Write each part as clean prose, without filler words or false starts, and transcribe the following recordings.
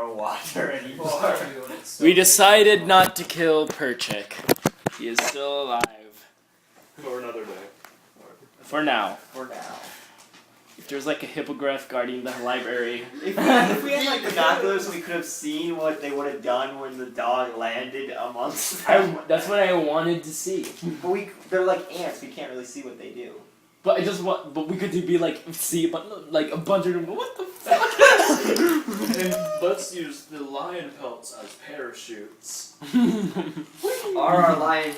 water anymore. We decided not to kill Perchik. He is still alive. For another day. For now. For now. If there's like a hippogriff guarding the library. If we had like binoculars, we could have seen what they would have done when the dog landed amongst them. That's what I wanted to see. But they're like ants. We can't really see what they do. But I just want. But we could be like like a bunch of them. What the fuck? And let's use the lion pelts as parachutes. Are our lion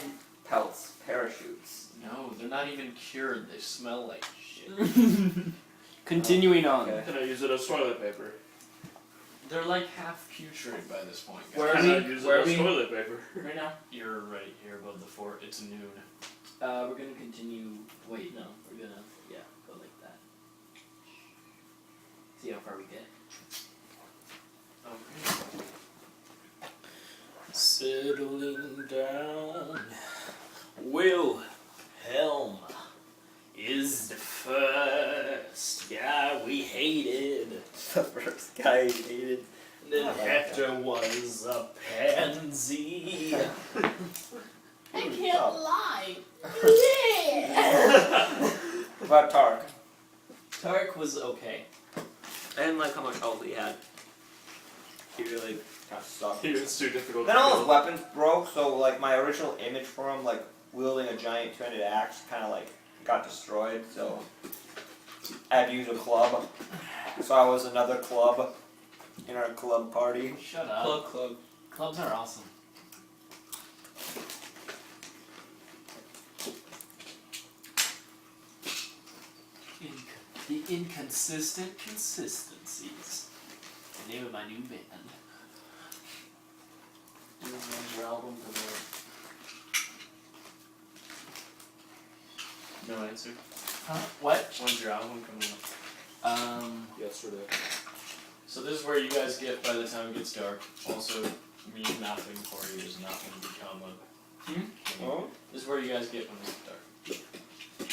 pelts parachutes? No, they're not even cured. They smell like shit. Continuing on. Okay. Can I use it as toilet paper? They're like half putrid by this point. Guys. Where are Can we? I use Where it are as we? toilet paper? Right now. You're right here above the fort. It's noon. We're gonna continue. Wait, no. We're gonna go like that. See how far we get. Okay. Settling down. Wilhelm is the first guy we hated. The first guy he hated. And then I like Hector was a pansy. I can't lie. What about Tark? Tark was okay. I didn't like how much health he had. He really kind of sucked. He was too difficult Then to all kill. his weapons broke, so like my original image for him, like wielding a giant two-handed axe, kind of like got destroyed. So I had to use a club. So I was another club in our club party. Shut up. Club. Clubs are awesome. The inconsistent consistencies. The name of my new band. When's your album coming out? No answer. Huh? What? When's your album coming out? Yesterday. So this is where you guys get by the time it gets dark. Also, me napping for you is not going to become a... Oh. This is where you guys get when it gets dark.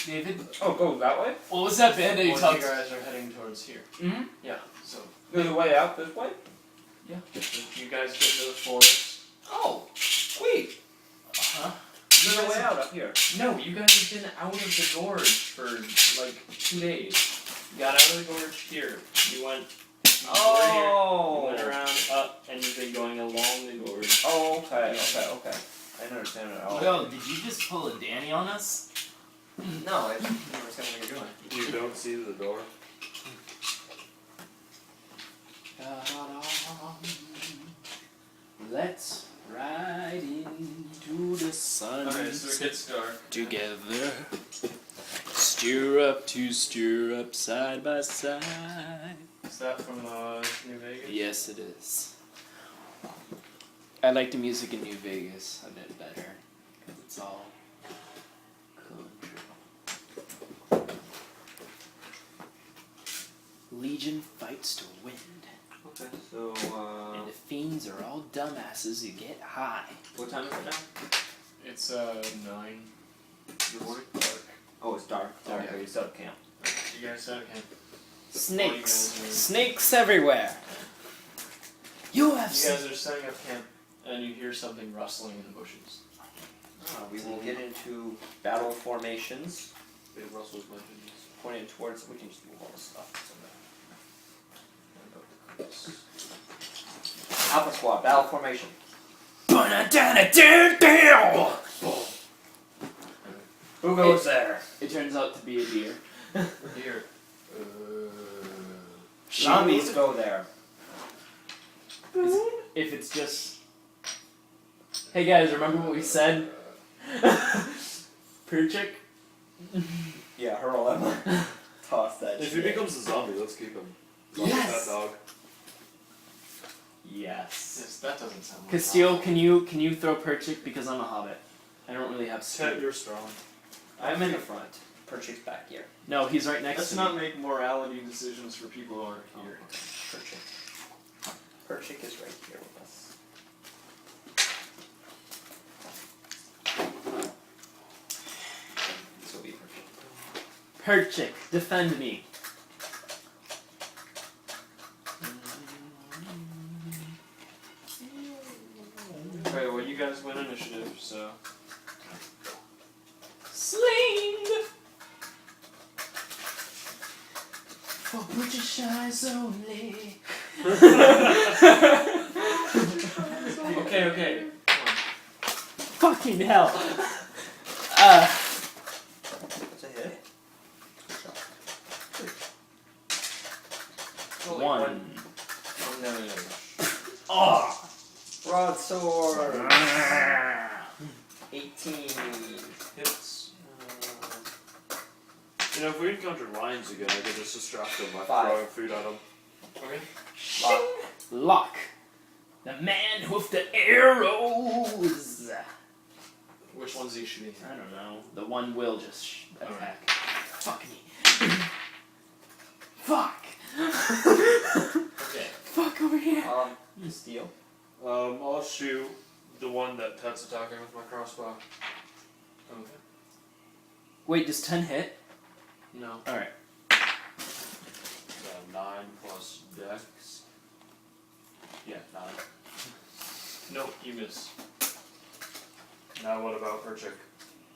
David? Oh, go that way? What was that band that you Once talked you guys are heading towards here. Mm-hmm. Yeah, so... Go the way out this way? Yeah. You guys get to the forest. Oh, sweet. Huh? There's a way out up here. No, you guys have been out of the gorge for like 2 days. You got out of the gorge here. You went over here. You went around up, and you've been going along the gorge. Oh, okay. I didn't understand it at all. Yo, did you just pull a Danny on us? No, I didn't understand what you're doing. You don't see the door. Let's ride into the sun. Okay, so it gets dark. Together. Stir up, side by side. Is that from New Vegas? Yes, it is. I like the music in New Vegas a bit better. Because it's all country. Legion fights to win. Okay, so, And the fiends are all dumbasses who get high. what time is it now? It's 9. Good morning. Dark. Oh, it's dark. Dark. Okay, you set up camp. You guys set camp. Snakes. All you guys Snakes everywhere. You have You guys are setting up camp, and you hear something rustling in the bushes. We will get into battle formations. Big Russell's legends. Pointing towards, we can just move all this stuff. Alpha Squad, battle formation. Who goes there? It turns out to be a deer. Here. Zombies go there. If it's just... Hey guys, remember what we said? Perchik? Yeah, hurl him. Toss that If shit. he becomes a zombie, let's keep him. Yes! That dog. Yes. Yes, that doesn't sound like Castile, can you throw Perchik? Because I'm a hobbit. I don't really have Ted, speed. you're strong. I'm in the front. Perchik's back here. No, he's right next Let's to not me. make morality decisions for people who aren't here. Perchik. Perchik is right here with us. This will be perfect. Perchik, defend me. guys win initiative, so. Sling! For British eyes only. Okay. Come on. Fucking hell. That's a hit. One. No. Oh. Broadsword. 18. Hits. If we encountered lions again, I could just distract them by 5. throwing food at them. Okay. Lock. Lock. The man with the arrows. Which one's he shooting I don't know. The one will just attack. Fuck me. Fuck. Okay. Fuck over here. Steal. I'll shoot the one that Ted's attacking with my crossbow. Okay. Wait, does 10 hit? No. Alright. 9 plus dex. Yeah, 9. Nope, you miss. Now what about Perchik?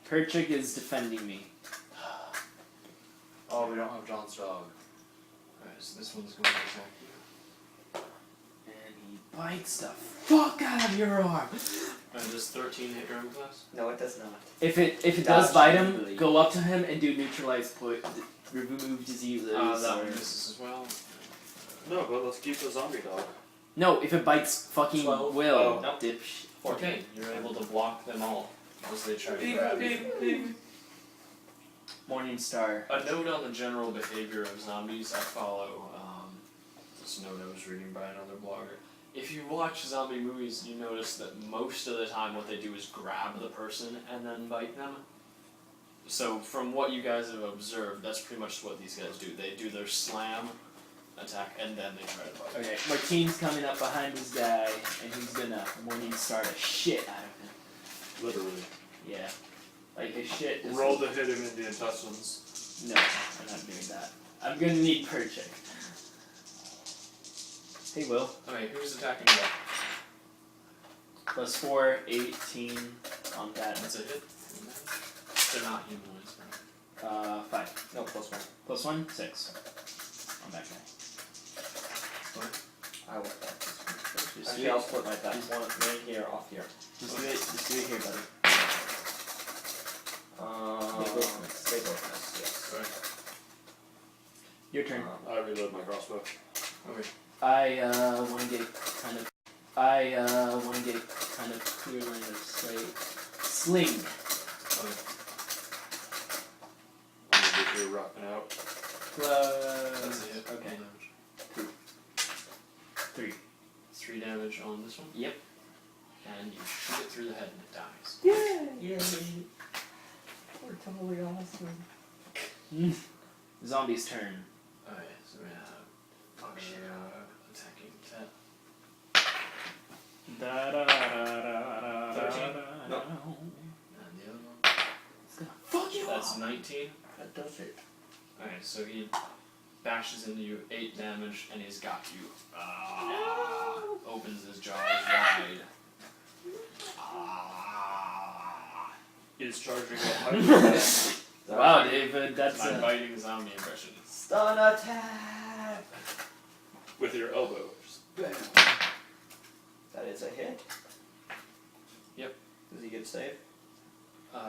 Perchik is defending me. Oh, we don't have John's dog. Alright, so this one's going to attack you. And he bites the fuck out of your arm. And does 13 hit your arm class? No, it does not. If it Dodge does bite him, immediately. go up to him and do neutralize remove diseases. That or- one misses as well. No, but let's keep the zombie dog. No, if it bites fucking 12. Will. Oh. Nope. Dipsh. Okay, you're able to block them all as they try to grab you. Morning Star. A note on the general behavior of zombies I follow, this note I was reading by another blogger. If you watch zombie movies, you notice that most of the time what they do is grab the person and then bite them. So from what you guys have observed, that's pretty much what these guys do. They do their slam attack and then they try to bite. Okay, Martine's coming up behind this guy, and he's gonna Morning Star the shit out of him. Literally. Yeah. Like his shit is... Roll to hit him in the intestines. No, I'm not doing that. I'm gonna need Perchik. Hey Will. Okay, who's attacking you? Plus 4, 18 on that. That's a hit. They're not humanoids, right? 5. No, plus 1. Plus 1, 6. On that guy. I will attack this one first. Just Actually, do I'll it. split my attacks. One right here, off here. Just do it here, buddy. They both miss, yes. Sorry. Your turn. I reload my crossbow. Okay. I wanna get kind of clear line of sight. Sling. Okay. I'm gonna get you rocking out. That's a hit. Okay. 3. 3 damage on this one. Yep. And you shoot it through the head and it dies. Yay! We're totally awesome. Zombie's turn. Okay, so we have attacking Tet. Da da da da 13? No. And the other one. Fuck you That's up. 19. That does it. Alright, so he bashes into you, 8 damage, and he's got you. Opens his jaws wide. He's charging up. Wow, David, that's My biting zombie impression. Stun attack! With your elbows. That is a hit. Yep. Does he get a save?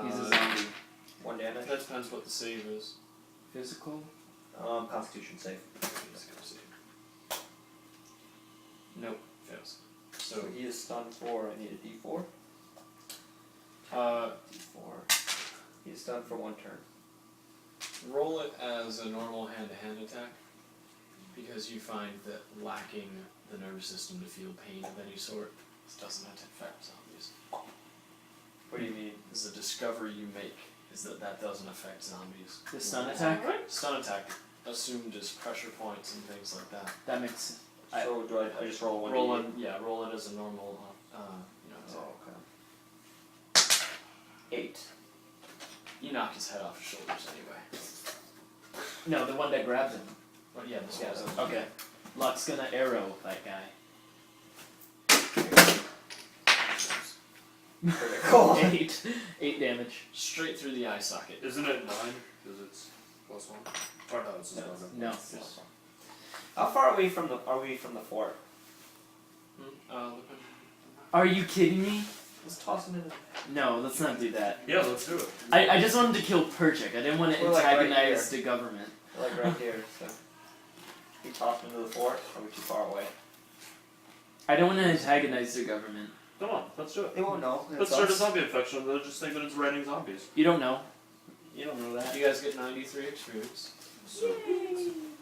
He's a zombie. 1 damage. That depends what the save is. Physical? Constitution save. Let's go save. Nope, fails. So he is stunned for, I need a d4. Uh, D4. He is stunned for 1 turn. roll it as a normal hand-to-hand attack, because you find that lacking the nervous system to feel pain of any sort doesn't affect zombies. What do you mean? Is the discovery you make is that that doesn't affect zombies. The stun attack? Stun attack assumed as pressure points and things like that. That makes... So do I just roll 1 Roll it, yeah, roll it as a normal, attack. Oh, okay. 8. You knock his head off his shoulders anyway. No, the one that grabs him. But yeah, this Yeah, was that's- Okay. Luck's gonna arrow that guy. Critical. 8 damage. Straight through the eye socket. Isn't it 9? Because it's +1. Or no, it's just 1. No. How far away from the fort? Look Are you kidding me? Let's toss him in. No, let's not do that. Yeah, let's do it. I just wanted to kill Perchik. I didn't want to We're, like, right antagonize the government. Like right here. So. We toss him into the fort. Or are we too far away? I don't want to antagonize the government. Come on, let's do it. They won't know. Let's start a zombie infection. They'll just think that it's raining zombies. You don't know. You don't know that. You guys get 93 experience.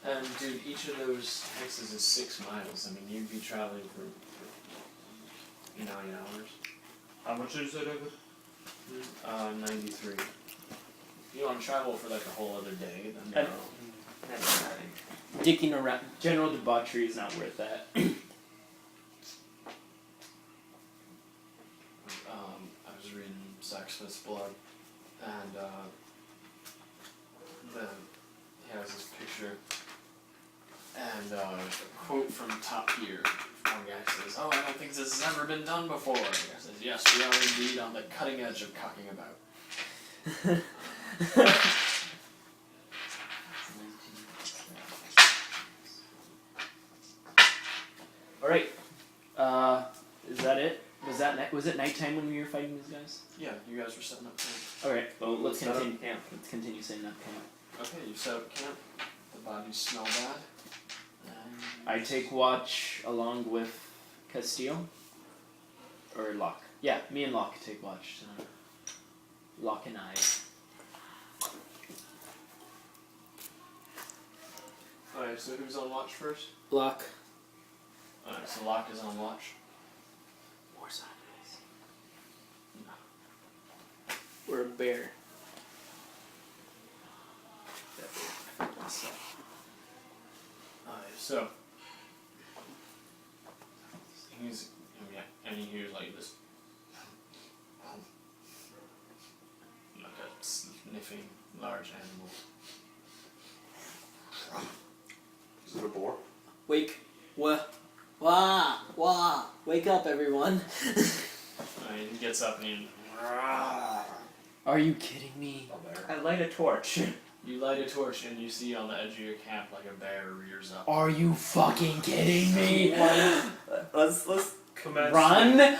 And dude, each of those hexes is 6 miles. I mean, you'd be traveling for 9 hours. How much did you say, David? 93. If you want to travel for like a whole other day, then Dicking around. General debauchery is not worth that. I was reading Zach Smith's blog, and then he has this picture, and a quote from Top Gear. One guy says, "Oh, I don't think this has ever been done before." The guy says, "Yes, we are indeed on the cutting edge of cocking about." Alright. Is that it? Was it nighttime when we were fighting these guys? Yeah, you guys were setting up camp. Alright, well let's Set up continue. camp. Let's continue setting up camp. Okay, you set up camp. The bodies smell bad. And I take watch along with Castillo. Or Locke. Yeah, me and Locke take watch tonight. Locke and I. Alright, so who's on watch first? Locke. Alright, so Locke is on watch. More zombies. We're a bear. Alright, so he's and he hears like this like a sniffing large animal. Is it a boar? Wake. What? Wah! Wah! Wake up, everyone. Alright, he gets up and he Are you kidding me? A bear. I light a torch. you light a torch and you see on the edge of your camp like a bear rears up. Are you fucking kidding me? Let's Commence. Run!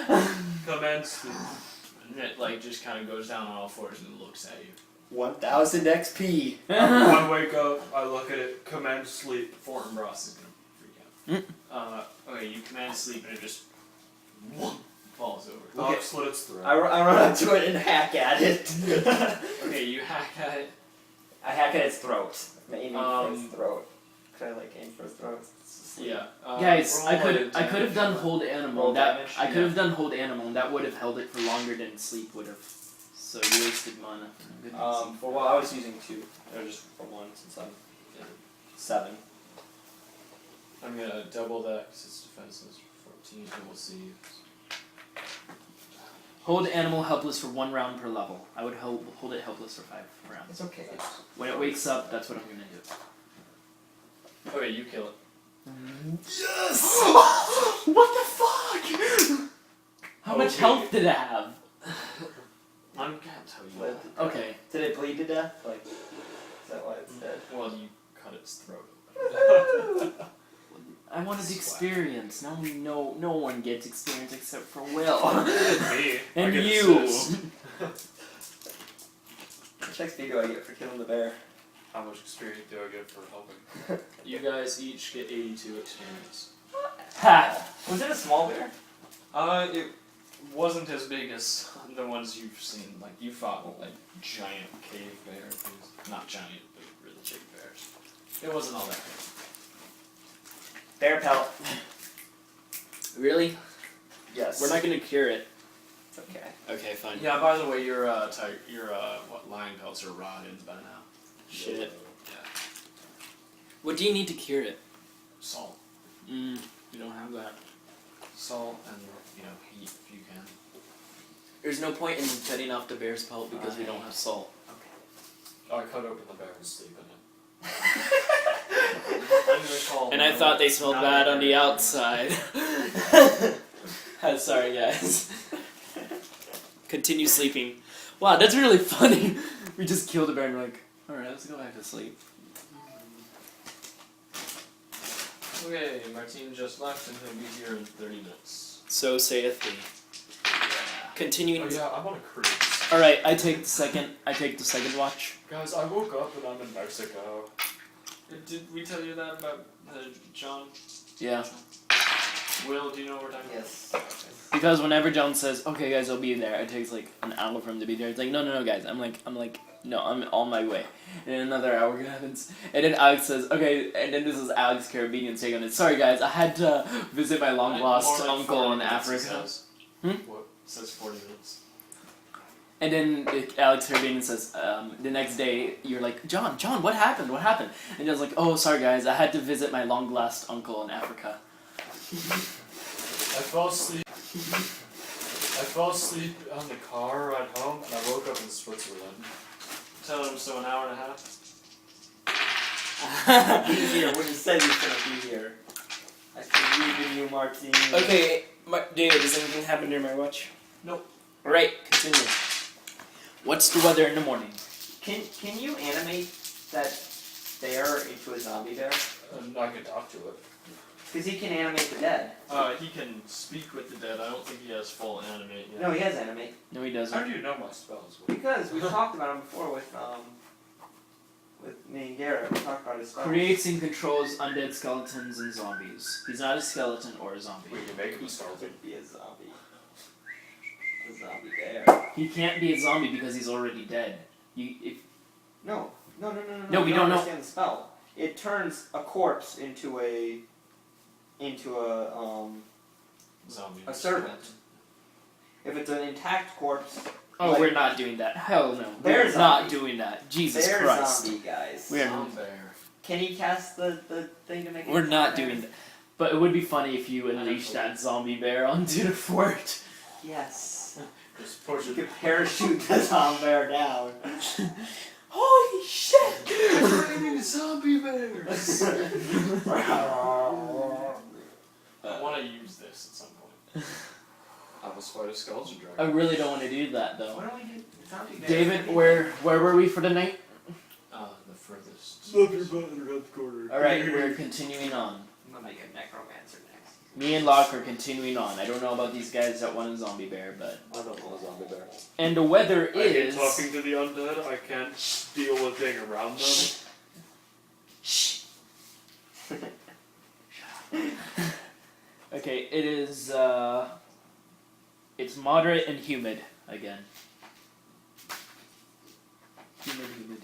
Commence. And it like just kind of goes down on all fours and looks at you. 1000 XP. I wake up, I look at it, commence sleep. Fortinbras is gonna freak out. Okay, you command sleep and it just falls over. Lock slit its throat. I run up to it and hack at it. Okay, you hack at it. I hack at its throat. I'm aiming for its Um, throat. Could I like aim for its throat? Yeah. Guys, roll I a could have done hold animal. Roll That damage? I could have done hold animal, and that would have held it for longer than sleep would have. So you wasted mana. Good For well, I was using 2. Or just for 1 since I'm 7. I'm gonna double that because its defense is 14, and we'll see. Hold animal helpless for 1 round per level. I would hold it helpless for 5 rounds. It's okay. When it wakes up, that's what I'm gonna do. Okay, you kill it. Yes! What the fuck? How much Okay. health did it have? I can't tell you. Okay. Did it bleed to death? Like, is that why it's dead? Well, you cut its throat. I wanted experience. Now we know no one gets experience except for Will. Me. And I get you. assists. How much XP do I get for killing the bear? How much experience do I get for helping? You guys each get 82 experience. Ha! Was it a small bear? It wasn't as big as the ones you've seen. Like, you fought with, like, giant cave bear things. Not giant, but really big bears. It wasn't all that big. Bear pelt. Really? Yes. We're not gonna cure it. Okay. Okay, fine. Yeah, by the way, your lion pelts are rotted by now. Shit. Yeah. What do you need to cure it? Salt. You don't have that. Salt and, heat if you can. There's no point in cutting off the bear's pelt because we don't have salt. Oh, I cut open the bear and sleep in it. I'm gonna call And I thought they smelled not bad a on the bear. outside. Sorry, guys. continue sleeping. Wow, that's really funny. We just killed a bear and we're like, alright, let's go back to sleep. Okay, Martine just left and he'll be here in 30 minutes. So saith he. Continuing. Oh yeah, I'm on a cruise. Alright, I take the second watch. Guys, I woke up and I'm in Mexico. Did we tell you that about John? Yeah. Will, do you know what we're talking about? Yes. Because whenever John says, okay guys, I'll be there, it takes like an hour for him to be there. It's like, no guys, I'm like, no, I'm on my way. And then another hour happens. And then Alex says, okay, and then this is Alex Caribbean take on it. Sorry guys, I had to visit my long lost More like uncle 40 in minutes, Africa. it says. Hmm? What? It says 40 minutes. And then Alex Caribbean says, the next day, you're like, John, what happened? What happened? And John's like, oh, sorry guys, I had to visit my long lost uncle in Africa. I fell asleep on the car ride home and I woke up in Switzerland. Tell him so an hour and a half. Be here when you said he's gonna be here. I believe in you, Martine. Okay, David, does anything happen during my watch? Nope. Alright, continue. What's the weather in the morning? Can you animate that bear into a zombie bear? I can talk to it. Because he can animate the dead. He can speak with the dead. I don't think he has full animate yet. No, he has animate. No, he How doesn't. do you know my spells? Because we talked about him before with me and Garrett. We talked about his spells. Creates and controls undead skeletons and zombies. He's not a skeleton or a zombie. We can make him a He skeleton. could be a zombie. A zombie bear. He can't be a zombie because he's already dead. No, No, we you don't know. understand the spell. It turns a corpse into a Zombie. a servant. If it's an intact corpse, Oh, like, we're not doing that. Hell no. Bear We're not zombie. doing that. Jesus they're Christ. zombie guys. We are Bear. Can he cast the thing to make it? We're not bear? doing that. But it would be funny if you unleashed that zombie bear onto the fort. Yes. Just push You it. could parachute the zombie bear down. Holy shit! Raining zombie bears! I want to use this at some point. I was fight a skeleton I dragon. really don't want to do that though. Why don't we do zombie bear? David, where were we for the night? The furthest. Slap your butt in the red corner. Alright, we're continuing on. I'm gonna make a necromancer next. Me and Locke are continuing on. I don't know about these guys that want a zombie bear, but... I don't know a zombie bear. And the weather I hate is... talking to the undead. I can't deal with being around them. Shh. Okay, it is, it's moderate and humid again. Humid.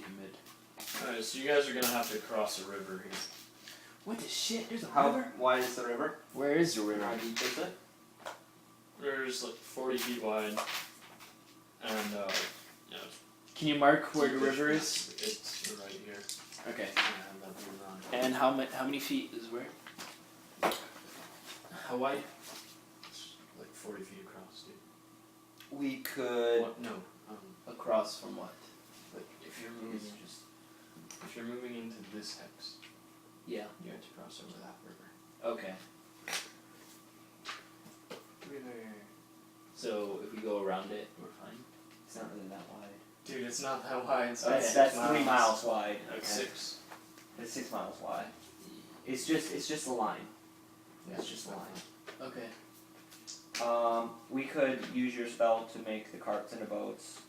Alright, so you guys are gonna have to cross a river here. What the shit? There's a How river? wide is the river? Where is the river? How deep is it? River's like 40 feet wide. And, Can you mark where the river is? It's right here. Okay. And then we're on. And how many feet is where? How wide? It's like 40 feet across, dude. We could. What? No. Across from what? Like if you're moving into this hex, Yeah. you have to cross over that river. Okay. So if we go around it, we're fine. It's not really that wide. Dude, it's not that wide. It's That's, like that's 3 miles wide. Like 6. It's 6 miles wide. It's just a line. It's just a line. Okay. We could use your spell to make the carts into boats.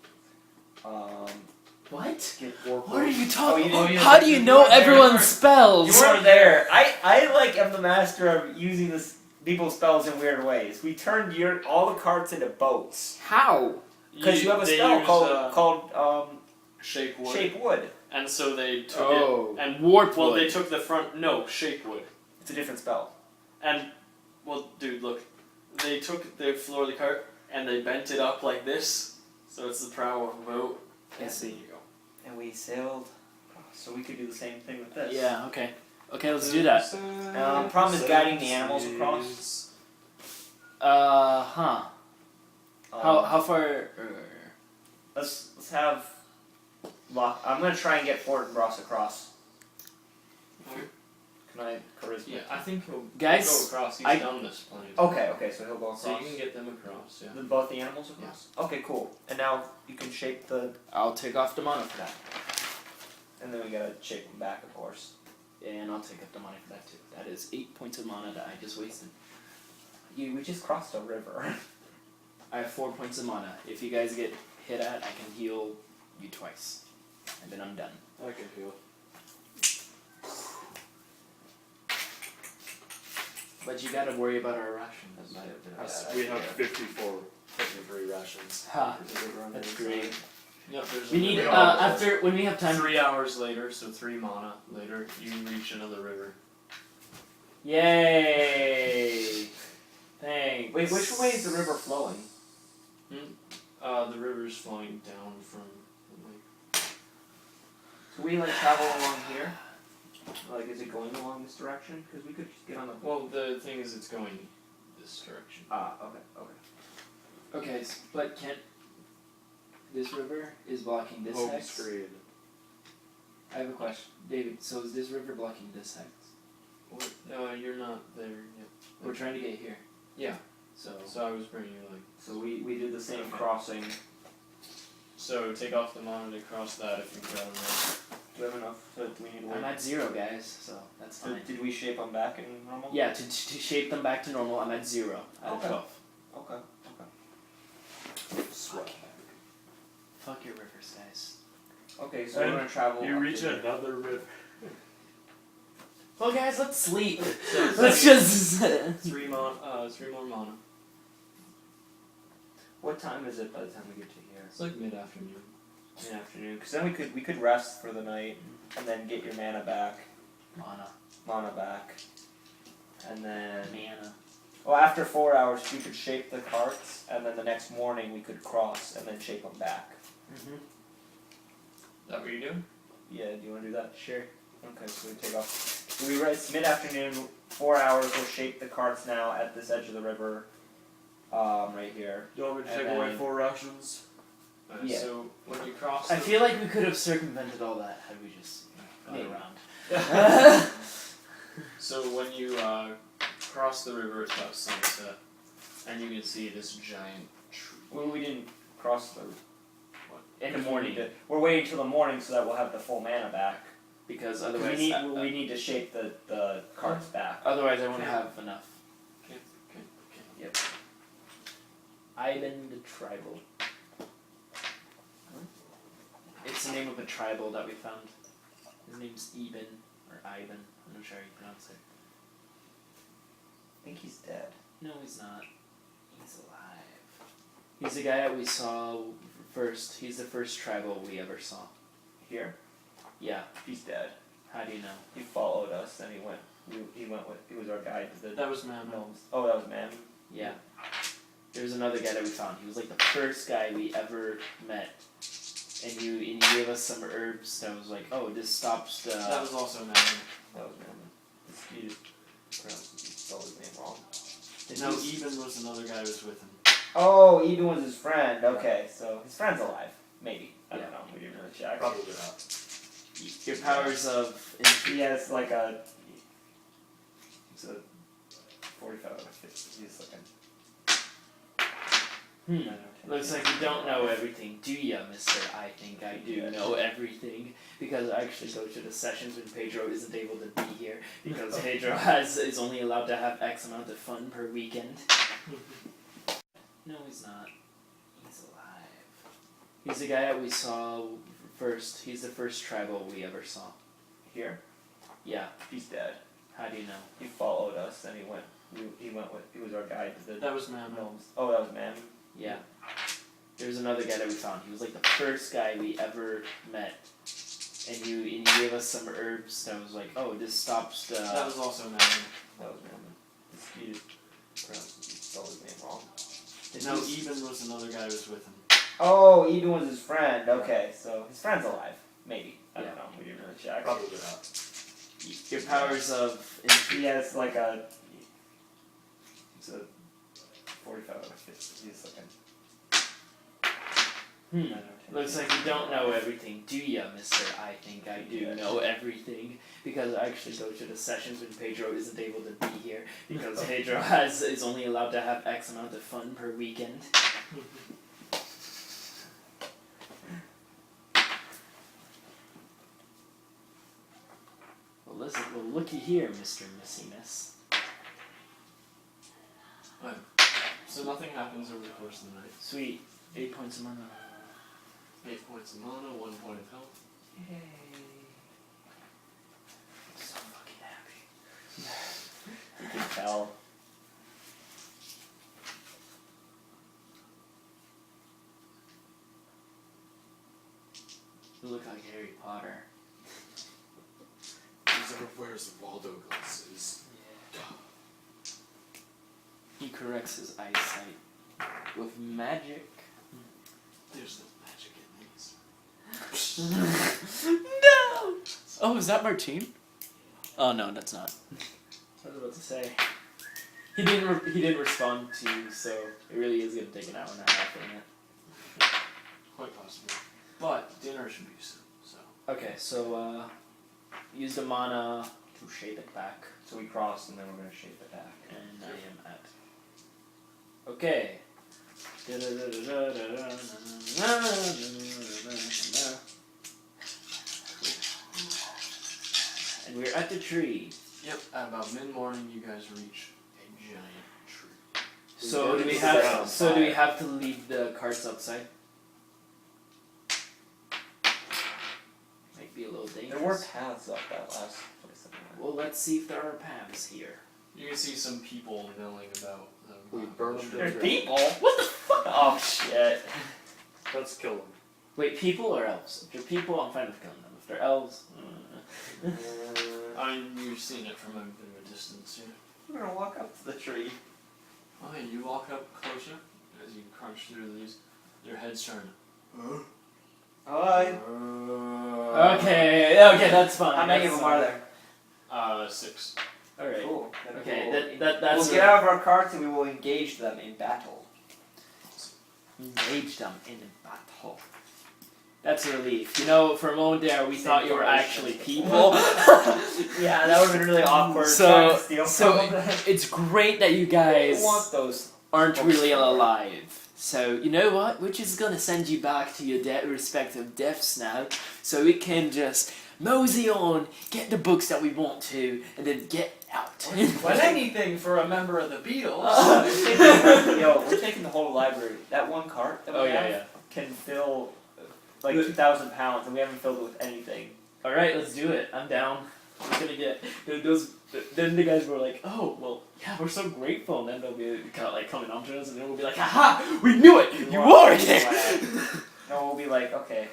What? Get 4 What are you Oh, talking you didn't- How do you know weren't there. everyone's spells? You weren't there. I like am the master of using this people's spells in weird ways. We turned all the carts into boats. How? Because you have a they spell use, called shape wood. Shape Wood. And so they took Oh. it and Warp well wood. they took the front shape wood. It's a different spell. And well dude look. They took the floor of the cart and they bent it up like this. So it's the prow of a boat. I see. There you go. And we sailed. So we could do the same thing with this. Yeah, okay. Okay, let's do that. Problem is guiding the animals across. Huh. How far... Let's have. I'm gonna try and get Fort and Ross across. Okay. Come Can I charisma? Yeah, I think he'll Guys, go across. He's I- done this plenty. Okay, so he'll go across. So you can get them across. Yeah. both the animals across? Okay, cool. And now you can shape the, I'll take off the mana for that. and then we gotta shape them back, of course. And I'll take up the money for that too. That is 8 points of mana that I just wasted. We just crossed a river. I have 4 points of mana. If you guys get hit at, I can heal you twice. And then I'm done. I can feel. But you gotta worry about our rations. We have 53 rations. Ha, that's great. Yep, there's We need, a after, when we have time. 3 hours later, so 3 mana later, you reach another river. Yay! Thanks. Wait, which way is the river flowing? The river's flowing down from the lake. So we like travel along here? Like, is it going along this direction? Because we could just get on the. Well, the thing is, it's going this direction. Ah, okay. Okay, but can't. This river is blocking this Home hex? screen. I have a question. David, so is this river blocking this hex? What? No, you're not there yet. We're trying to get here. Yeah. So. So I was bringing you like. So we did the same Okay. crossing. So take off the mana to cross that if you got enough. Do we have enough? So do we need to I'm wait? at 0, guys, so that's fine. Did we shape them back in normal? Yeah, to shape them back to normal, I'm at 0 out of Okay. 12. Okay. Sweat. Fuck your rivers, guys. Okay, so And we're gonna travel. You up reach to another river. Well, guys, let's sleep. So Let's just. 3 more mana. What time is it by the time we get to here? It's like mid-afternoon. In the afternoon. Because then we could rest for the night and then get your mana back, Mana. back, and then. Mana. Well, after 4 hours, we could shape the carts, and then the next morning we could cross and then shape them back. Mm-hmm. That what you do? Yeah, do you want to do that? Sure. Okay, so we take off. So we rest mid-afternoon, 4 hours. We'll shape the carts now at this edge of the river, right here. Do you want me to And take away then- 4 rations? Yeah. So when you cross. I the- feel like we could have circumvented all that had we just gone Maybe. around. So when you cross the river, it's about sunset, and you can see this giant tree. Well, we didn't cross the. In the morning. We're waiting till the morning so that we'll have the full mana back. Because 'Cause otherwise. we need to shape the carts back. Otherwise, I won't have enough. Okay. Ivan the Tribal. It's the name of a tribal that we found. His name's Eben, or Ivan. I'm not sure how you pronounce it. I think he's dead. No, he's not. He's alive. He's the guy that we saw first. He's the first tribal we ever saw. Here? Yeah. He's dead. How do you know? He followed us and he went. He was our guide to the That was Mammo. gnomes. Oh, that was man. Yeah. There's another guy that we found. He was like the first guy we ever met. And you gave us some herbs that was like, oh, this stops the. That was also Mammo. That was man. He just pronounced spelled his name wrong. No, Eben was another guy who was with him. Oh, Eden was his friend. Okay, so his friend's alive. Maybe. I don't know. We didn't really check. Probably not. Your powers of. He has like a. He's a 45 out of 50. He's like a. Looks like you don't know everything, do ya, Mister? I think I do know everything. Because I actually go to the sessions when Pedro isn't able to be here. Because Pedro is only allowed to have X amount of fun per weekend. No, he's not. He's alive. He's the guy that we saw first. He's the first tribal we ever saw. Here? Yeah. He's dead. How do you know? He followed us and he went. He was our guide to the That was Mammo. gnomes. Oh, that was man. Yeah. There's another guy that we found. He was like the first guy we ever met. And you gave us some herbs that was like, oh, this stops the. That was also Mammo. That was man. He just spelled his name wrong. No, Eben was another guy who was with him. Oh, Eden was his friend. Okay, so his friend's alive. Maybe. I don't know. We didn't really check. Probably not. Your powers of. He has like a. He's a 45 out of 50. He's like a. Looks like you don't know everything, do ya, Mister? I think I do know everything because I actually go to the sessions when Pedro isn't able to be here because Pedro is only allowed to have X amount of fun per weekend. Well, listen. Well, looky here, Mister Messiness. So nothing happens over the course of the night. Sweet. 8 points of mana. 8 points of mana, 1 point of health. Yay. I'm so fucking happy. You can tell. You look like Harry Potter. Whoever wears the Waldo glasses. He corrects his eyesight with magic. There's no magic in these. No! Oh, is that Martine? Oh no, that's not. I was about to say. He didn't respond to you, so it really is gonna take an hour and a half, isn't it? Quite possibly. But dinner should be soon, so. Okay, so use the mana to shape it back. So we crossed and then we're gonna shape it back. And I am at. Okay. And we're at the tree. Yep, at about mid-morning you guys reach a giant tree. So do we Down have? So do we have to leave the carts outside? Might be a little dangerous. There were paths up that last place that we went. Well, let's see if there are paths here. You can see some people milling about. We burn them to There's death. people? What the fuck? Oh shit. Let's kill them. Wait, people or elves? If they're people, I'm fine with killing them. If they're elves, I mean, you've seen it from a bit of a distance here. We're gonna walk up to the tree. Oh, yeah, you walk up closer as you crunch through the leaves. Your head's turning. Hi. okay, that's fine. How many of that's them are fine. there? 6. All right. Cool. Okay, that's. We'll get out of our carts and we will engage them in battle. Engage them in battle. That's a relief. You know, for a moment there, we thought you were actually people. Yeah, that would have been really awkward. So- trying to steal so from them. it's great that you I guys want those. aren't really alive. So, you know what? We're just gonna send you back to your respective deaths now, so we can just mosey on, get the books that we want to, and then get out. But anything for a member of the Beatles. Yo, we're taking the whole library. That one cart that we Oh, have yeah. can fill like 2,000 pounds, and we haven't filled it with anything. Alright, let's do it. I'm down. We're gonna get those. Then the guys were like, "Oh, well, yeah, we're so grateful." And then they'll be kind of like coming on to us, and then we'll be like, "Haha, we knew it! You are it!" No, we'll be like, okay,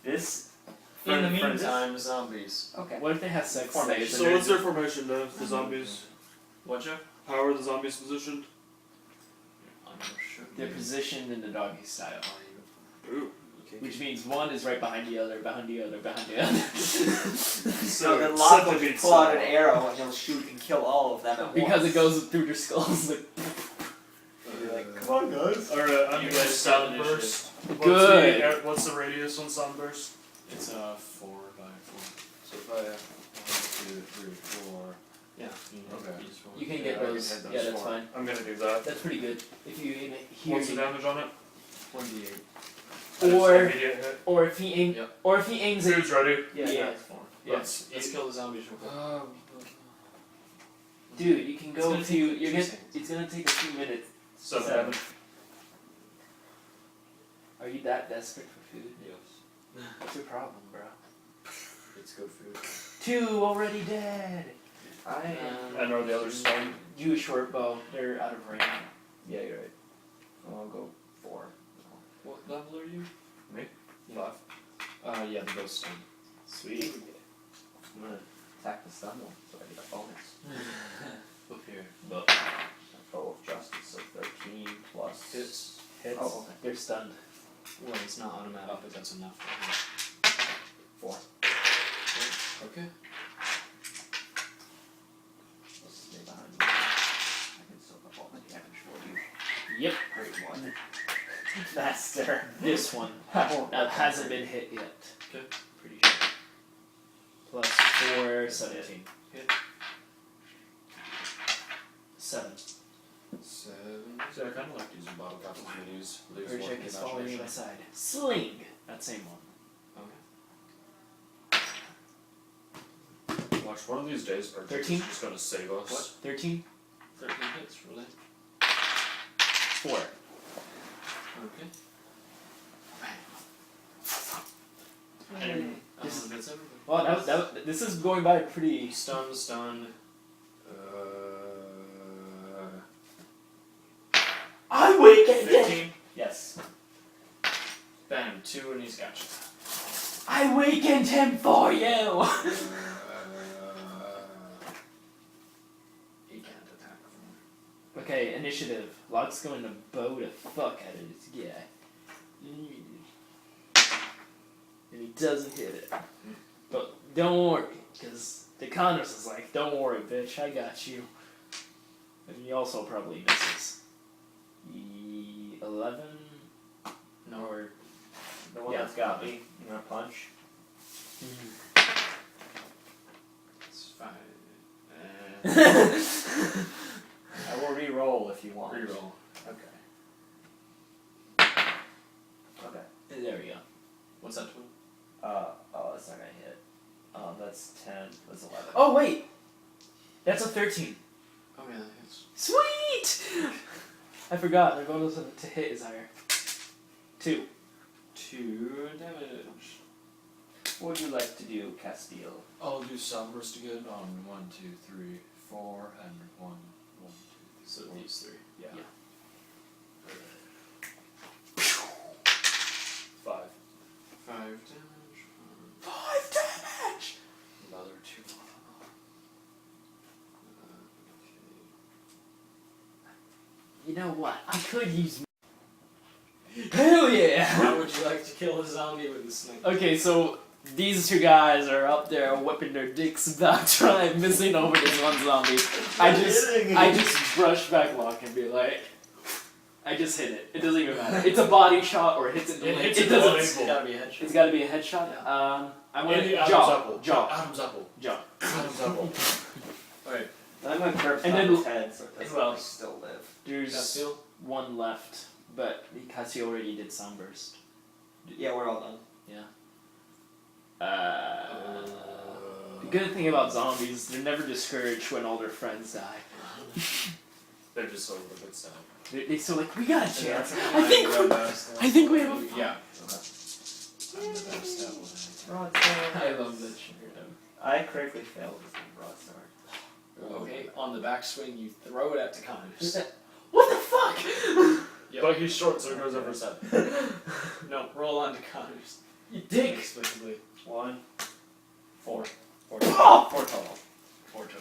this. In the for this- meantime, zombies. Okay. What if they have sex? Formation. slaves So and what's they're- their formation, Dev? The zombies? Whatcha? How are the zombies positioned? I'm not sure. They're positioned in the doggy style, Ooh. Okay. which means one is right behind the other, behind the other, behind the other. So then Locke will just pull out an arrow and he'll shoot and kill all of them at Because once. it goes through their skulls. Like, He'll be like, come on, guys. Alright, I'm You gonna guys sunburst. Good. What's the radius on sunburst? It's 4 by 4. So if I 1, 2, 3, 4. Yeah. Okay. you can Yeah, get I can those. hit those Yeah, that's 4. fine. I'm gonna do that. That's pretty good. If you aim it here, What's the damage on it? 1d8. Or- immediate hit. or if he aim, Yep. or if he aims it. Who's ready? Yeah. It's 4. Yeah. Let's kill the zombies real quick. Dude, you can It's go gonna to. take You're 2 gonna. seconds. It's gonna take a few minutes. 7. Are you that desperate for food? Yes. What's your problem, bro? It's good food. 2 already dead. I And are the others stunned? You a short bow. They're out of range. Yeah, you're right. I'll go 4. What level are you? Me? Yeah. 5. Yeah, the ghost stone. Sweet. I'm gonna attack the stun one, so I get a bonus. Up here. But Bow of Justice, so 13 plus. Hits. hits. Oh, okay. They're stunned. Well, it's not automatic, but that's enough. 4. Okay. Let's stay behind you. I can soak up all my damage for you. Yep. Great one. Master. This one that hasn't been hit yet. Okay. Pretty sure. Plus 4, 17. Hit. 7. 7. See, I kind of like using bottle caps as minis. Leaves Urge more check is following me imagination. by side. Sling! That same one. Watch, one of these days, our 13? is just gonna save us. What? 13? 13 hits, really. 4. Okay. And that's everything. Well, this is going by pretty. Stun. I weakened it! 15. Yes. Bam, 2 and he's got you. I weakened him for you! He can't attack from Okay, initiative. Locke's going to bow the fuck out of this guy. And he doesn't hit it. But don't worry, because the Connors is like, don't worry, bitch, I got you. And he also probably misses. 11? No. Or. The one Yeah. that's got me. You gonna punch? It's 5. I will re-roll if you want. Reroll. Okay. Okay. There we go. What's that to? Oh, that's not gonna hit. That's 10. That's 11. Oh, wait! That's a 13. Oh yeah, that hits. Sweet! I forgot, the bonus to hit is higher. 2. 2 damage. What would you like to do, Castile? I'll do Sunburst again on 1, 2, 3, 4, and 1, 1, 2, 3. So these 3. Yeah. Yeah. 5. 5 damage. 5 damage! Another 2. You know what? I could use. Hell yeah! How would you like to kill a zombie with a snake? Okay, so these two guys are up there whipping their dicks back, trying missing over this one zombie. I just brush back Locke and be like, I just hit it. It doesn't even matter. It's a body shot or it hits it in the leg. It doesn't. It's gotta be a headshot. It's got to be a headshot. I want Adam's jaw. apple. Jaw. Adam's apple. Jaw. Adam's apple. Alright. I'm gonna curve And then- his head so it doesn't well- like, still live. There's Castile? one left, but because he already did Sunburst. Yeah, we're all done. The good thing about zombies, they're never discouraged when all their friends die. They're just sort of a good sound. They're still like, we got a chance. Yeah, I think we have a. Yeah. I'm the best apple. Broadsword. I love that shirt. I critically failed this in broadsword. Okay, on the backswing, you throw it at Takanos. What the fuck? But he's short, so it goes over his head. No, roll on Takanos. You dick. Explicitly. 1, 4. 4 Oh! 4 total. 4 total.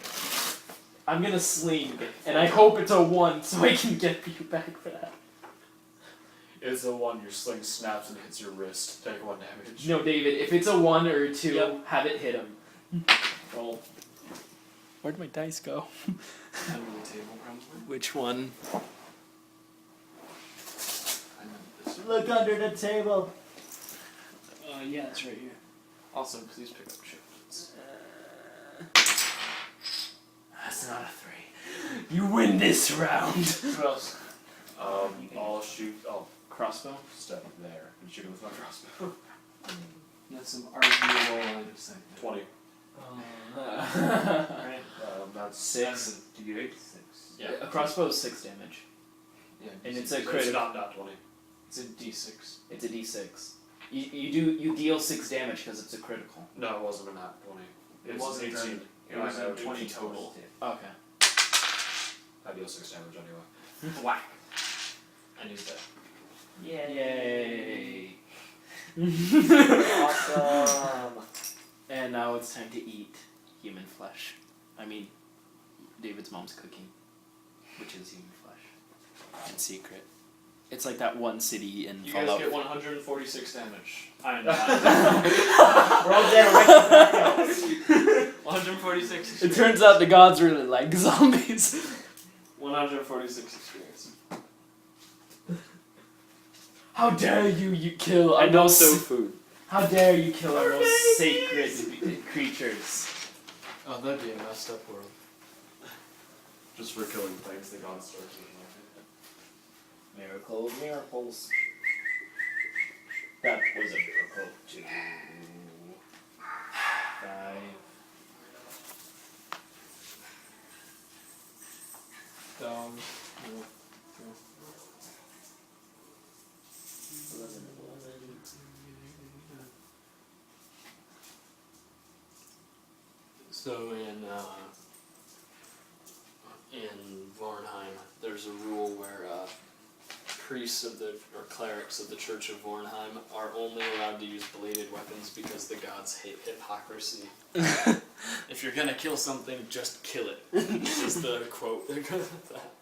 I'm gonna sling, and I hope it's a 1 so I can get you back for that. It's a 1, your sling snaps and hits your wrist. Take 1 damage. No, David, if it's a 1 or a 2, Yep. have it hit him. Roll. Where'd my dice go? Under the table, probably. Which one? I meant this. Look under the table. Yeah, it's right here. Also, please pick up shipments. That's not a 3. You win this round. What else? I'll shoot. I'll Crossbow? step there and shoot him with my crossbow. That's some arguable line of sight. 20. Right? That's 6. Did you 8? 6. Yeah. A crossbow is 6 damage. Yeah. And it's D6. a It's crit. not 20. It's a D6. It's a d6. You deal 6 damage because it's a critical. No, it wasn't a nat 20. It It's wasn't 18. It was a 20 total. Okay. I deal 6 damage anyway. Whack. And he's dead. Yay! Awesome. And now it's time to eat human flesh. I mean, David's mom's cooking, which is human flesh. In secret. It's like that one city in You guys Fallout. get 146 damage. I'm We're all dead. We're right 146 It turns out the gods really like zombies. 146 experience. How dare you kill our And most... also food. How dare you kill our most sacred creatures? Oh, that'd be a messed up world. Just for killing things the gods started Miracles, miracles. That was a miracle too. 5. down. 11. So in Vornheim, there's a rule where priests of the or clerics of the Church of Vornheim are only allowed to use bladed weapons because the gods hate hypocrisy. If you're gonna kill something, just kill it. Is the quote that goes with that.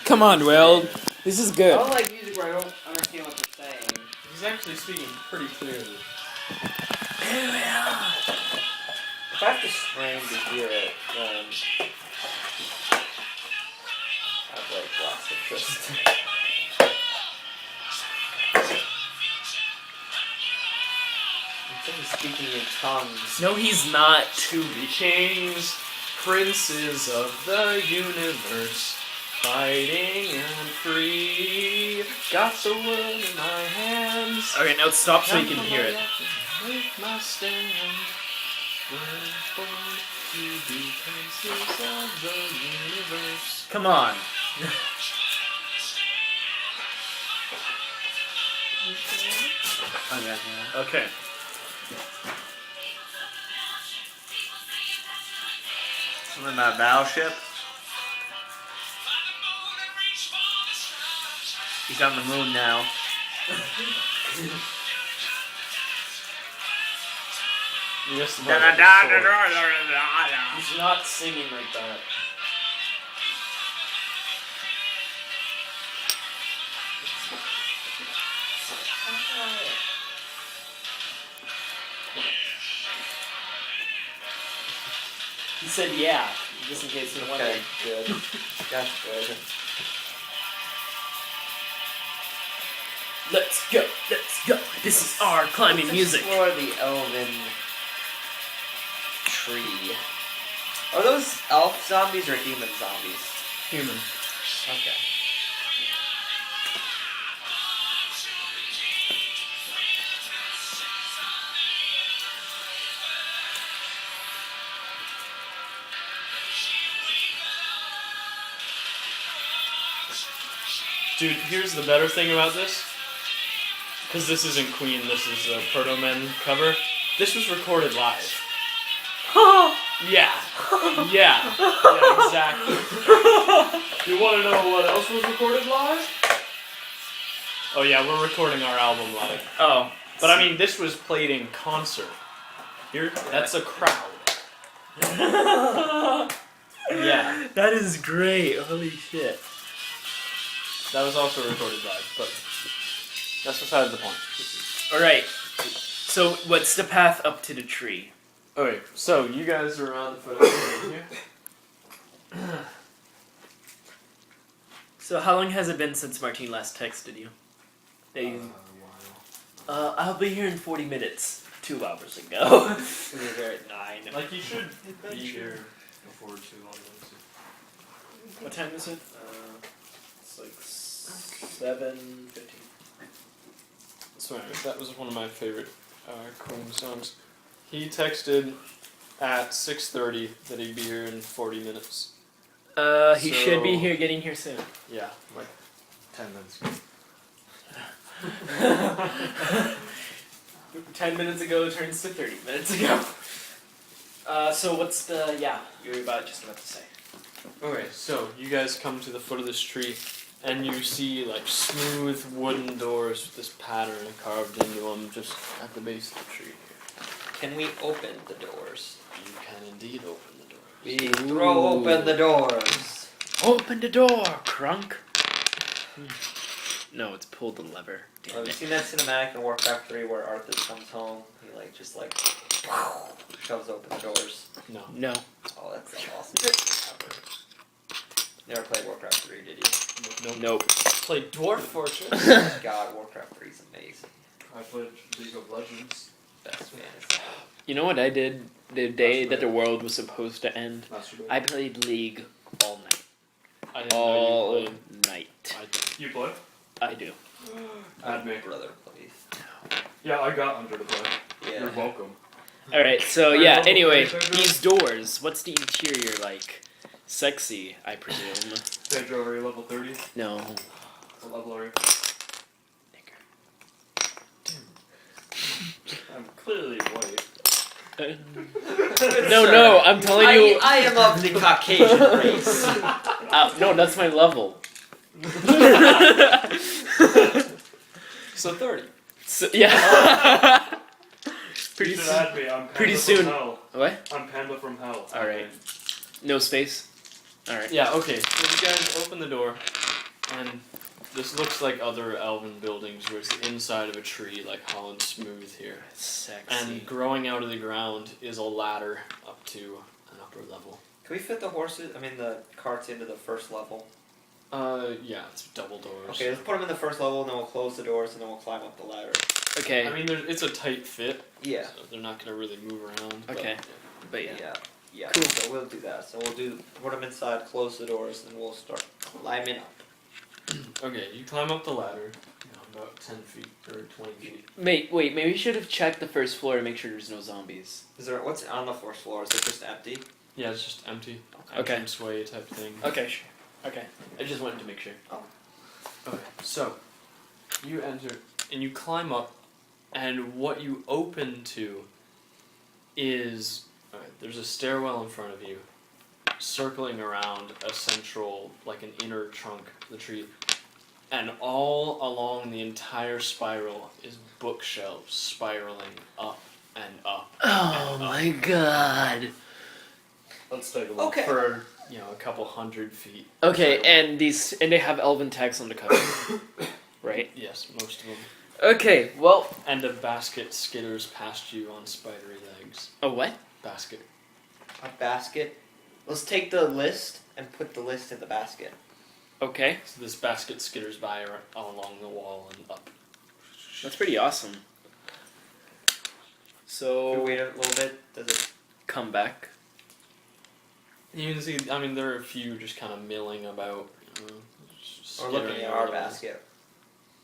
Come on, Will. This is I good. don't like music where I don't understand what they're saying. He's actually speaking pretty clearly. If I have to scream to hear it, then I've like lost interest. He's speaking in tongues. No, he's not. To be kings, princes of the universe, fighting and free. Got the world in my hands. Okay, now stop so you can hear it. Make my stand. We're born to be princes of the universe. Come on. Okay. Something about battleship. He's on the moon now. You missed the Da part da with the da da sword. da da da. He's not singing like that. He said yeah, just in case you're wondering. Okay, good. That's good. Let's go, let's go. This is our climbing music. Explore the elven tree. Are those elf zombies or human zombies? Human. Okay. Dude, here's the better thing about this. Because this isn't Queen, this is a Proto Men cover. This was recorded live. Yeah. Yeah. Yeah, exactly. You want to know what else was recorded live? Oh yeah, we're recording our album live. Oh. But I mean, this was played in concert. Here, that's a crowd. Yeah. That is great. Holy shit. That was also recorded live, but that's beside the point. Alright. So, what's the path up to the tree? Okay, so you guys are on the foot of the tree here. So, how long has it been since Martine last texted you? That you I'll be here in 40 minutes. 2 hours ago. We were there at 9. Like you should be here before too long. What time is it? It's like 7:15. Sorry, that was one of my favorite Queen songs. He texted at 6:30 that he'd be here in 40 minutes. He should be So- here, getting here soon. Yeah, like 10 minutes. 10 minutes ago turns to 30 minutes ago. So what's the, you're just about to say. Okay, so you guys come to the foot of this tree, and you see like smooth wooden doors with this pattern carved into them just at the base of the tree. Can we open the doors? You can indeed open the door. We throw open the doors. Open the door, Crunk. No, it's pull the lever. Damn Have you it. seen that cinematic in Warcraft 3 where Arthur comes home? He like just like shoves open the doors. No. No. Oh, that's so awesome. Never played Warcraft 3, did you? Nope. Play Dwarf Fortress. Oh God, Warcraft 3 is amazing. I played League of Legends. Best fantasy. You know what I did the day that the world was supposed to end? Masturbate. I played League all night. I didn't know All you played. night. I did. You play? I do. Add me. Brother, please. Yeah, I got under the play. Yeah. You're welcome. Alright, so Are you yeah, level anyway, 30, Pedro? these doors, what's the interior like? Sexy, I presume. Pedro, are you level 30? No. What level are you? I'm clearly white. No, I'm telling you. I am of the Caucasian race. No, that's my level. So 30. So, yeah. Pretty You should soon. add me. I'm Panda Pretty from soon. Hell. What? I'm Panda from Hell. Alright. No space. Alright. Yeah, okay. So you guys open the door, and this looks like other elven buildings where it's the inside of a tree, like hollowed smooth here. Sexy. And growing out of the ground is a ladder up to an upper level. Can we fit the carts into the first level? Yeah, it's double doors. Okay, let's put them in the first level, and then we'll close the doors, and then we'll climb up the ladder. Okay. I mean, it's a tight fit, Yeah. so they're not going to really move around. but, Okay. yeah. But yeah. Yeah. Cool. So we'll do that. So we'll put them inside, close the doors, and we'll start climbing up. Okay, you climb up the ladder, about 10 feet or 20 feet. Wait, maybe we should have checked the first floor to make sure there's no zombies. What's on the first floor? Is it just empty? Yeah, it's just empty. Okay. Entranceway type thing. Okay, sure. Okay. I just wanted to make sure. Okay, so you enter and you climb up, and what you open to is there's a stairwell in front of you, circling around a central, like an inner trunk of the tree, and all along the entire spiral is bookshelves spiraling up and up. Oh my god. Let's take a look Okay. for a couple 100 feet. Okay, and they have elven text on the cover. Right? Yes, most of them. Okay, well, And a basket skitters past you on spidery legs. a what? Basket. A basket. Let's take the list and put the list in the basket. Okay. So this basket skitters by along the wall and up. That's pretty awesome. Can So we wait a little bit? Does it? come back. You can see, I mean, there are a few just kind of milling about. Or looking at our basket.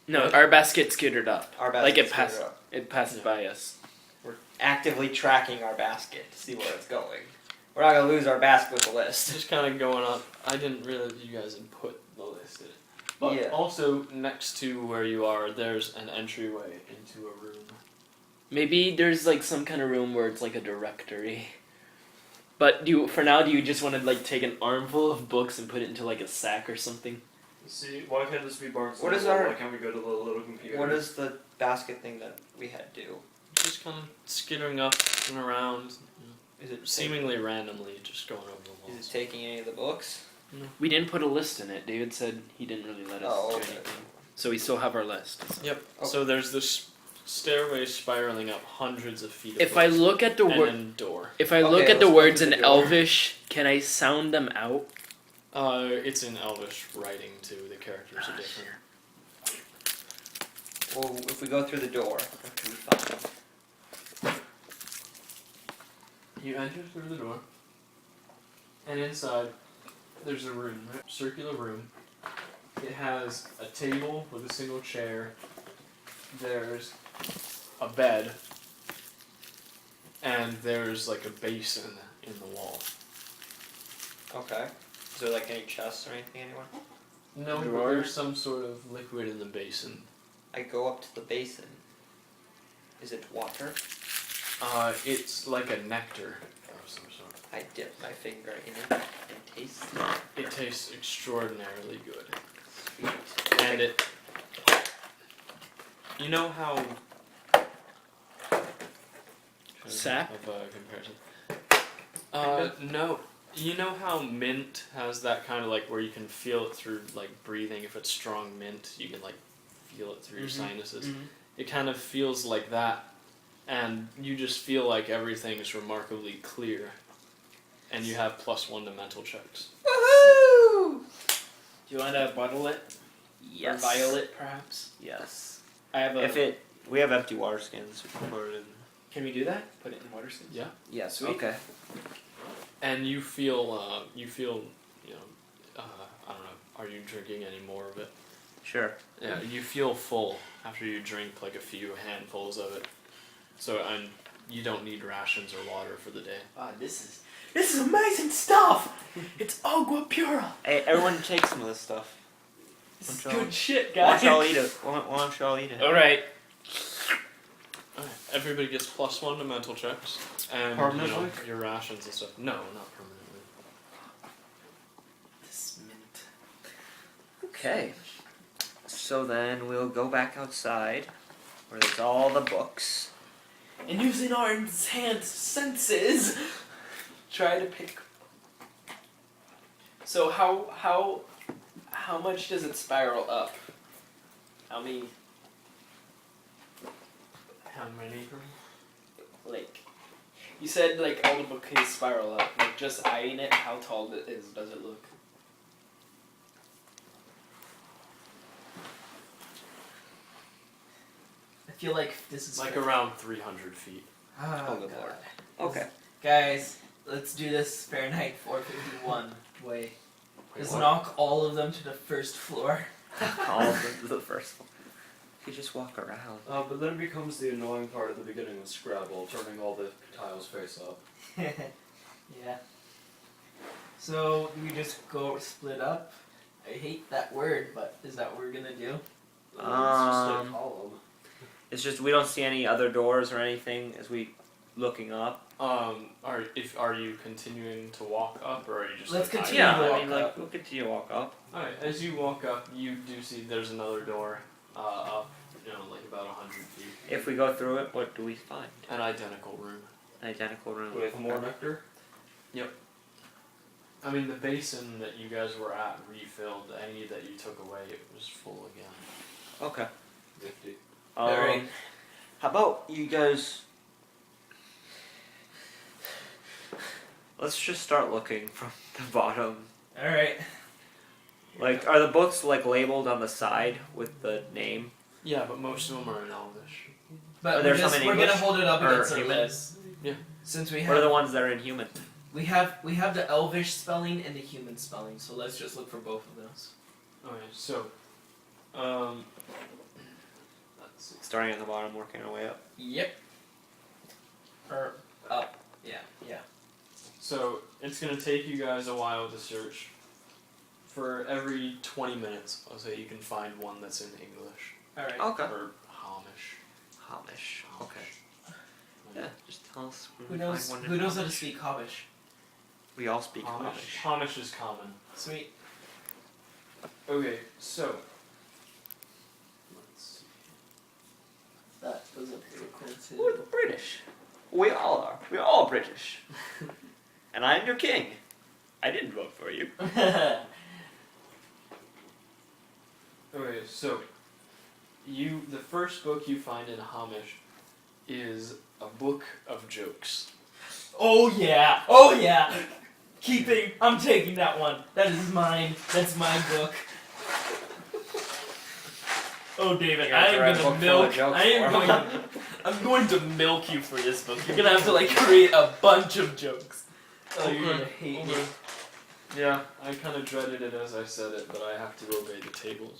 No, What? our basket skittered up. Our basket. Like it passed. Up. It passed Yeah. by us. We're actively tracking our basket to see where it's going. We're not gonna lose our basket with the list. Just kind of going up. I didn't realize you guys had put the list in. But Yeah. also, next to where you are, there's an entryway into a room. Maybe there's like some kind of room where it's like a directory. But for now, do you just want to like take an armful of books and put it into like a sack or something? See, why can't this be Barnes? What is Noble? our- Why can't we go to the little computer? What is the basket thing that we had to do? Just kind of skittering up and around, Is it seemingly randomly, just going over the Is walls. it taking any of the books? We didn't put a list in it. David said he didn't really let us Oh, do okay. anything. So we still have our list. Yep. Oh. So there's this stairway spiraling up hundreds of feet. Of If I books, look at the and word, then door. if I Okay, look at the let's go words to in the door. Elvish, can I sound them out? It's in Elvish writing too. The characters are different. Well, if we go through the door, what can we find? You enter through the door, and inside there's a room, right? Circular room. It has a table with a single chair. There's a bed, and there's like a basin in the wall. Okay. Is there like any chests or anything anywhere? No, but Drawer? there's some sort of liquid in the basin. I go up to the basin. Is it water? It's like a nectar of some sort. I dip my finger in it and taste it. It tastes extraordinarily good. feet. And it. You know how. Sap? Of a comparison. No. You know how mint has that kind of like where you can feel it through like breathing. If it's strong mint, you can like feel it through your sinuses. Mm-hmm. It kind of feels like that, and you just feel like everything's remarkably clear, and you have +1 to mental checks. Woohoo! Do you want to bottle it? Yes. Or vial it, perhaps? Yes. I have a. If it, we have empty water skins. We can put it in. Can we do that? Put it in water skins? Yeah. Yes. Sweet. Okay. And you feel, you know, I don't know. Are you drinking any more of it? Sure. Yeah, you feel full after you drink like a few handfuls of it. So you don't need rations or water for the day. This is amazing stuff. It's agua pura. Hey, everyone take some of this stuff. This is Why don't good shit, Why guys. don't y'all eat it? Why don't y'all eat it? All right. Alright, everybody gets +1 to mental checks. And Permanently? You know, your rations and stuff. No, not permanently. This mint. Okay. So then we'll go back outside, where there's all the books. And using our enhanced senses, try to pick. So how much does it spiral up? How many? How many? Like, you said like all the bookcases spiral up. Like just eyeing it, how tall it is? Does it look? I feel like this is Like around 300 feet. Oh, good God. lord. Okay. Guys, let's do this Fahrenheit 451 way. Just what? knock all of them to the first floor. All of the first one. You just walk around. But then becomes the annoying part at the beginning of Scrabble, turning all the tiles face up. Yeah. So, do we just go split up? I hate that word, but is that what we're gonna do? It's just a Um, column. It's just we don't see any other doors or anything as we looking up. Are you continuing to walk up, or are you just? Let's like, continue. Yeah, to I walk mean, like up. we'll continue to walk up. Alright, as you walk up, you do see there's another door up, you know, like about 100 feet. If we go through it, what do we find? An identical room. An identical room. With more nectar? I mean, the basin that you guys were at refilled. Any that you took away, it was full again. Okay. Nifty. Alright. How about you guys? Let's just start looking from the bottom. Alright. Like, are the books like labeled on the side with the name? Yeah, but most of them are in Elvish. But Are there some in we're gonna English? hold it up Or against our human? list. Yeah. Since we What are the have ones that are in human? we have the Elvish spelling and the human spelling, so let's just look for both of those. Okay, so, let's see. Starting at the bottom, working our way up. Yep. Or up. Yeah. So it's gonna take you guys a while to search. For every 20 minutes, I'll say you can find one that's in English Alright. Okay. or Hamish. Hamish. Okay. Yeah, just tell us. Who when we knows find one who in knows how to Hamish. speak Hobbish? We all speak Hamish. Hamish. Hamish is common. Sweet. Okay, so let's see. That was a pretty cool We're too. the British. We all are. We're all British. And I'm your king. I didn't vote for you. Okay, so the first book you find in Hamish is a book of jokes. Oh yeah! I'm taking that one. That is mine. That's my book. Oh David, You guys I are am a gonna book full of milk jokes I'm going to milk you for this book. You're gonna have to like create a bunch of jokes. Oh, you're gonna hate me. Yeah, I kind of dreaded it as I said it, but I have to obey the tables.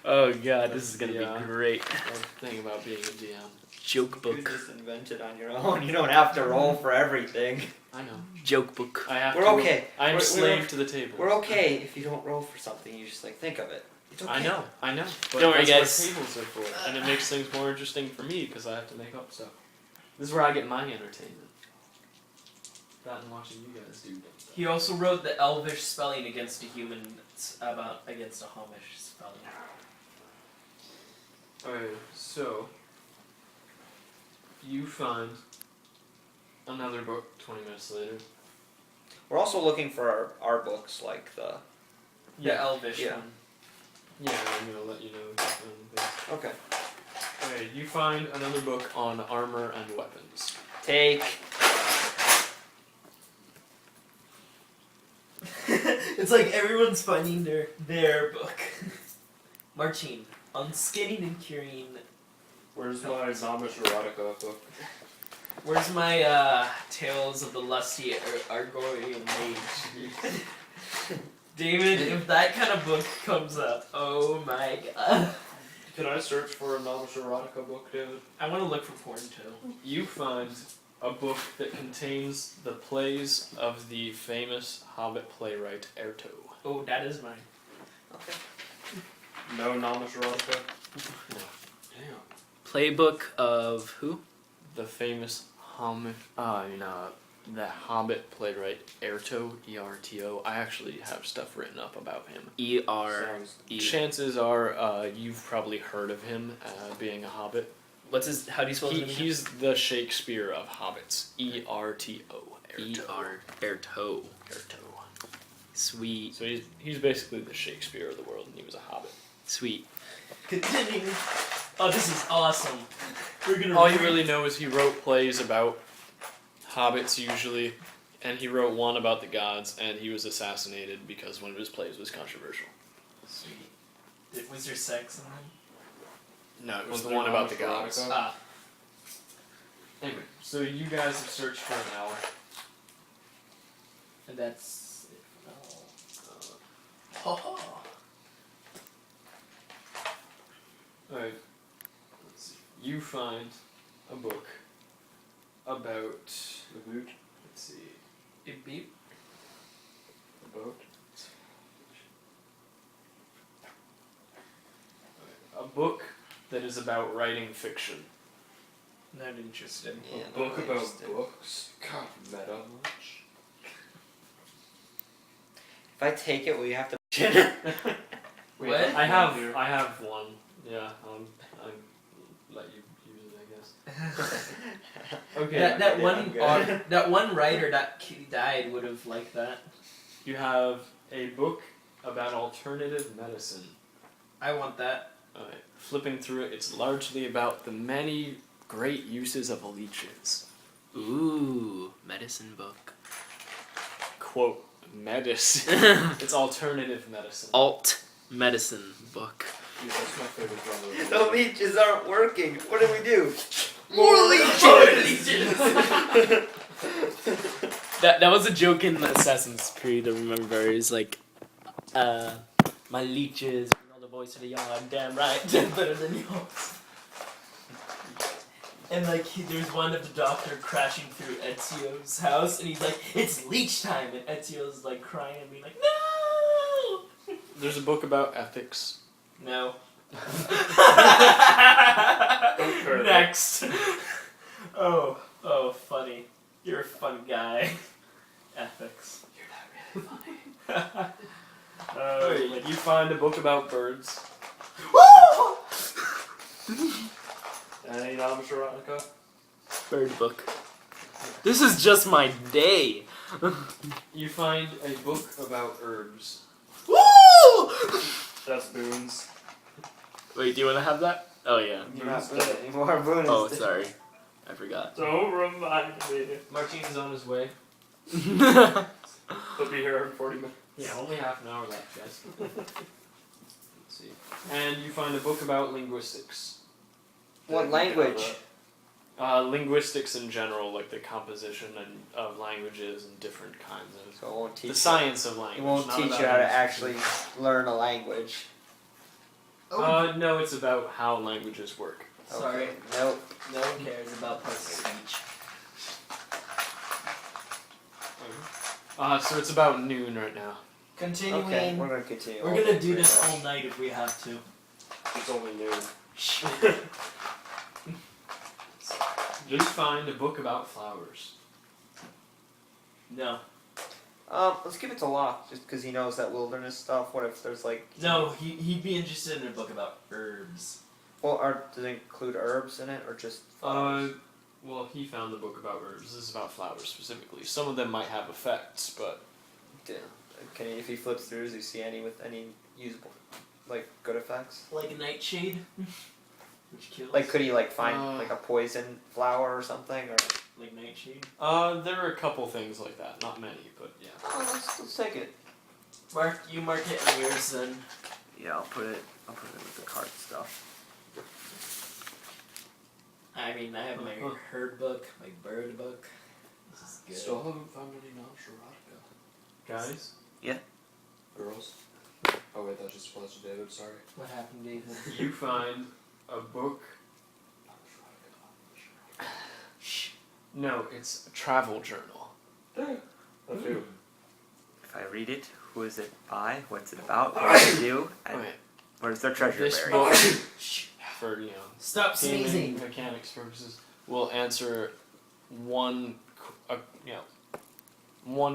Oh god, this is gonna be great. That's the thing about being a DM. Joke You just invent it on your own. You don't have to roll for everything. I know. Joke book. I have We're to. okay. I am We're- slave to the table. We're okay if you don't roll for something. You just like think of it. It's okay. I know. But Don't worry, that's guys. what tables are for, and it makes things more interesting for me because I have to make up stuff. This is where I get my entertainment. that and watching you guys do dumb stuff. He also wrote the Elvish spelling against a human against a Homish spelling. Alright, so you find another book 20 minutes later. We're also looking for our books, like the. The Elvish Yeah. one. Yeah, I'm gonna let you know if you find anything. Okay. Okay, you find another book on armor and weapons. Take. It's like everyone's finding their book. Martine, on skinning and curing. Where's my Amish erotica book? Where's my Tales of the Lusty Argorian Mage? David, if that kind of book comes up, oh my god. Can I search for an Amish erotica book, David? I want to look for porn too. You find a book that contains the plays of the famous Hobbit playwright Erto. Oh, that is mine. No Amish erotica? No. Damn. Playbook of who? The famous the Hobbit playwright Erto, E-R-T-O. I actually have stuff written up about him. E-R-E. Chances are you've probably heard of him being a Hobbit. What's his? How do you spell his name? He's the Shakespeare of Hobbits. E-R-T-O. E-R. Erto. Sweet. So he's basically the Shakespeare of the world, and he was a Hobbit. Sweet. Continuing. Oh, this is awesome. We're gonna. All you really know is he wrote plays about hobbits usually, and he wrote one about the gods, and he was assassinated because one of his plays was controversial. Sweet. Was there sex in them? No, it was Was the there one about Amish the gods. erotica? Ah. Anyway, so you guys have searched for an hour. And that's it. Oh. Alright, let's see. You find a book about The boot. let's see. Beep beep. The boat. A book that is about writing fiction. Not interested. Yeah, A book not about interested. books. God, meta much. If I take it, will you have to? Wait, What? I have one. Yeah, I'll let you use it, I guess. Okay. That Yeah, one I'm good. that one writer that died would have liked that. You have a book about alternative medicine. I want that. Alright, flipping through it, it's largely about the many great uses of leeches. Ooh, medicine book. Quote, medicine. It's alternative medicine. Alt medicine book. Dude, that's my favorite genre. The leeches aren't working. What do we do? More That was a joke in Assassin's Creed. I remember. It's like, my leeches. You know the voice of the young. I'm damn right. better than yours. And like there's one of the doctor crashing through Ezio's house, and he's like, "It's leech time," and Ezio's like crying and being like, "No, There's a book about ethics. no." Okay. Next. Oh, funny. You're a fun guy. Ethics. You're not really funny. You find a book about birds. Any Amish erotica? Bird book. This is just my day. You find a book about herbs. Woo! That's Boone's. Wait, do you want to have that? Oh yeah. You're not good anymore, Boone. Oh, sorry. I forgot. Don't remind me. Martine's on his way. He'll be here in 40 minutes. Yeah, only half an hour left, guys. Let's see. And you find a book about linguistics. What language? Linguistics in general, like the composition of languages and different kinds of. So it won't teach. The science of language. It won't not teach about you how to language. actually learn a language. No, it's about how languages work. Sorry. Okay. Nope. No one cares about parts of speech. So it's about noon right now. Continuing. Okay, we're gonna continue. We're all gonna the do way this around. all night if we have to. It's only noon. You find a book about flowers. No. Let's give it to Locke, just because he knows that wilderness stuff. What if there's like... No, he'd be interested in a book about herbs. Well, does it include herbs in it, or just flowers? Well, he found the book about herbs. This is about flowers specifically. Some of them might have effects, but Can he, if he flips through, does he see any with any usable, like, good effects? Like a nightshade, which kills. Like, could he, like, find, like, a poison flower or something, or... Like nightshade. there are a couple things like that. Not many, but yeah. Oh, let's take it. Mark it in yours then. Yeah, I'll put it with the card stuff. I mean, I have my herb book, my bird book. This is good. Still haven't found any non-erotica. Guys? Girls? Oh wait, that's just Fletcher David, sorry. What happened, David? You find a book. No, it's a travel journal. A few. If I read it, who is it by? What's it about? What does it do? And Okay. where's their treasure This buried? book, for Stop gaming sneezing. mechanics purposes, will answer one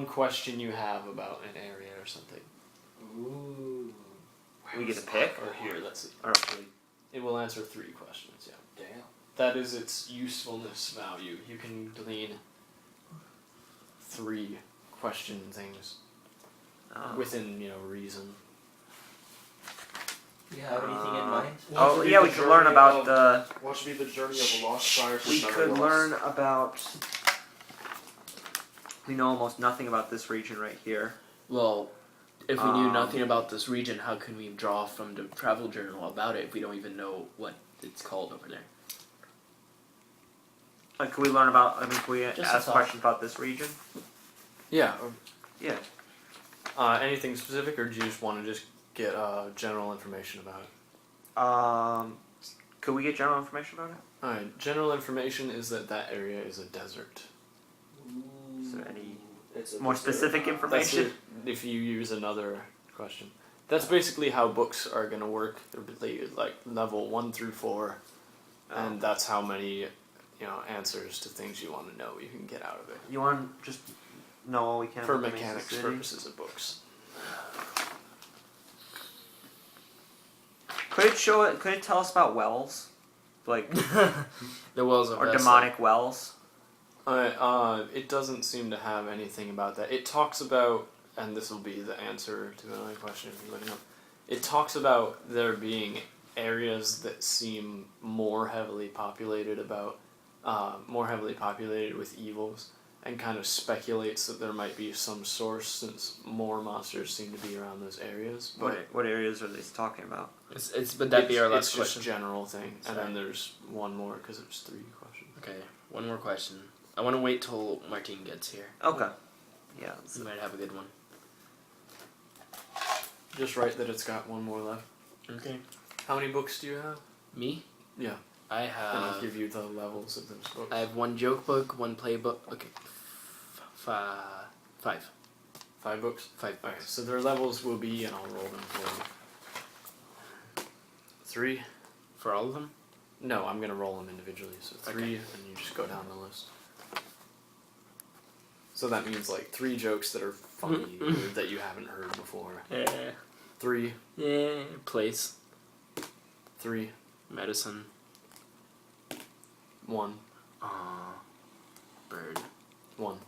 question you have about an area or something. Ooh. We get to pick? Or here, let's see. Or It will answer 3 questions. Yeah. Damn. That is its usefulness value. You can glean 3 question things within reason. Do you have anything in mind? Oh yeah, we could learn about the. What should be the journey of a lost fire? We could learn about. We know almost nothing about this region right here. Well, if we knew nothing about this region, how can we draw from the travel journal about it if we don't even know what it's called over there? Like, can we learn about? I mean, can we Just a ask thought. questions about this region? Yeah. Yeah. Anything specific, or do you just want to just get general information about it? Could we get general information about it? Alright, general information is that area is a desert. Is there any It's a more specific That's information? it, if you use another question. That's basically how books are going to work. They like level 1 through 4, and that's how many answers to things you want to know you can get out of it. You want to just know all we can For about the mechanics City? purposes of books. Could it show it? Could it tell us about wells, like The wells of or Vesa. demonic wells? It doesn't seem to have anything about that. It talks about, and this will be the answer to another question if you let me know. It talks about there being areas that seem more heavily populated with evils, and kind of speculates that there might be some source since more monsters seem to be around those areas. But What areas are they talking about? Would that be our last it's question? just a general thing, and Sorry. then there's one more because there's 3 questions. Okay, one more question. I want to wait till Martine gets here. Okay. Yeah. You might have a good one. Just write that it's got 1 more left. Okay. How many books do you have? Me? Yeah. I And I'll have. give you the levels of those books. I have 1 joke book, 1 playbook. Okay. 5. 5 books? 5 Alright, books. so their levels will be, and I'll roll them for you. 3. For all of them? No, I'm going to roll them individually. So 3, Okay. and you just go down the list. So that means like 3 jokes that are funny or that you haven't heard before. Yeah. 3, Yeah. Place. 3, Medicine. 1, Bird. 1.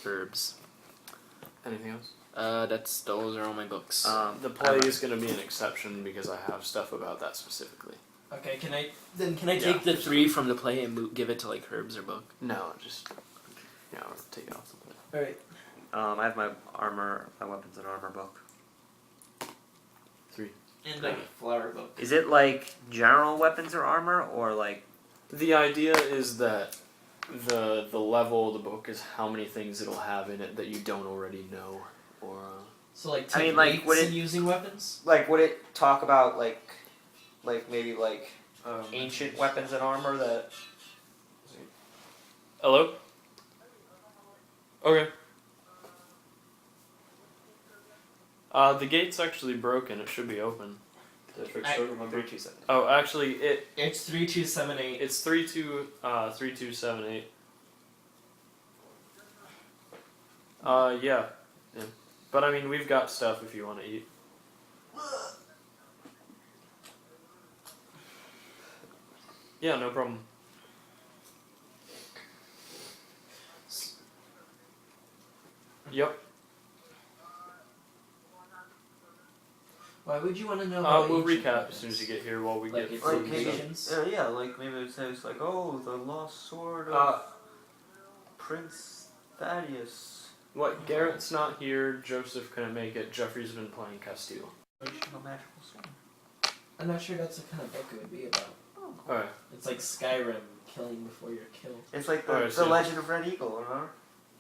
Herbs. Anything else? Those are all my books. The play is going to be an exception because I have stuff about that specifically. Okay, can I Can take the 3 from the play and give it to like herbs or book? No, just take it off the play. Alright. I have my weapons and armor book. 3. And a flower book. Is it like general weapons or armor, or like? The idea is that the level of the book is how many things it'll have in it that you don't already know, or So like I mean, techniques like, would it- in using weapons? Like, would it talk about like maybe like ancient weapons and armor that? Hello? Okay. The gate's actually broken. It should be open. Remember 2 seconds. Oh, actually, It's 3278. it's 3278. Yeah. But I mean, we've got stuff if you want to eat. Yeah, no problem. Yep. Why would you want to know? We'll recap as soon as you get here while we Like get its food and stuff. locations? Yeah, like maybe it says like, oh, the lost sword of Prince Thaddeus. What? Garrett's not here. Joseph couldn't make it. Jeffrey's been playing Castile. Original magical sword. I'm not sure that's the kind of book it would be about. Alright. It's like Skyrim, killing before you're killed. It's like the, Oh, I the see. Legend of Red Eagle, remember?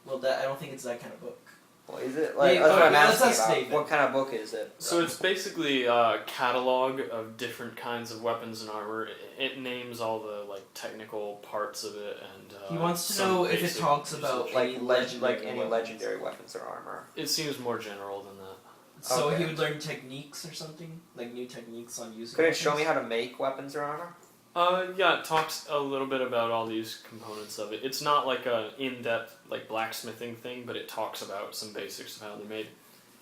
Well, I don't think it's that kind of book. Well, is it? Like, Dave, that's what I'm let's asking ask about. David. What kind of book is it? So it's basically a catalog of different kinds of weapons and armor. It names all the like technical parts of it and. He wants to some know if it basic talks usage. about like any like any weapons. legendary weapons or armor. It seems more general than that. So Okay. he would learn techniques or something, like new techniques on using. Could it show me weapons? how to make weapons or armor? Yeah, it talks a little bit about all these components of it. It's not like a in-depth like blacksmithing thing, but it talks about some basics of how they're made.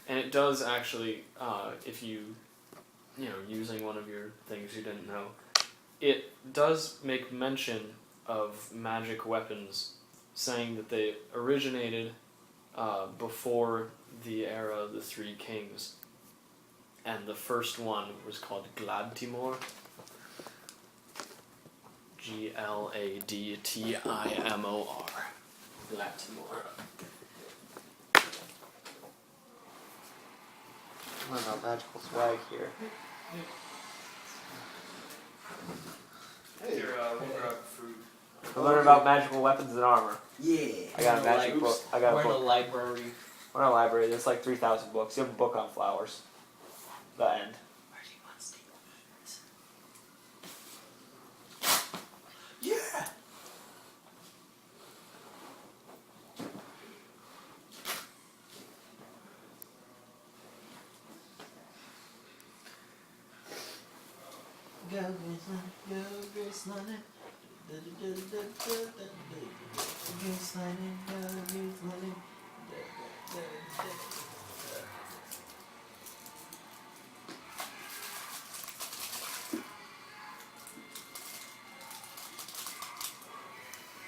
And it does actually, if using one of your things you didn't know, it does make mention of magic weapons, saying that they originated before the era of the Three Kings. And the first one was called Gladtimor. Gladtimor. Gladtimor. I don't know, magical swag here. Hey. We'll grab food. I learned about magical weapons and armor. Yeah. I got a magic book. I got We're a in a book. library. We're in a library. There's like 3,000 books. You have a book on flowers. The end. Where do you want to Yeah. Go Graceland, go Graceland.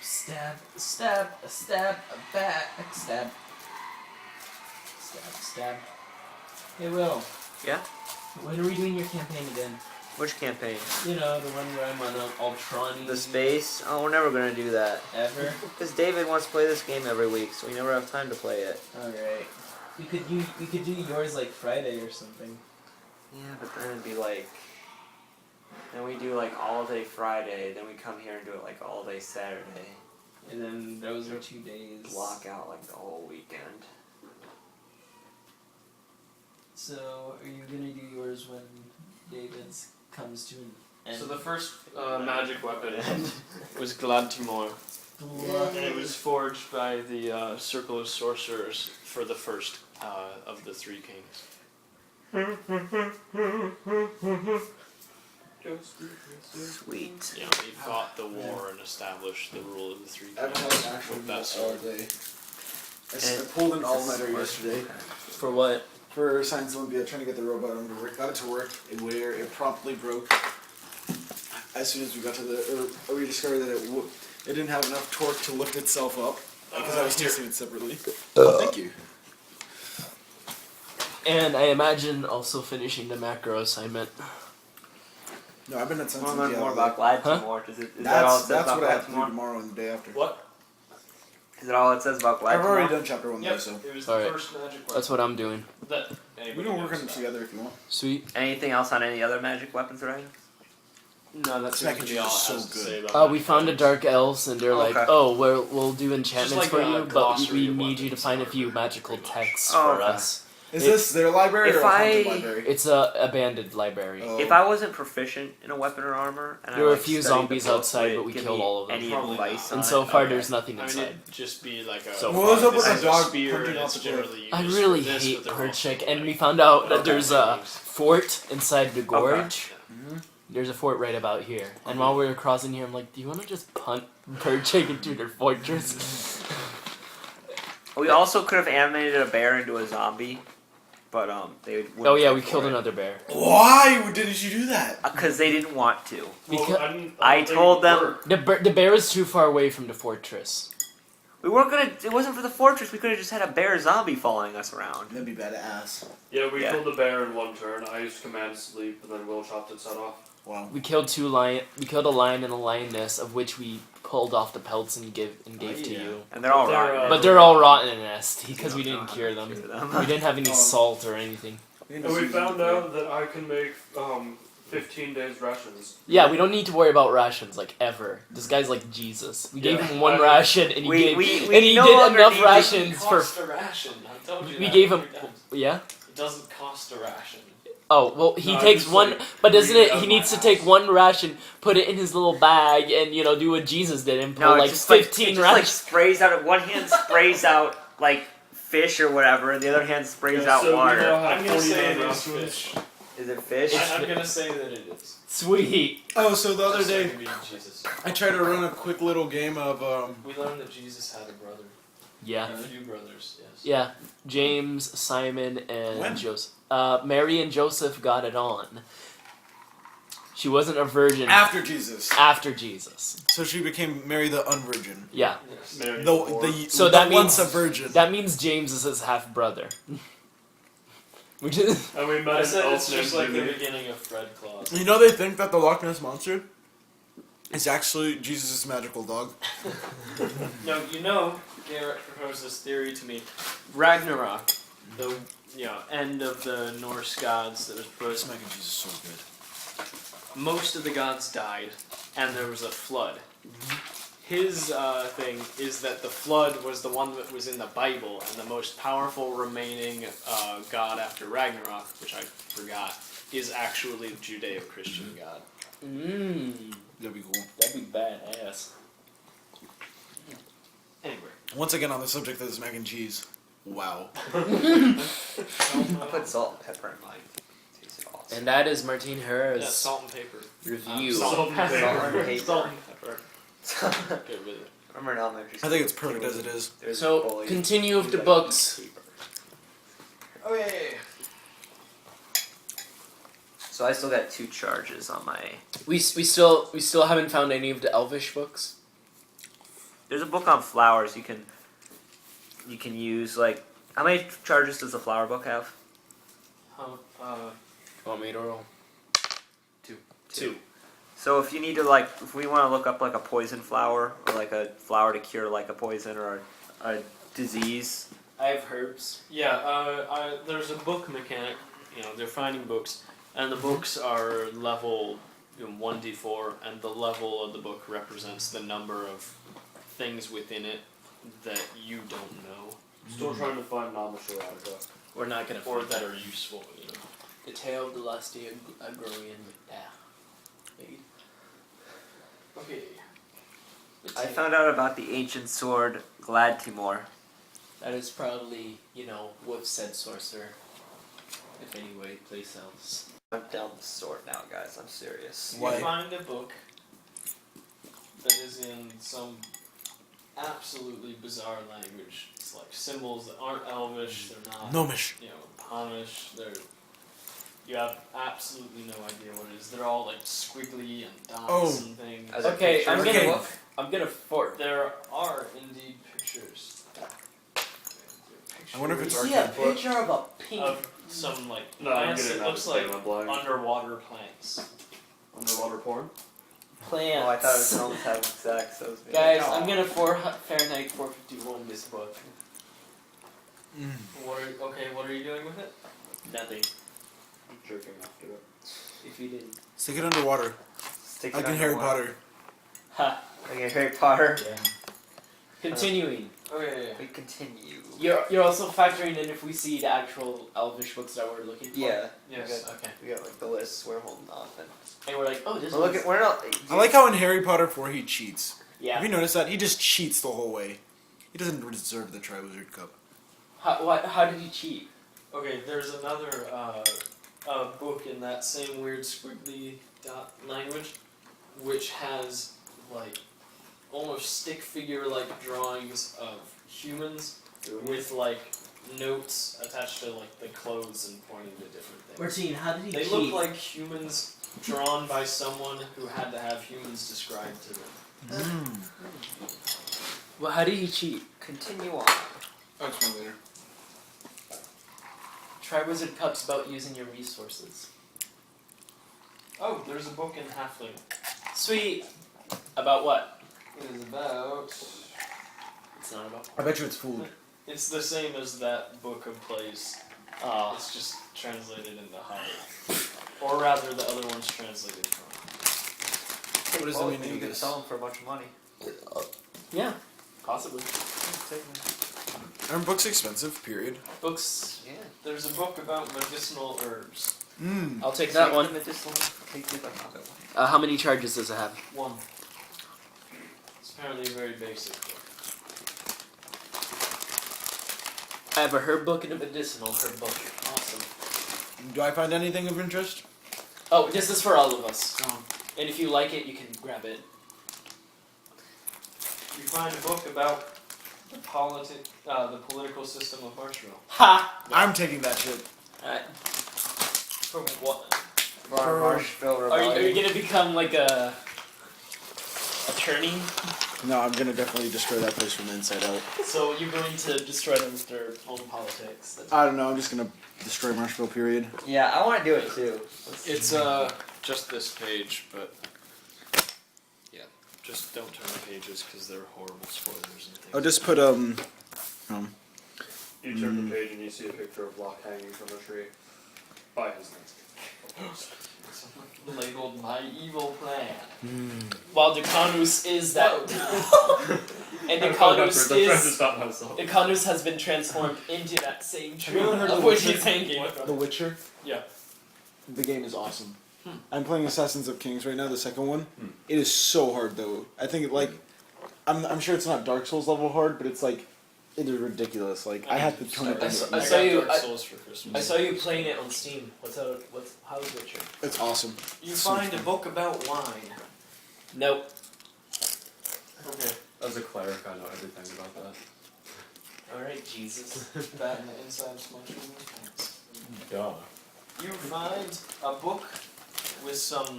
Stab, stab, stab, back, stab. Stab, stab. Hey Will, Yeah? when are we doing your campaign again? Which campaign? You know, the one where I'm on Ultron. The space? Oh, we're never gonna do that. Ever? Because David wants to play this game every week, so we never have time to play it. Alright. We could do yours like Friday or something. Yeah, but then it'd be like... Then we do like all day Friday, then we come here and do it like all day Saturday. And then those are 2 days. Block out like the whole weekend. So, are you gonna do yours when David's comes to an end? So the first magic weapon was Gladtimor, and it was forged by the Circle of Sorcerers for the first of the Three Kings. Sweet. Yeah, he fought the war and established the rule of the Three I haven't had Kings an actual with that meal all sword. day. I And pulled an all-nighter yesterday For what? for Science Olympia, trying to get the robot under work. Got it to work, where it promptly broke as soon as we got to or we discovered that it didn't have enough torque to lift itself up because I was testing it separately. Thank you. And I imagine also finishing the macro assignment. No, I've been at I Science want to learn Olympia. more all day. about Glad Huh? Timor. Is that all it says That's about what I Glad have to do Timor? tomorrow and the day after. What? Is that all it says about Glad I've already Timor? done chapter 1 though, Yep, so it was Alright. the first magic weapon. That's what I'm doing. That we anybody can work knows on it about. together if you want. Sweet. Anything else on any other magic weapons or anything? No, that's Smack basically and all it Juice is has so to good. say about We magic found a weapons. dark elves, and they're like, Okay. "Oh, we'll do enchantments like for a you, but glossary we of need you to weapons find a and few armor, magical pretty much. texts Oh, for okay. us." Is this their library if or a haunted I- library? It's a abandoned library. Oh. If I wasn't proficient in a weapon or armor, and There I were a like, few studied the zombies book, outside, would it but we give killed me all of them. Any Probably advice not. And on so it? far, Okay. there's nothing I mean, inside. it'd just be like a. So Well, what's up with this the is dog spear, punching and off it's the cliff? generally I used really for this, hate but they're Perchik, also, and like, we found out that okay, there's a things. fort inside the gorge. Mhm. There's a fort right about here. And while we were crossing here, I'm like, do you want to just punt Perchik into their fortress? We also could have animated a bear into a zombie, but they wouldn't. Oh yeah, we killed another bear. Why didn't you do that? Because they didn't want to. Because I told them the bear was too far away from the fortress. we weren't gonna. It wasn't for the fortress. We could have just had a bear zombie following us around. That'd be badass. Yeah, we Yeah. killed the bear in one turn. I used command sleep, and then Will chopped its head off. Wow. We killed We killed a lion and a lioness, of which we pulled off the pelts and gave to yeah. you. And they're all They're, rotten. But they're all rotten and nasty because we don't know didn't how cure to them. cure them. We didn't have any salt or anything. And we found out that I can make 15 days rations. Yeah, we don't need to worry about rations like ever. This guy's like Jesus. We gave Yeah. him one ration and he We- gave we and he no did longer enough need to rations for. Cost a ration. I told you We that gave him. 3 times. Yeah. It doesn't cost a ration. Oh well, he No, takes just, one, like, but doesn't read it? out He my needs to house. take one ration, put it in his little bag, and do what Jesus did and pull No, it like just 15 it just, like rations. sprays out. One hand sprays out like fish or whatever, and the other hand sprays out so water. We now have I'm gonna 49 say it is rations. fish. Is it fish? I'm gonna say that it is. Sweet. Oh, so the other Just day like being Jesus. I tried to run a quick little game of We learned that Jesus had a brother. Yeah. A few brothers, yes. Yeah. James, Simon, and When? Joseph. Mary and Joseph got it on. She wasn't a virgin after Jesus. after Jesus. So she became Mary the Unvirgin. Yeah. Yes. Mary The, before. So the that once means- a virgin. That means James is his half brother. Which is And we met I an said elf it's just named like the Jimmy. beginning of Fred Claus. You know they think that the Loch Ness Monster is actually Jesus' magical dog. No, Garrett proposed this theory to me. Ragnarok, the end of the Norse gods that was This proposed. mac and cheese is so good. Most of the gods died, and there was a flood. His thing is that the flood was the one that was in the Bible, and the most powerful remaining god after Ragnarok, which I forgot, is actually the Judeo-Christian god. That'd be cool. That'd be badass. Anyway. Once again on the subject of this mac and cheese. Wow. I put salt and pepper in mine. Tastes awesome. And that is Martine Herrera's Yeah, salt and pepper. review. Salt and pepper. Salt and pepper. Salt and pepper. Good with it. Remember in elementary I think it's perfect as it is. there's So, a bully continue with who, the like, books. eats paper. Okay. So I still got 2 charges on my. We still haven't found any of the Elvish books. There's a book on flowers you can use like. How many charges does the flower book have? Want me to roll? Two. So if you need to if we want to look up like a poison flower or like a flower to cure like a poison or a disease. I have herbs. Yeah, there's a book mechanic. They're finding books, and the books are level 1d4, and the level of the book represents the number of things within it that you don't know, Still trying to find Namash erotica. We're not gonna or find that are useful. the tale of the lusty agrarian. Okay. I found out about the ancient sword Glad Timor. That is probably, Wolf said sorcerer. If anybody plays else. I'm down the sword now, guys. I'm serious. Why? You find a book that is in some absolutely bizarre language. It's like symbols that aren't Elvish. They're not. Gnomish. Punish. You have absolutely no idea what it is. They're all like squiggly and dots and things. Are there Okay, pictures I'm in the gonna- book? I'm gonna fort. There are indeed pictures. I wonder if it's See a arcane book. picture of a pink. Of some like No, I'm plants. getting It looks like my blind. underwater plants. Underwater porn? Plants. Oh, I thought it was almost having sex. That was me. Guys, Oh. I'm gonna Fahrenheit 451 this book. What are you doing with it? Nothing. I'm jerking off to it. If you didn't. Stick it underwater. Stick it Like in under Harry water. Potter. Ha. Like in Harry Potter. Yeah. Continuing. Okay. We continue. You're also factoring in if we see the actual Elvish books that we're looking for. Yeah. Yes. Okay. We got like the lists we're holding off and And we're like, oh, this we're looking. one's- We're not. I like how in Harry Potter 4 he cheats. Yeah. Have you noticed that? He just cheats the whole way. He doesn't deserve the Triwizard Cup. How did he cheat? Okay. There's another book in that same weird squiggly dot language, which has like almost stick figure like drawings of humans with like notes attached to like the clothes and pointing to different things. Martine, how did he They cheat? look like humans drawn by someone who had to have humans described to them. Well, how did he cheat? Continue on. I'll explain later. Try Wizard Cups about using your resources. Oh, there's a book in Halfling. Sweet. About what? It is about. It's not about. I bet you it's food. It's the same as that book of plays. Oh. It's just translated into Hobbit. Or rather, the other one's translated from. What is the meaning you of can this? sell them for a bunch of money. Yeah. Possibly. Aren't books expensive? Period. Books. Yeah. There's a book about medicinal herbs. Mmm. I'll take that one. Take the Hobbit one. How many charges does it have? One. It's apparently a very basic book. I have a herb book and a medicinal herb book. Awesome. Do I find anything of interest? Oh, this is for all of us. Oh. And if you like it, you can grab it. You find a book about the political system of Marshville. Ha! I'm taking that shit. Alright. For what? Marshville Are you Rebellion. gonna become like a attorney? No, I'm gonna definitely destroy that place from the inside out. So you're going to destroy them with their own politics. That's I don't know, I'm just gonna destroy Marshville, period. Yeah, I want to do it too. It's just this page, but yeah, just don't turn the pages because they're horrible spoilers and things. I'll just put, You turn the page and you see a picture of Locke hanging from a tree. By his nuts. Labeled my evil plan. While Decanus is that, and I'm trying to Decanus stop myself. Decanus has been transformed into that same tree ever heard of of which the- he's hanging. The Witcher. Yeah. The game is awesome. I'm playing Assassins of Kings right now, the second one. It is so hard though. I think it like, I'm sure it's not Dark Souls level hard, but it's like, it is ridiculous. Like I have to tone it I down. saw- I I got you- Dark Souls for Christmas. I saw you playing it on Steam. How's Witcher? It's awesome. You find a book about wine. Nope. Okay. As a cleric, I know everything about that. Alright, Jesus. That and the inside of some mushroom pants. Duh. You find a book with some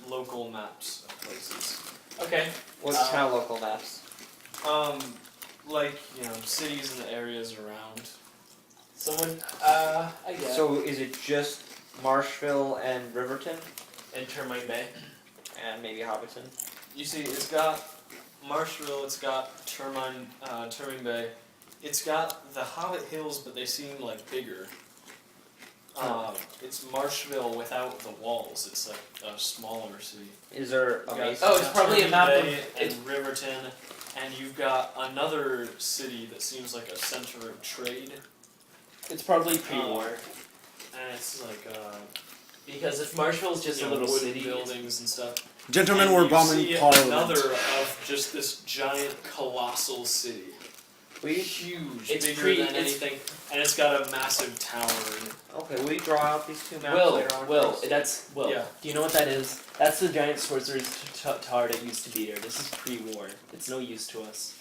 local maps of places. Okay. What kind of local maps? Like, you know, cities and the areas around. Someone, I guess. So is it just Marshville and Riverton And Termite Bay. and maybe Hobbiton? You see, it's got Marshville, it's got Termine Bay, it's got the Hobbit Hills, but they seem like bigger. It's Marshville without the walls. It's like a smaller city. Is there a You've got- Mason? Oh, it's probably a map of- Bay and Riverton, and you've got another city that seems like a center of trade, It's probably pre-war. and it's like Because if Marshville's just you a know, little wooden city, buildings and stuff. Gentlemen, And we're you bombing see Parliament. another of just this giant, colossal city. Huge, It's bigger pre- than it's- anything, and it's got a massive tower in it. Okay, will you draw out these two maps Will, later on? Will, for us? that's Will. Yeah. Do you know what that is? That's the giant sorcerer's tower that used to be there. This is pre-war. It's no use to us.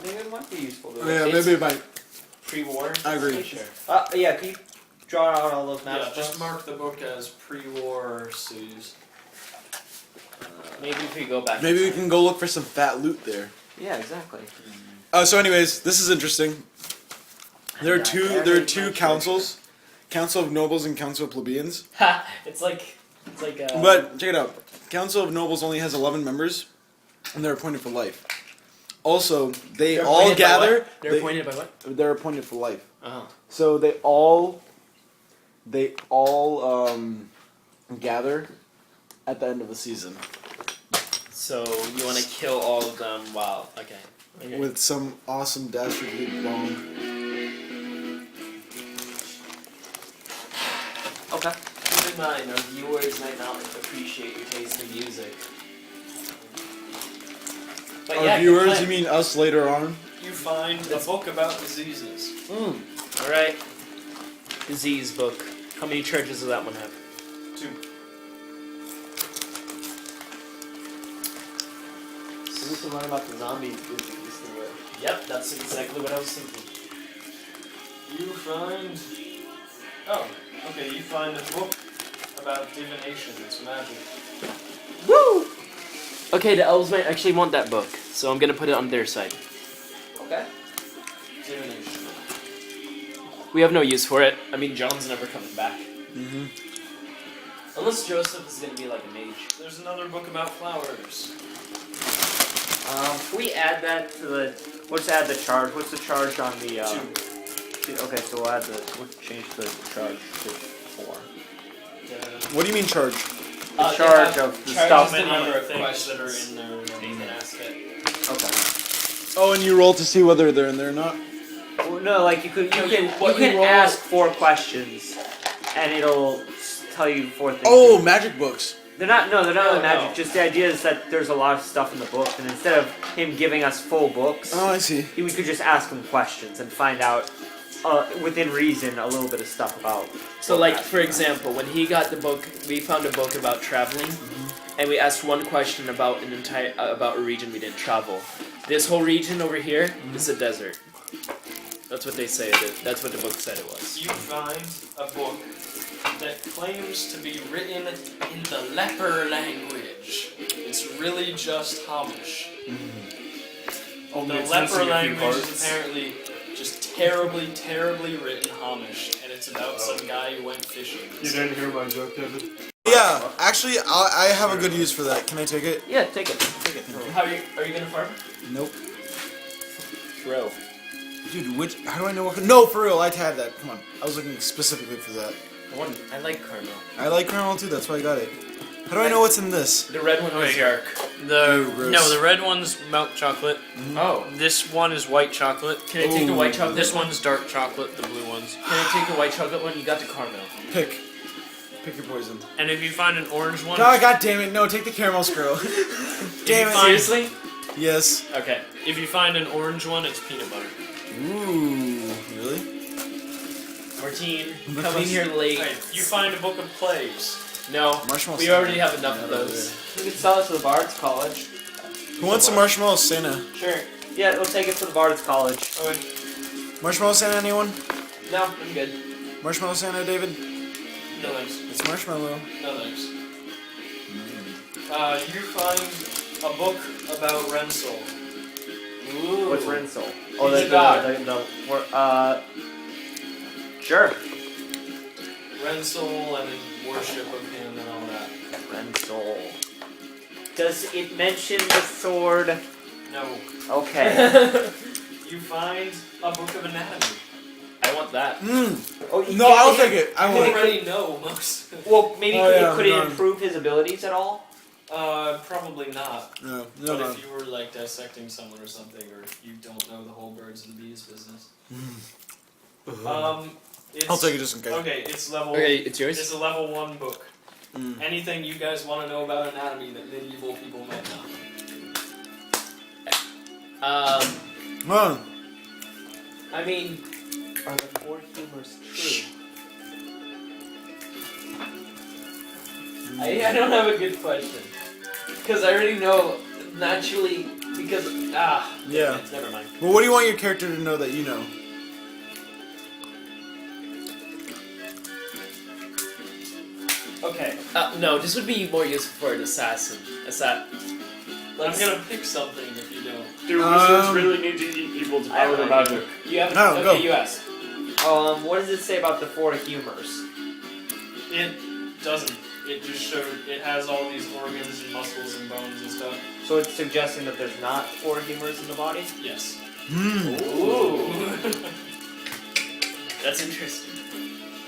Maybe it might be useful to us. Yeah, It's- maybe it might. Pre-war? I agree. Sure. Yeah, can you draw out all those maps Yeah, for just us? mark the book as pre-war cities. Maybe if we go back. Maybe in we time. can go look for some fat loot there. Yeah, exactly. So anyways, this is interesting. There are Yeah, two yeah, there are yeah, two yeah. councils. Council of Nobles and Council of Plebeians. Ha! It's like. But check it out. Council of Nobles only has 11 members, and they're appointed for life. Also, they They're all appointed by gather. what? They're appointed by what? They're appointed for life. Uh-huh. So they all gather at the end of the season So you want to kill all of them? Wow. Okay. with some awesome dastardly bomb. Okay. Keep in mind, our viewers might not appreciate your taste in music. But Our yeah, viewers, good you mean us later on? You find a book about diseases. plan. Alright. Disease book. How many charges does that one have? 2. So we can learn about the zombie disease thing. Yep, that's exactly what I was thinking. You find. Oh, okay. You find a book about divination. It's magic. Woo! Okay, the elves might actually want that book, so I'm gonna put it on their side. Okay. Divination. We have no use for it. I mean, John's never coming back. Mm-hmm. Unless Joseph is gonna be like a mage. There's another book about flowers. Can we add that to the? We'll just add the charge. What's the charge on the? 2. Okay, so we'll add the. We'll change the charge to 4. What do you mean charge? The charge of the stuff. The the number number of of things that are in there. You can ask it. Okay. Oh, and you roll to see whether they're in there or not? Well, no, like you could. You can roll- ask 4 questions, and it'll tell you 4 things. Oh, magic books. They're not. No, they're not really No, magic. no. Just the idea is that there's a lot of stuff in the book, and instead of him giving us full books, Oh, I see. we could just ask him questions and find out, within reason, a little bit of stuff about. So, like, for example, when he got the book, we found a book about traveling, and we asked one question about an entire about a region we didn't travel. This whole region over here is a desert. That's what they say. That's what the book said it was. You find a book that claims to be written in the leper language. It's really just Hamish. The leper language is apparently just terribly, terribly written Hamish, and it's about some guy who went fishing. You didn't hear my joke, David? Yeah, actually, I have a good use for that. Can I take it? Yeah, take it. How are you gonna farm? Nope. Throw. Dude, how do I know what? No, for real, I had that. Come on. I was looking specifically for that. I like caramel. I like caramel too, that's why I got it. How do I know what's in this? The red one was Wait. dark. The red one's milk chocolate. Oh. This one is white chocolate. Can I take the white chocolate? This one's dark chocolate. The blue ones. Can I take the white chocolate one? You got the caramel. Pick your poison. And if you find an orange one, God, God damn it! No, take the caramel scroll. Damn it! Seriously? Yes. Okay. if you find an orange one, it's peanut butter. Ooh, really? Martine, come in here late. Right, you find a book of plays. No, Marshmallow we Santa. already have enough of those. We can sell it to the Bard's College. Who wants some Marshmallow Santa? Sure. Yeah, we'll take it to the Bard's College. Okay. Marshmallow Santa, anyone? No, I'm good. Marshmallow Santa, David? No thanks. It's marshmallow. No thanks. You find a book about Rensil. Ooh. What's Rinsel? He's a god. Sure. Rensil and worship of him and all that. Rinsel. Does it mention the sword? No. Okay. You find a book of anatomy. I want that. Oh, No, I'll take it. I You want it. already know most. Well, maybe Oh, yeah, could it no. improve his abilities at all? Probably not. No, But no. if you were like dissecting someone or something, or if you don't know the whole birds and bees business. It's, I'll take it just in case. Okay, it's level. Okay, it's yours? It's a level 1 book. Mm. Anything you guys want to know about anatomy that medieval people might know? Well, I mean, are the 4 humors true? I don't have a good question. Because I already know, naturally, because, yeah. never mind. Well, what do you want your character to know that you know? Okay. No, this would be more useful for an assassin. I'm gonna pick something if you don't. Do wizards really need to eat people to power their magic? You have No, okay, go. you ask. What does it say about the 4 humors? It doesn't. It just showed. It has all these organs and muscles and bones and stuff. So it's suggesting that there's not 4 humors in the body? Yes. Ooh. That's interesting.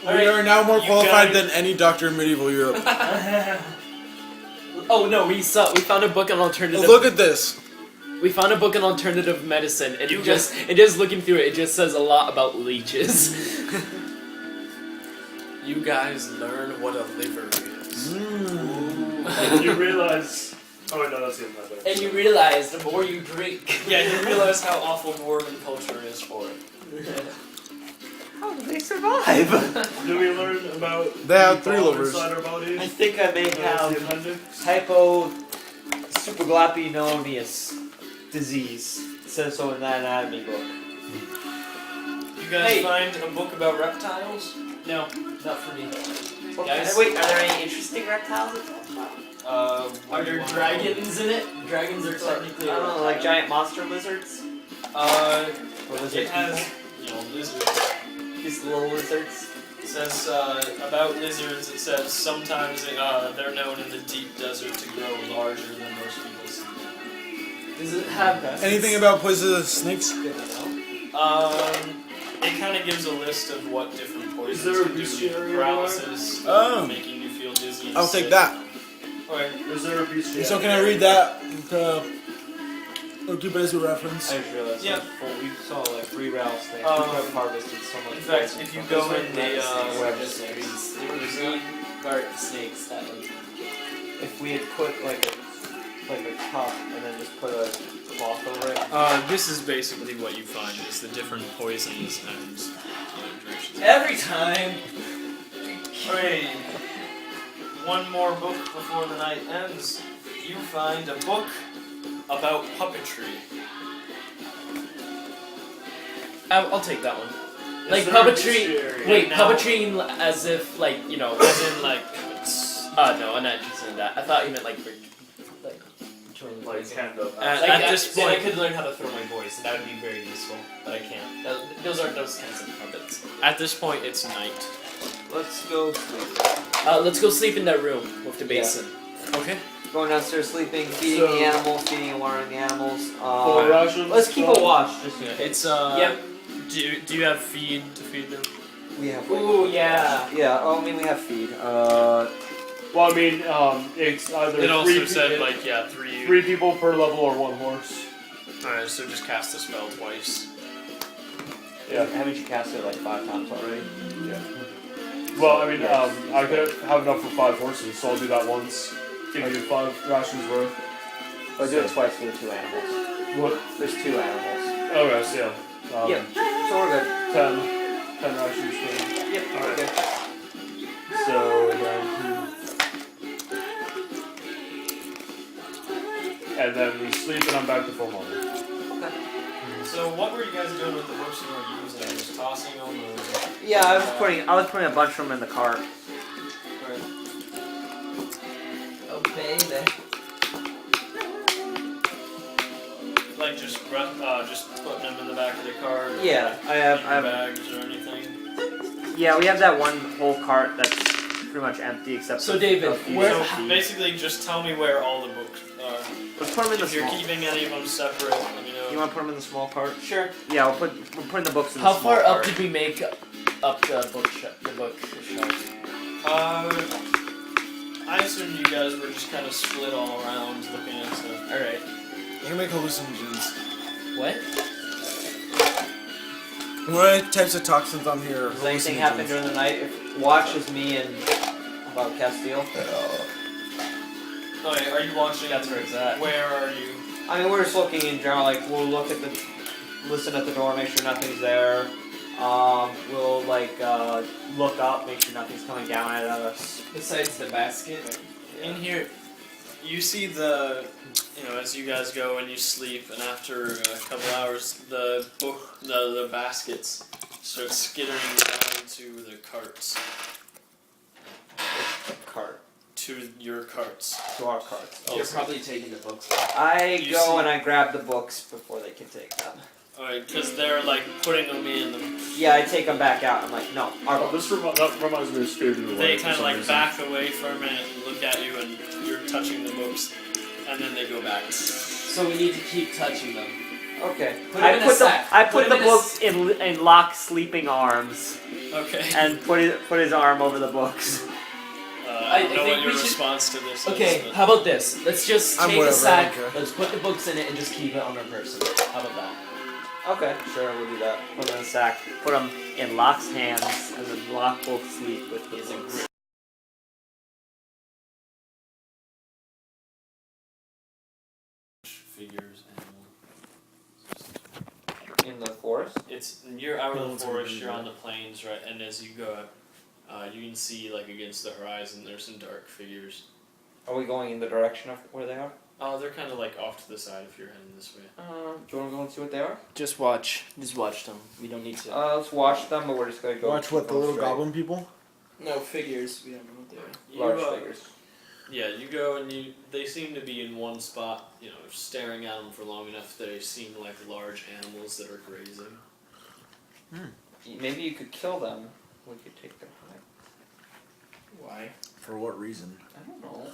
We are now more You qualified guys- than any doctor in medieval Europe. Oh no, we found a book on alternative. Look at this. We found a book on alternative medicine, and You just looking through it, it just says a lot about leeches. You guys learn what a liver is. And you realize. Oh, wait, no, that's the end of that. And you realize the more you drink. Yeah, you realize how awful dwarven culture is for it. How do they survive? Do we learn about They have the 3 ball livers. inside our bodies? I think I may That's the have appendix? hyposuperglapinonius disease. It says so in that anatomy book. You you guys Hey. find a book about reptiles? No, not for me. Well, Guys? wait, are there any interesting reptiles to talk about? Are What do you there wanna dragons in it? Dragons are technically. I don't know, like giant monster lizards? Or lizard it has, lizards. These little lizards? It says about lizards. It says sometimes they're known in the deep desert to grow larger than most people see them. Does it have Anything about poisonous snakes? Good to know. It kind of gives a list of what different poisons there a can do to you. bestiary Paralysis, Oh. making you feel dizzy and I'll sick. take that. Okay. Is there a bestiary? So can I read that? I'll keep it as a reference. I just realized Yeah. we saw like 3 rattlesnakes. Um, we have harvested so much. In fact, if you go in the Web snakes. There were green garden snakes that like. if we had put like a cup and then just put a cloth over it. this is basically what you find is the different poisons and dehydration. Every time. Okay, one more book before the night ends. You find a book about puppetry. I'll take that one. Is Like there a puppetry. bestiary? Wait, Now- puppetry as if like As in, like, no, I'm not interested in that. I thought you meant like joining Like voice. hand up. at this I point, could learn how to throw my voice, and that would be very useful. But I can't. Those aren't those kinds of puppets. at this point, it's night. Let's go sleep. Let's go sleep in that room with the basin. Okay. Going downstairs sleeping, feeding So- the animals, feeding and watering the animals. Full rations. Let's keep a watch just in case. It's Yep. Do you have feed to feed them? We have Ooh, yeah. Yeah, I mean we have feed. Well, I mean, it's either It also three, said pe- like three. 3 people per level or 1 horse. Alright, so just cast the spell twice. Yeah. Haven't you cast it like 5 times already? Yeah. Well, I mean, I could have enough for 5 horses, so I'll do that once. Give you 5 rations worth. Or do it twice for the 2 animals. What? There's 2 animals. Okay, so yeah. Yep. So we're good. 10 rations for. Yep. Alright. Okay. So then. And then we sleep, and I'm back to full morning. So what were you guys doing with the books you were using? Just tossing them? Or... Yeah, I was putting a bunch of them in the cart. Oh baby. Like just putting them in the back of the car? Or Yeah, I have bags or anything? Yeah, we have that one whole cart that's pretty much empty except So for David, a few where- So seeds. basically just tell me where all the books are. Let's put them in the If you're small. keeping any of them separate, let me know. You want to put them in the small cart? Sure. Yeah, we're putting the books in How the small far cart. up did we make up the bookshelf? I assume you guys were just kind of split all around looking at stuff. All right. You can make hallucinogens. What? What types of toxins on here? Does anything happen during the night? If watch is me and about Castile. Oh, yeah, are you watching? That's where it's at. Where are you? I mean, we're just looking in general. Like we'll listen at the door, make sure nothing's there. We'll look up, make sure nothing's coming down at us. Besides the basket. In here, you see as you guys go and you sleep, and after a couple hours, the baskets start skittering down to the carts. Cart To your carts. to our carts. You're probably taking the books. I You go see- and I grab the books before they can take them. Alright, because they're like putting them in them. Yeah, I take them back out. I'm like, no, our Oh, books. that reminds me of Spirited Away. They for kind of some like reason. back away for a minute and look at you, and you're touching the books, and then they go back. So we need to keep touching them. Okay. Put 'em in a sack. I Put put 'em the in a books in Locke's sleeping arms Okay. and put his arm over the books. I don't know think what your we should- response to this is. Okay, but- how about this? Let's just I'm take a whatever, I sack, don't care. let's put the books in it, and just keep it on our person. How about that? Okay, sure, we'll do that. Put them in a sack. Put them in Locke's hands, and then Locke will sleep with the Is it books. Figures In the forest? you're out of the forest, you're on the plains, right? And as you go, you can see like against the horizon, there's some dark figures. Are we going in the direction of where they are? They're kind of like off to the side if you're heading this way. Do you want to go and see what they are? Just watch them. We don't need to. Let's watch them, but we're just gonna go. Watch what, the go little straight. goblin people? No figures. We don't know what they are. You, Large figures. Yeah, you go and they seem to be in one spot, you know, staring at them for long enough that they seem like large animals that are grazing. Maybe you could kill them. We could take their hide. Why? For what reason? I don't know.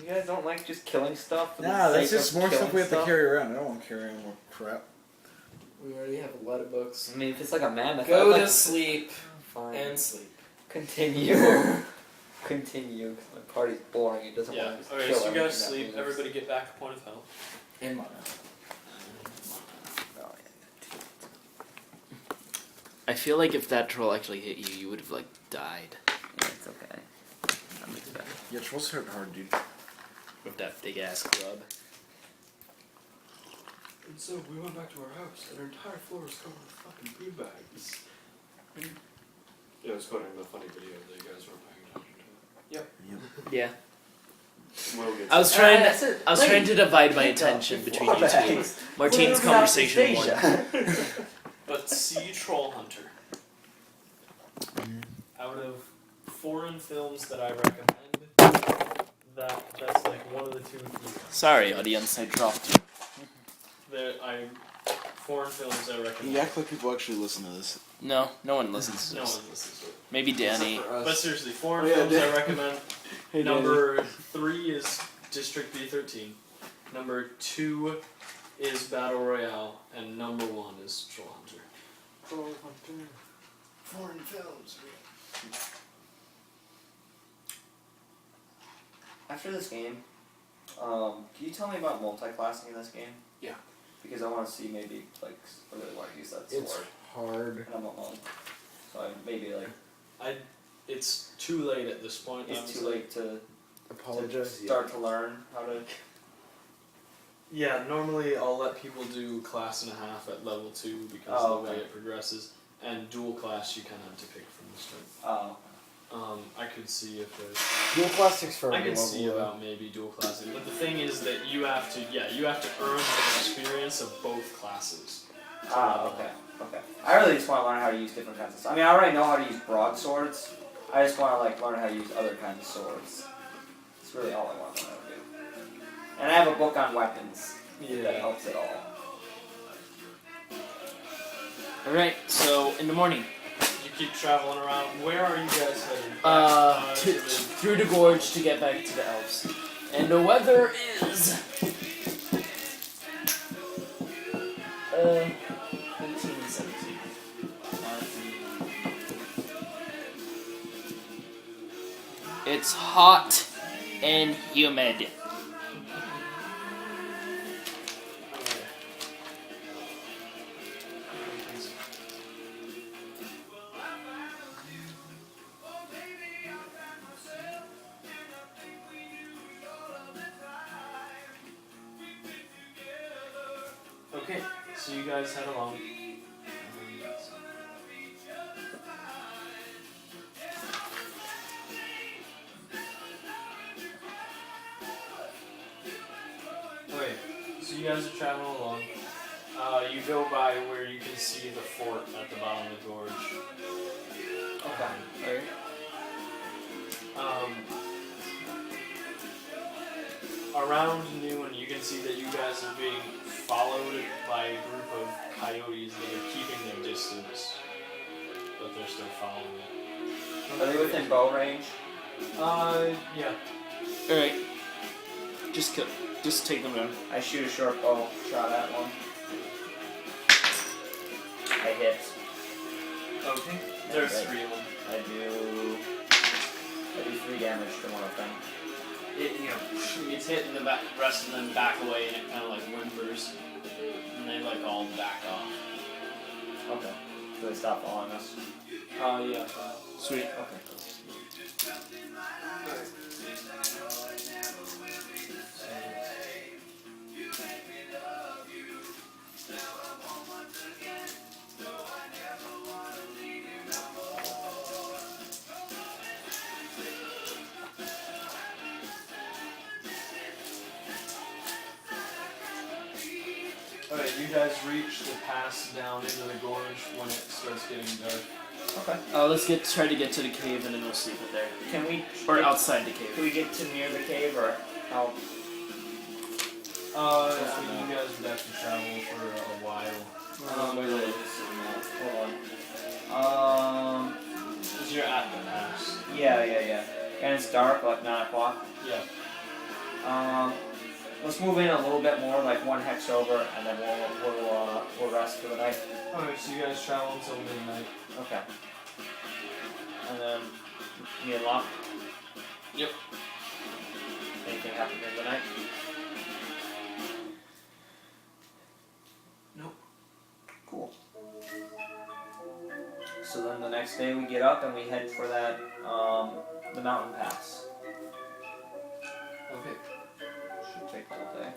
You guys don't like just killing stuff? For the Nah, that's sake just of more stuff killing we have to carry around. I don't want to carry any more crap. We already have a lot of books. I mean, if it's like a mammoth, Go I'd to like sleep Fine. and sleep. Continue. Continue. 'Cause my party's boring. It doesn't Yeah. want to just Okay, kill so you everything guys that sleep. moves. Everybody get back a point of health. In mana. Oh, I feel like if that troll actually hit you, you would have like died yeah, it's okay. That makes sense. Yeah, trolls hurt hard, dude. with that big ass club. And so we went back to our house, and our entire floor was covered with fucking beanbags. Yeah, I was quoting the funny video that you guys were paying attention to. Yeah. We'll get I was to trying. that's it. I was Like, trying to divide my pick up attention your between you floor two. bags. Martine's Put it in conversation Southeast won. Asia. But Sea Troll Hunter. Out of foreign films that I recommend, that's like one of the two heroes. Sorry, audience, I dropped you. Foreign films I recommend. You act like people actually listen to this. No, no one listens to No this. one listens to it. Maybe Danny. But seriously, foreign Oh, yeah, films I Dan- recommend. Number 3 is District B13. Number 2 is Battle Royale, and number 1 is Troll Hunter. Troll Hunter. Foreign films. After this game, can you tell me about multi-classing in this game? Yeah. Because I want to see maybe, like, I really want to use that It's sword. hard. And I'm alone. So I maybe, like, It's too late at this point. it's too late to Apologize. start to learn how to... Yeah, normally I'll let people do class and a half at level 2 because Oh, the way okay. it progresses. And dual class you kind of have to pick from the start. Oh. I could see if there's... Dual classics for I could see about maybe dual classing, but the thing is that you have to earn the experience of both classes. Okay. Okay. I really just want to learn how to use different kinds of swords. I mean, I already know how to use broadswords. I just want to, like, learn how to use other kinds of swords. That's really all I want to learn how to do. And I have a book on weapons. If that helps at all. Alright, so in the morning. You keep traveling around. Where are you guys headed? Through the gorge to get back to the elves. And the weather is 15, 17. It's hot and humid. Okay, so you guys head along. Okay, so you guys are traveling along. You go by where you can see the fort at the bottom of the gorge. Okay. Around noon, you can see that you guys are being followed by a group of coyotes that are keeping their distance, but they're still following you. Are they within bow range? Yeah. Alright. Just take them down. I shoot a short bow shot at one. I hit. Okay. There's 3 of them. I do 3 damage to one of them. It gets hit in the back, rest of them back away, and it kind of like whimpers, and they like all back off. Okay. So they stop following us. Yeah. Sweet. Okay, cool. Alright, you guys reach the pass down into the gorge when it starts getting dark. Okay. Let's try to get to the cave and then we'll sleep in there. Can we? Or outside the Can cave. we get to near the cave or how? I mean, you guys would have to travel for a while. Wait. Hold on. Because you're at the pass. Yeah. And it's dark, like 9 o'clock. Yeah. Let's move in a little bit more, like 1 hex over, and then we'll rest for the night. Alright, so you guys travel until midnight. Okay. And then me and Locke. Yep. Anything happen in the night? Nope. Cool. So then the next day we get up and we head for that the mountain pass. Okay. Should take all day.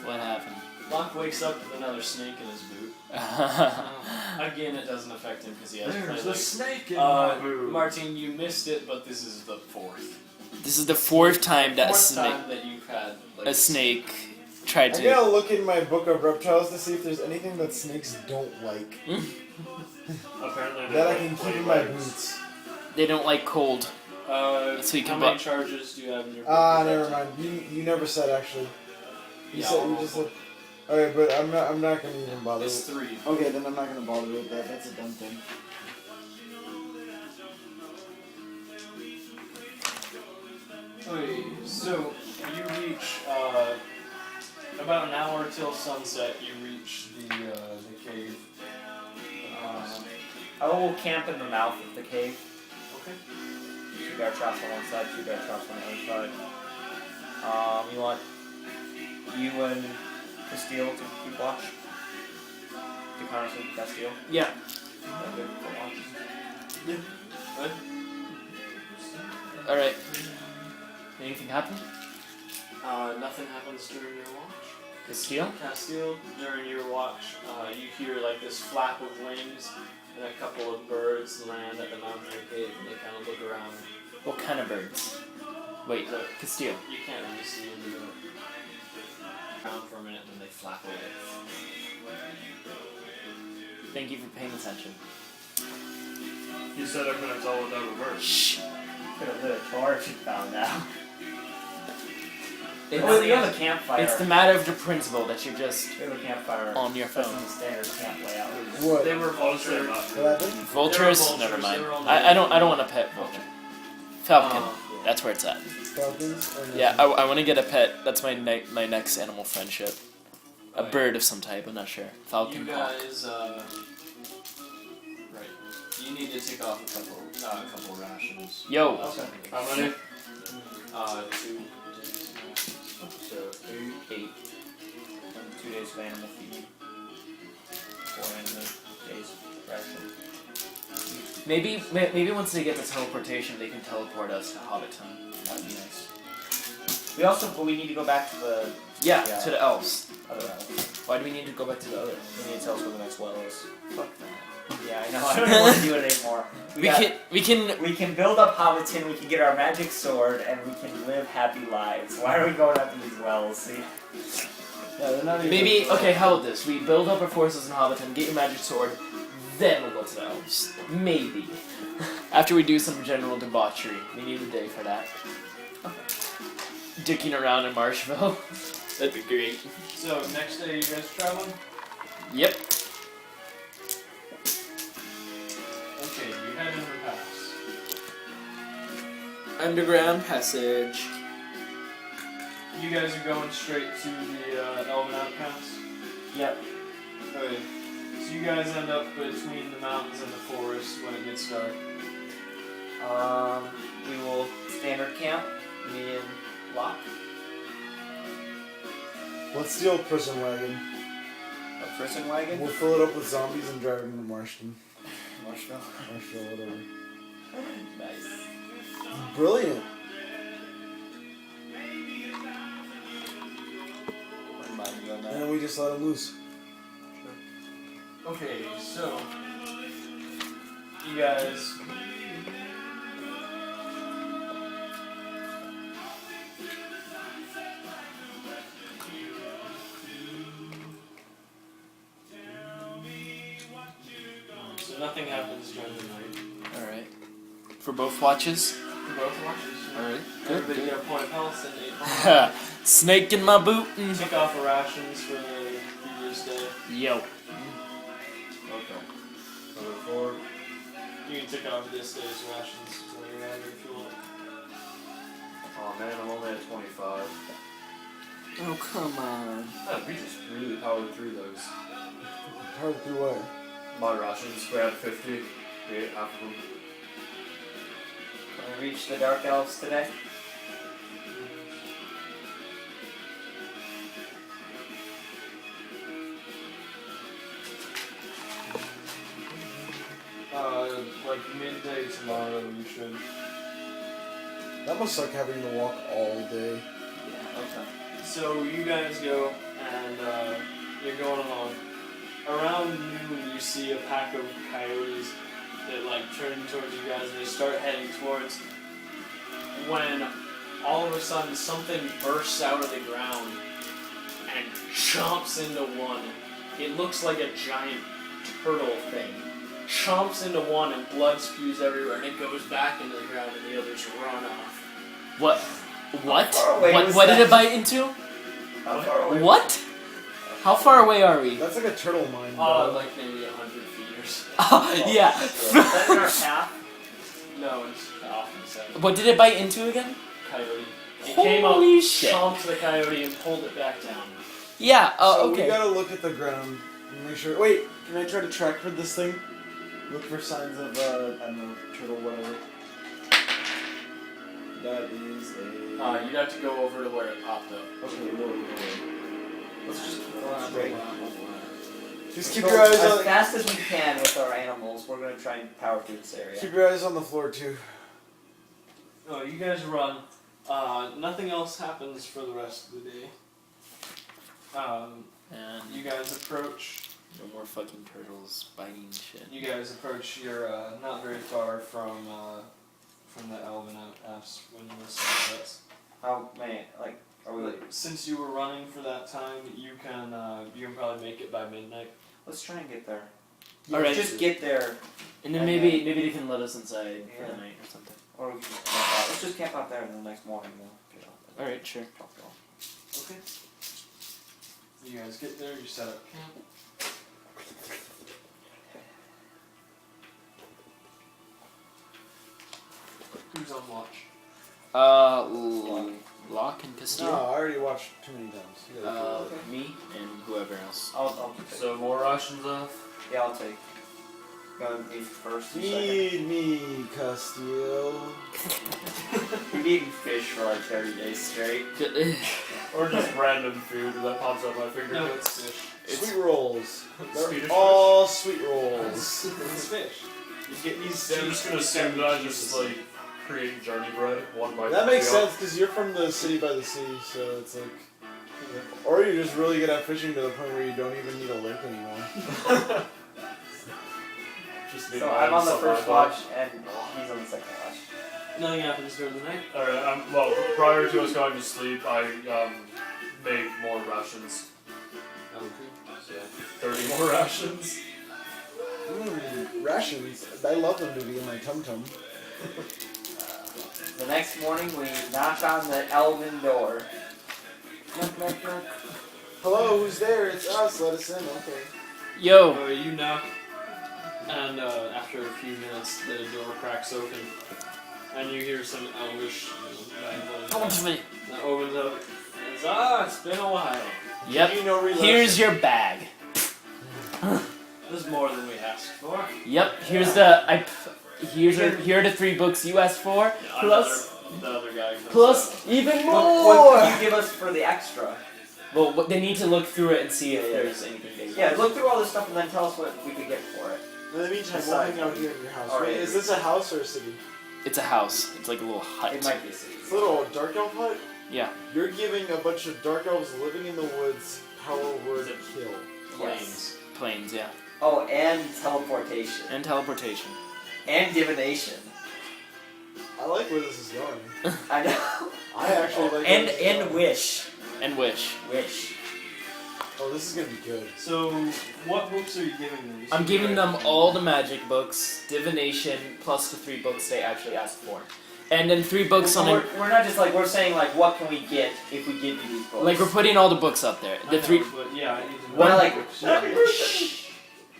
What happened? Locke wakes up with another snake in his boot. Again, it doesn't affect him because he has There's a friendly. snake in my boot. Martin, you missed it, but this is the fourth. This is the fourth time that Fourth time that you've had like, a snake tried I to. gotta look in my book of reptiles to see if there's anything that snakes don't like. Apparently, That I can keep in my boots. They don't like cold. So So you how can many bu- charges do you have in your book? Ah, never mind. You never said actually. You Yeah, said I'll you just roll. said. Okay, but I'm not gonna even bother. It's 3. Okay, then I'm not gonna bother with that. That's a dumb thing. Okay, so you reach about an hour till sunset. You reach the cave. I will camp in the mouth of the cave. Okay. 2 bear traps on one side, 2 bear traps on the other side. You want you and Castile to keep watch? To Connors and Castile? Yeah. Okay, for watch. Good. All right. Anything happen? Nothing happens during your watch. Castile? Castile, during your watch, you hear like this flap of wings, and a couple of birds land at the mouth of the cave, and they kind of look around. What kind of birds? Wait, Castile. You can't really see into the ground for a minute, and then they flap away. Thank you for paying attention. You said I'm gonna tell what that reverse. Shh. Could have lit a torch and found out. It's, Oh, you have a campfire. it's the matter of the principle that you're just We have a campfire. on your That's phone. in the standard camp layout. What? They were vultures. What happened? Vultures? vultures, Never mind. they were on I don't want a pet vulture. Falcon. That's where it's at. Falcons? Or Yeah, nothing? I want to get a pet. That's my my next animal friendship. A Right. bird of some type. I'm not sure. Falcon. You hawk. guys, right. You need to take off a couple rations. Yo. How many? 2. So 8. 2 days of animal feed. 4 in the days ration. Maybe once they get the teleportation, they can teleport us to Hobbiton. That'd be nice. But we need to go back to the Yeah, Yeah. to the elves. other island. Why do we need to go back to the other? We need to tell us where the next well is. Fuck that. Yeah, I know. I don't even want to do it anymore. We can. We can build up Hobbiton, we can get our magic sword, and we can live happy lives. Why are we going after these wells? See? Yeah, they're not even. Maybe okay. How about this? We build up our forces in Hobbiton, get your magic sword, then we'll go to the elves. Maybe. After we do some general debauchery, we need a day for that. Dicking around in Marshville. That'd be great. So, next day you guys traveling? Yep. Okay, you head in the pass. Underground passage. You guys are going straight to the Elven Outpass? Yep. Okay. So you guys end up between the mountains and the forest when it gets dark. We will standard camp, me and Locke. Let's steal a prison wagon. A prison wagon. We'll fill it up with zombies and drive them to Marston. Marshville. Marshall, whatever. Nice. Brilliant. mind you on And that. then we just let him loose. Okay, so you guys. So nothing happens during the night. Alright. For both watches? For both watches. Alright. Everybody get a point of health and 8 points. Snake in my boot. And... Take off the rations for the previous day. Yo. Okay. Number 4. You can take off this day's rations while you're at it if you want. Oh man, I'm only at 25. Oh, come on. Man, we just really powered through those. Hard through what? My rations, we had 50. We ate half of them. Can we reach the Dark Elves today? Like midday tomorrow you should. That must suck having to walk all day. Okay. So you guys go and you're going along. Around noon you see a pack of coyotes that like turn towards you guys and they start heading towards when all of a sudden something bursts out of the ground and chomps into one. It looks like a giant turtle thing. Chomps into one and blood spews everywhere and it goes back into the ground and the others run off. What? What? How far away was What did that? it bite into? How far away? What? How far away are we? That's like a turtle mine. Like maybe 100 feet or so. Yeah. Is that in our path? No, it's off in the side. What did it bite into again? Coyote. It came up, Holy shit. chomped the coyote and pulled it back down. Yeah, So okay. we gotta look at the ground and make sure. Wait, can I try to track for this thing? Look for signs of, I don't know, turtle, whatever. That is a. You'd have to go over to where it popped up. Okay, no. Let's just keep going straight. Just keep Go your eyes as on. fast as we can with our animals. We're gonna try and power through this area. Keep your eyes on the floor too. Oh, you guys run. Nothing else happens for the rest of the day. And You guys approach. no more fucking turtles biting shit. You guys approach. You're not very far from the Elven Apps when the sun sets. How many? Like, are we? Since you were running for that time, you can probably make it by midnight. Let's try and get there. Alright. Just get there, And then And maybe they can let us inside for Yeah. the night or something. or we can just camp out. Let's just camp out there, and the next morning we'll get out. Alright, sure. Okay. You guys get there. You set up camp. Who's on watch? Locke and No, Castillo. I already watched too many times. You gotta do it. Me and whoever else. I'll take. So more rations off. Yeah, I'll take. Go me first. You second. Feed me, Castillo. We've eaten fish for like 30 days straight. Or just random food that pops up my fingertips. No, it's fish. Sweet rolls. They're Swedish all sweet rolls. It's fish. You get these. I'm just gonna assume that I just like create journey bread one bite. That makes deal. sense because you're from the city by the sea, so it's like. Or you're just really good at fishing to the point where you don't even need a link anymore. Just need So my I'm on the supply first box. watch, and he's on the second watch. Nothing happens during the night. Alright, well, prior to us going to sleep, I made more rations. So, 30 more rations. Rations. I love them to be in my tum tum. The next morning, we knock on the elven door. Knock, knock, knock. Hello, who's there? It's us. Let us in. Okay. Yo. So you knock, and after a few minutes, the door cracks open, and you hear some elvish language that opens up. And says, it's been a while. Yep. You know, Here's your bag. This is more than we asked for. Yep. Here are the 3 books you asked for. Plus The other guy comes plus even What more. can you give us for the extra? Well, they need to look through it and see if there's anything they Yeah, look through all this stuff and then tell us what we could get for it. In the meantime, we'll Aside. hang out here in your house. Alright. Wait, is this a house or a city? It's a house. It's like a little hut. It might be a city. It's a little dark elf hut? Yeah. You're giving a bunch of dark elves living in the woods power word kill. Planes. Planes, yeah. Oh, and teleportation. And teleportation. And divination. I like where this is going. I know. I actually like. And where this is going. wish. And wish. Wish. Oh, this is gonna be good. So, what books are you giving them? I'm giving them all the magic books, divination, plus the 3 books they actually asked for. And then 3 books on it. We're not just like, we're saying like, what can we get if we give you these books? Like, we're putting all the books up there. I The know, 3. But yeah, I need to know We're the like, books. happy birthday!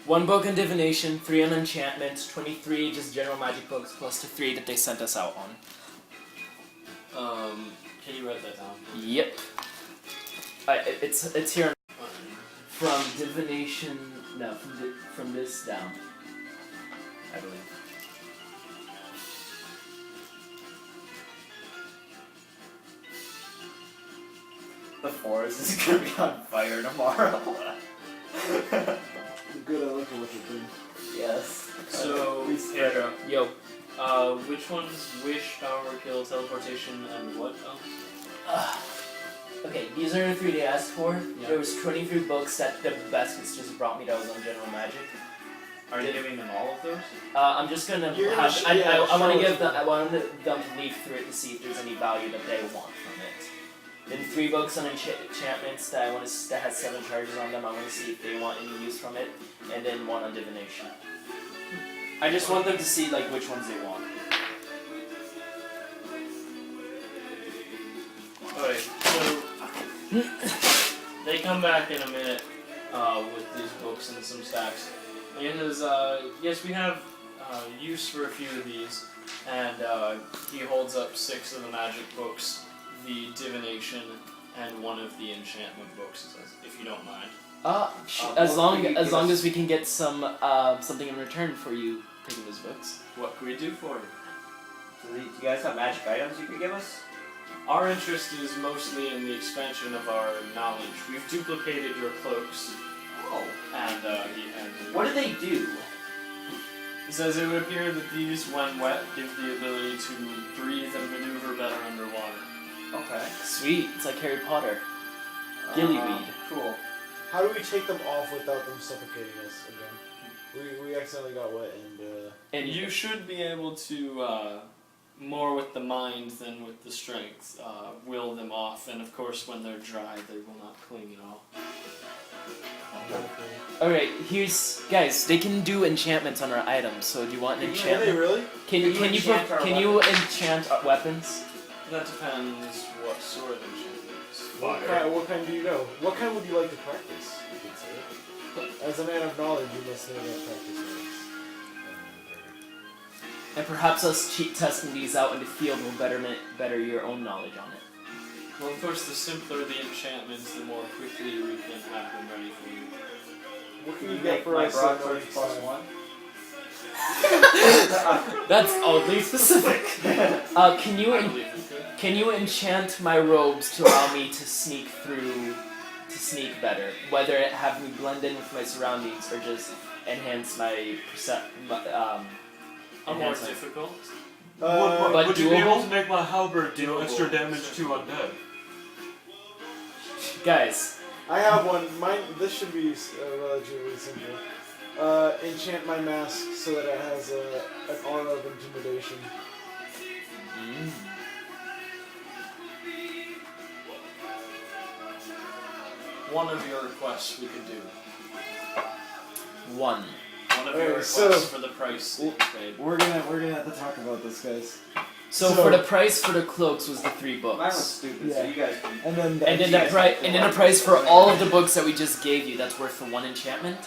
1 book on divination, 3 on enchantment, 23 just general magic books, plus the 3 that they sent us out on. Can you write that down? Yep. It's here. From divination, no, from this down, I believe. The forest is gonna be on fire tomorrow. Good, I like what you're doing. Yes. So, We spread Andrew, Yo, which one's wish, power, kill, teleportation, and what else? okay, these are the 3 they asked for. Yeah. There was 23 books that the baskets just brought me that was on general magic. Are you giving them all of those? I'm just gonna You're have. gonna I want to show give us them. I want them to leaf through it to see if there's any value that they want from it. Then 3 books on enchantments that I want to that has 7 charges on them. I want to see if they want any use from it, and then 1 on divination. I just want them to see like which ones they want. Alright, so they come back in a minute with these books and some stacks. And it is, yes, we have use for a few of these, and he holds up 6 of the magic books, the divination, and 1 of the enchantment books, if you don't mind. As what long could you as give long us? as we can get some something in return for you taking those books. What can we do for you? Do you guys have magic items you could give us? Our interest is mostly in the expansion of our knowledge. We've duplicated your cloaks, Oh. and What do they do? It says it would appear that these, when wet, give the ability to breathe and maneuver better underwater. Okay. Sweet, it's like Harry Potter. Gillyweed. Cool. How do we take them off without them suffocating us again? We accidentally got wet and And You should be able to, more with the mind than with the strength, will them off, and of course when they're dry they will not cling at all. Alright, here's guys. They can do enchantments on our items. So do you want an Can they enchantment? really? Can you enchant our enchant weapons? That depends what sort of enchantments. What kind do you know? What kind would you like to practice? You could say. As a man of knowledge, you must know that practice is. And perhaps us testing these out in the field will better your own knowledge on it. Well, of course, the simpler the enchantments, the more quickly we can have them ready for you. What can You you get make for my us? broadsword plus 1? That's oddly specific. Can you I believe we could. can you enchant my robes to allow me to sneak better? Whether it have me blend in with my surroundings or just enhance my More enhance my- difficult. But would you be able doable? to make my halberd deal Doable. extra damage to undead? Guys, I have one. Mine. This should be relatively simple. Enchant my mask so that it has an aura of intimidation. One of your requests we could do. one. One of your Alright, requests so- for the price that you paid. We're gonna have to talk about this, guys. So for the price for the cloaks was the 3 books. Mine was stupid, so Yeah. you guys can... And then And then You the guys price have to and then the like- price for all of the books that we just gave you, that's worth for 1 enchantment?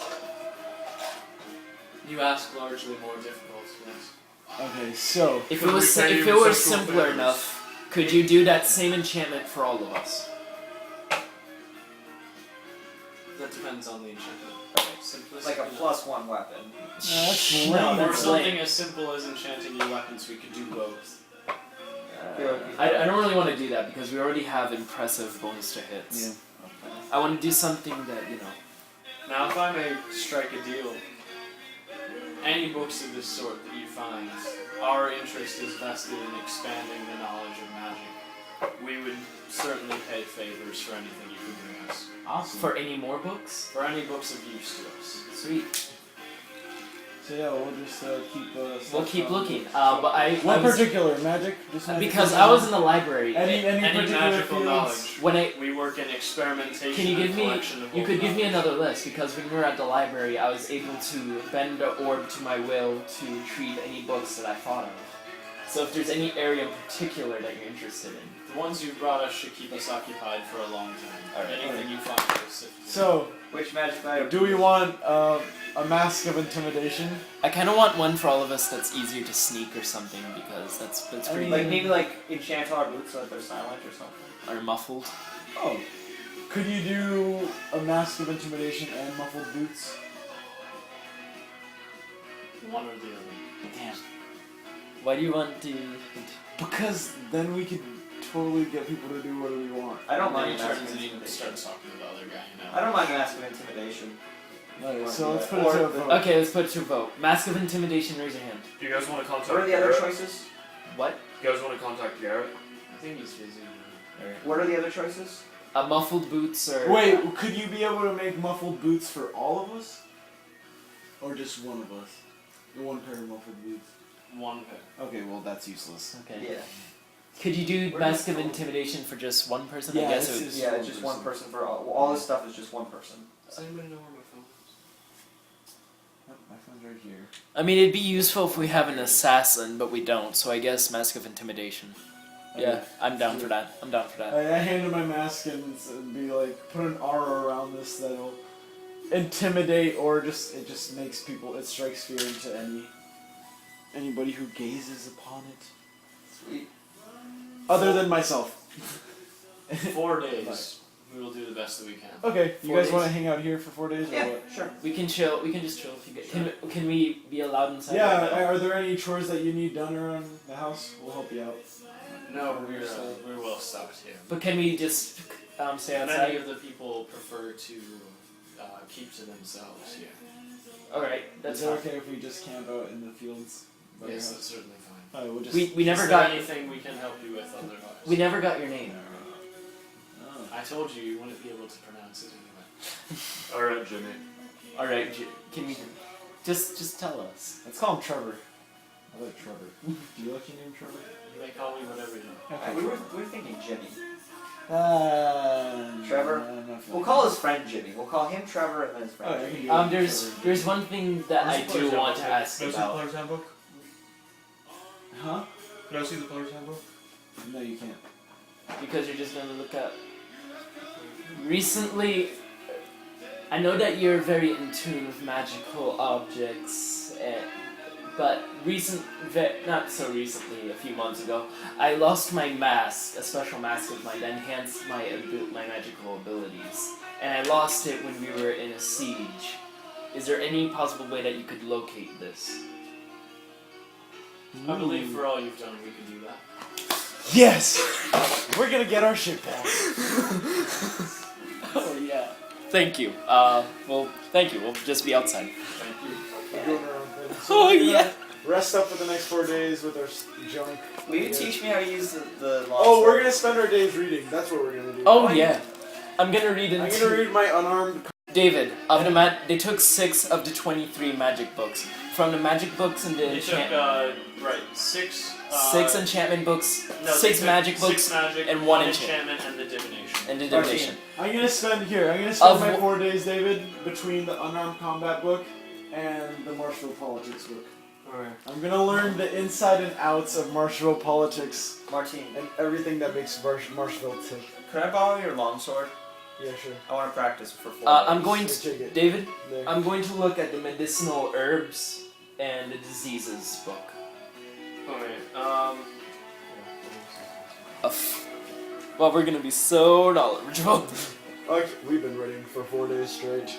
You ask largely more difficult, yes. Okay, so If Could it was we pay if you it were sexual simpler favors? enough, could you do that same enchantment for all of us? That depends on the enchantment. Simplicity. Like a plus 1 weapon. that's No, Or that's something lame. as simple as enchanting your weapons, we could do both. I don't really want to do that because we already have impressive bonus to hits. Yeah. I want to do something that, you know. Now, if I may strike a deal, any books of this sort that you find, our interest is vested in expanding the knowledge of magic. We would certainly pay favors for anything you could bring us. Awesome. For any more books? For any books of use to us. Sweet. So yeah, we'll just keep. We'll stuff keep on- looking. But I What was, particular magic? Just magic because I was in the library. Any Any particular magical fields? knowledge. When I We work in experimentation Can you give and me? collection of You old could give me knowledge. another list because when we were at the library, I was able to bend the orb to my will to retrieve any books that I thought of. So if there's any area in particular that you're interested in, The ones you brought us should keep us occupied for a long time. Alright. Anything you find is So, Which magic item? do we want a mask of intimidation? I kind of want one for all of us that's easier to sneak or something because that's pretty Like maybe like enchant our boots so that they're silent or something. or muffled. Oh, could you do a mask of intimidation and muffled boots? one or the other. Damn. Why do you want to? Because then we could totally get people to do whatever we want. I don't And then mind he mask turns of and he intimidation. starts talking to the other guy, you know. I don't mind mask of intimidation. Alright, Or so let's the- put it or to a the- vote. Okay, let's put it to a vote. Mask of intimidation. Raise your hand. Do you guys want to contact What are the other Garrett? choices? What? You guys want to contact Garrett? I think he's busy. What are the other choices? Muffled boots or? Wait, could you be able to make muffled boots for all of us? Or just one of us? The one pair of muffled boots. One pair. Okay, well that's useless. Okay. Yeah. Could you do Where mask does- of intimidation for just one person? Yeah, I guess it's it would. just- Yeah, one it's just one person. person for all this stuff is just one person. Does anybody know where my phone is? Yep, my phone's right here. I mean, it'd be useful if we have an assassin, but we don't. So I guess mask of intimidation. Yeah, Okay. I'm down for that. I'm down for that. I hand him my mask and be like, put an aura around this that'll intimidate or it just makes people, it strikes fear into anybody who gazes upon it. Sweet. Other than myself. 4 days. We will do the best that we can. Okay, you 4 guys days? want to hang out here for 4 days or Yeah, what? sure. We can chill. We can just chill if you get. Can we be allowed inside? Yeah, right now? are there any chores that you need done around the house? We'll help you out. No, we're well stocked here. But can we just stay Many outside? of the people prefer to keep to themselves here. All right, that's Is it fine. okay if we just camp out in the fields? by your Yes, house? that's certainly fine. Alright, we'll just. We never Is there got anything we can help you with otherwise? we never got your name. Oh. I told you you wouldn't be able to pronounce it anyway. Alright, Jimmy. All right, can we just tell us? Let's call him Trevor. I like Trevor. Do you like your name, Trevor? You may call me whatever you want. We were thinking Jimmy. Trevor? We'll call his friend Jimmy. We'll call him Trevor and then his friend Oh, Jimmy. yeah. There's one thing that I do want to ask Can I see the about. player's handbook? Huh? Can I see the player's handbook? No, you can't. Because you're just gonna look up. Recently, I know that you're very in tune with magical objects, but not so recently, a few months ago, I lost my mask, a special mask of mine that enhanced my magical abilities, and I lost it when we were in a siege. Is there any possible way that you could locate this? I believe for all you've done, we can do that. Yes! We're gonna get our shit back. Oh yeah. Thank you. Well, thank you. We'll just be outside. Thank you. We're doing our own thing. Oh, we're gonna yeah. Rest up for the next 4 days with our junk. Will you teach me how to use the Oh, we're gonna spend our days reading. That's what we're gonna do. Oh yeah. I'm gonna read I'm into. gonna read my unarmed. David, of they took 6 of the 23 magic books. From the magic books and the They took, six... 6 enchantment books, no, 6 they took magic 6 books, magic, and 1 one enchantment. enchantment, and the divination. and the divination. I'm gonna spend Of my wh- 4 days, David, between the unarmed combat book and the Marshville politics book. Alright. I'm gonna learn the inside and outs of Marshville politics Martine, and everything that makes Marshville tick. could I borrow your longsword? Yeah, sure. I want to practice for 4 I'm days. going Here, to take it. David. There. I'm going to look at the medicinal herbs and the diseases book. Okay, Well, we're gonna be so knowledgeable. Okay, we've been reading for 4 days straight.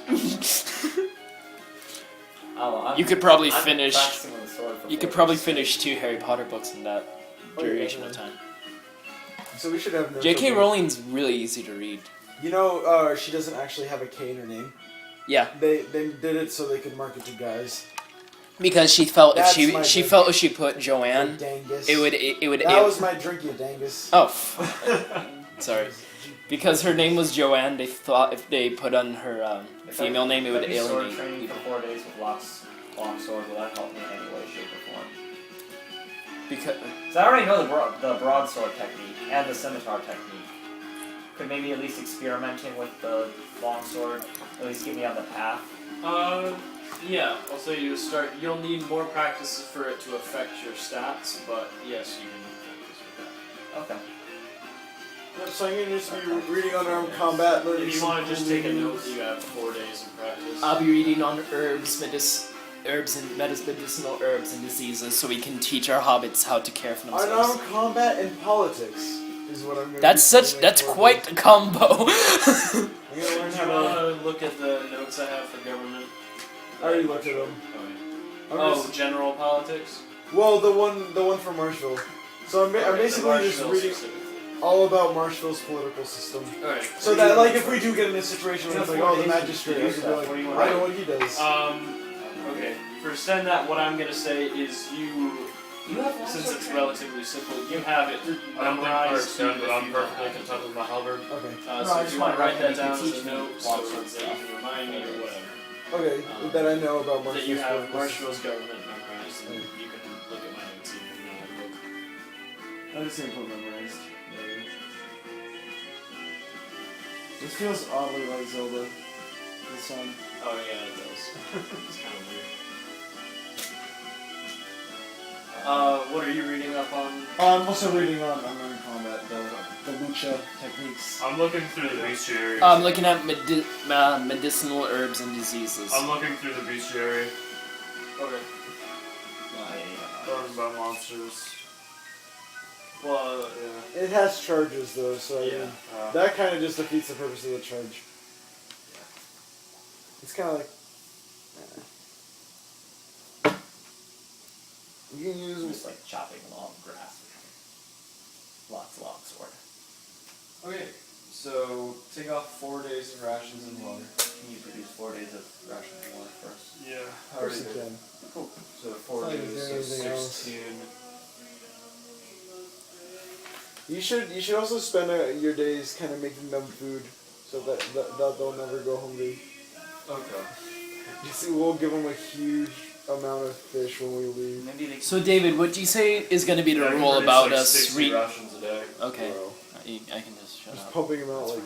You could probably I'm finish. practicing with the sword for You 4 could probably days. finish 2 Harry Potter books in that Oh, yeah, duration of time. definitely. So we should have. J.K. Rowling's really easy to read. You know, she doesn't actually have a K in her name. Yeah, They did it so they could market to guys. because she felt That's if my she drink. felt if she put Joanne, Dangus. it would. That was my drink, you dangus. Oh, sorry. Because her name was Joanne, they thought if they put on her female name, it would Maybe sword alienate training people. for 4 days with long sword, will that help me in any way, shape, or form? Because So I already know the broadsword technique and the scimitar technique. Could maybe at least experimenting with the longsword at least get me on the path. Yeah. I'll say you start. You'll need more practice for it to affect your stats, but yes, you can practice with that. Okay. Yep, so I'm gonna just be reading unarmed combat. learning If you some want to just cool take a note, moves. you have 4 days of practice. I'll be reading on herbs and medicinal herbs and diseases, so we can teach our hobbits how to care for themselves. Unarmed combat and politics is what I'm gonna That's be such. studying That's for. quite a combo. I'm gonna learn Do you how want to. to look at the notes I have for government? I already looked at them. I'm Oh, just- general politics. well, the one from Marshville. So I'm basically just reading all about Marshville's political system. Alright. So that, like, if we do get in a situation where it's like, oh, the magistrate, I can be like, I know what he does. Okay. For send that, what I'm gonna say is you, You have since it's relatively simple, you have it I don't think clerics memorized. can, even but if I'm you don't perfectly have it. content with my halberd. Okay. No, So I if just you want to wanna write that recommend down you as teach a me note, so lots of that you stuff. can remind me or whatever. Okay, that I know about Marshville's That you have political system. Marshville's government memorized, and you can look at my notes even if you don't have a book. I just didn't put memorized. This feels oddly like Zelda. This song. Oh yeah, it does. It's kind of weird. What are you reading up on? I'm also reading on unarmed combat, the lucha techniques. I'm looking through the bestiary. I'm looking at medicinal herbs and diseases. I'm looking through the bestiary. Okay. Learning about monsters. Well, It has charges though, so I yeah. mean, that kind of just defeats the purpose of the charge. It's kind of like you can use. Just like chopping long grass. Lots of long sword. Okay, so take off 4 days of rations and water. Can you produce 4 days of rations and water first? Yeah. Of course you can. So 4 It's like days, doing so anything else. 16. You should also spend your days kind of making them food, so that they'll never go hungry. Okay. You see, we'll give them a huge amount of fish when we leave. Maybe they So David, what do you say is going to be the I can rule produce about like us 60 rations a day. Okay, Bro. I can just shut Just up. pumping them out like.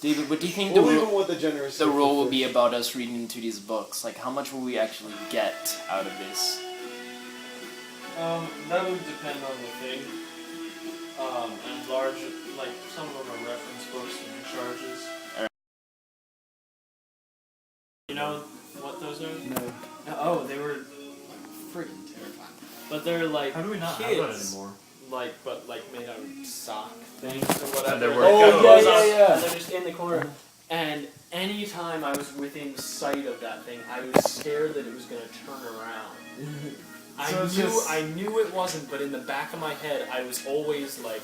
David, what do you think We'll the leave rule? them with the generous. The rule will be fish. about us reading into these books. Like, how much will we actually get out of this? That would depend on the thing. And large, like some of them are reference books and charges. You know what those are? No. Oh, they were freaking terrifying. But they're like How do we not kids, have that anymore? like but like made out of sock things or whatever. And they were- Like, Oh, got yeah, those yeah, on, yeah. And they're just in the corner. And anytime I was within sight of that thing, I was scared that it was gonna turn around. So it's just- I knew it wasn't, but in the back of my head, I was always like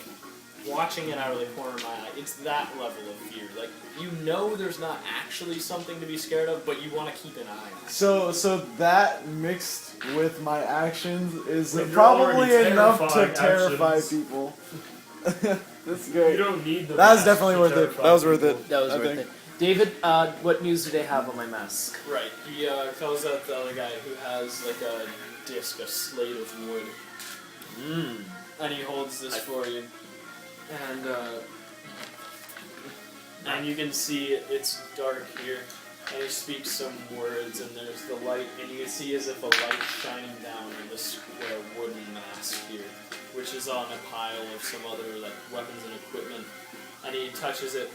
watching it out of the corner of my eye. It's that level of fear. Like you know, there's not actually something to be scared of, but you want to keep an eye on it. So that mixed with my actions is When you're probably already enough to terrifying terrify actions. people. That's You great. don't need the That was mask definitely to worth it. terrify That was worth people. it. That was I worth think. it. David, what news do they have on my mask? Right. He calls out the other guy who has like a disc, a slate of wood, Mmm. and he holds this for you, and you can see it's dark here, and he speaks some words, and there's the light, and you can see as if a light shining down on the square wooden mask here, which is on a pile of some other like weapons and equipment, and he touches it,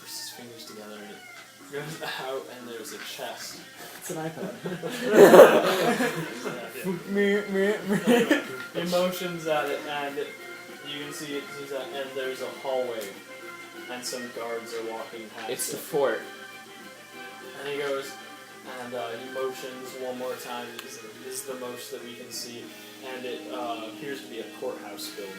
puts his fingers together, and it goes out, and there's a chest. It's an iPad. Anyway, he motions at it, and you can see it, and there's a hallway, and some guards are walking past It's the it. fort. And he goes, and he motions one more time. This is the most that we can see, and it appears to be a courthouse building.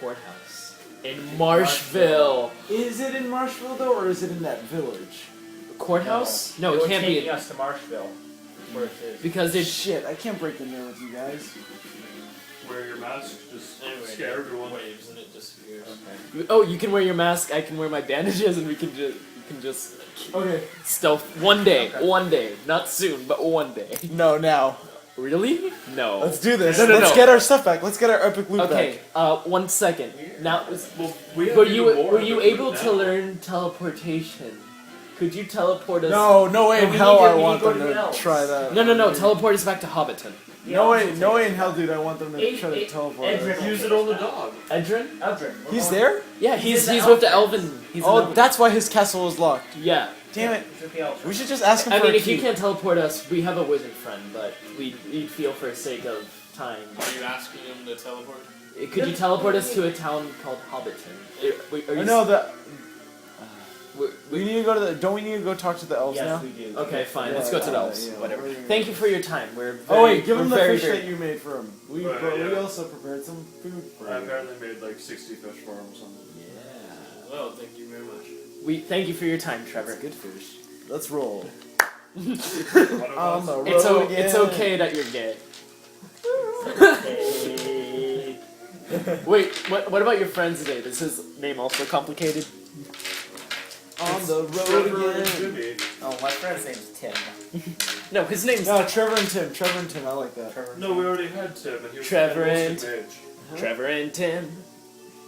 Courthouse. In Marshville. Is it in Marshville though, or is it in that village? Courthouse? No, They it were can't taking be. us to Marshville. Where it is. Because it's. Shit, I can't break the news with you guys. wear your mask, just Anyway, scare everyone. waves and it disappears. Oh, you can wear your mask. I can wear my bandages, and we can just Okay. stealth one day. One day, not soon, but one day. No, now. Really? No. Let's do this. No, no, Let's no. get our stuff back. Let's get our epic loot Okay. back. 1 second. Now, Well, we were have you even more were you epic able loot to now. learn teleportation? Could you teleport us? No way No, in we hell need to- I we want need to them go to to the elves. try that. No. Teleport us back to Hobbiton. No way in hell, dude. I want them to try to teleport us. Edrin, Use it on the dog. Edrin? Eldrin. He's there? Yeah, He's he's in the with the elf elven. He's an Oh, elven. that's why his castle was locked. Yeah. Damn it. He's with the elves. We should just ask him I for mean, a if key. you can't teleport us, we have a wizard friend, but we feel for sake of time. Are you asking him to teleport? Could you teleport us to a town called Hobbiton? Are you No, the. we- We need to go to the. Don't we need to go talk to the elves Yes, now? we do. Okay, fine. Yeah, Let's go to the yeah, elves. yeah. Whatever. Thank you for your time. We're very, Oh wait, give him we're the very, fish very- that you made for him. We Yeah. also prepared some food for I him. apparently made like 60 fish for him or something. Yeah. Well, thank you very much. We thank you for your time, Trevor. That's good fish. Let's roll. What On the else? road It's again. okay that you're gay. Hey. Wait, what about your friends today? Is his name also complicated? On the Trevor road and again. Jimmy. Oh, my friend's name's Tim. No, his name's No, Trevor and Tim. I like that. No, we already had Tim, and he was Trevor the and- most mage. Trevor and Tim.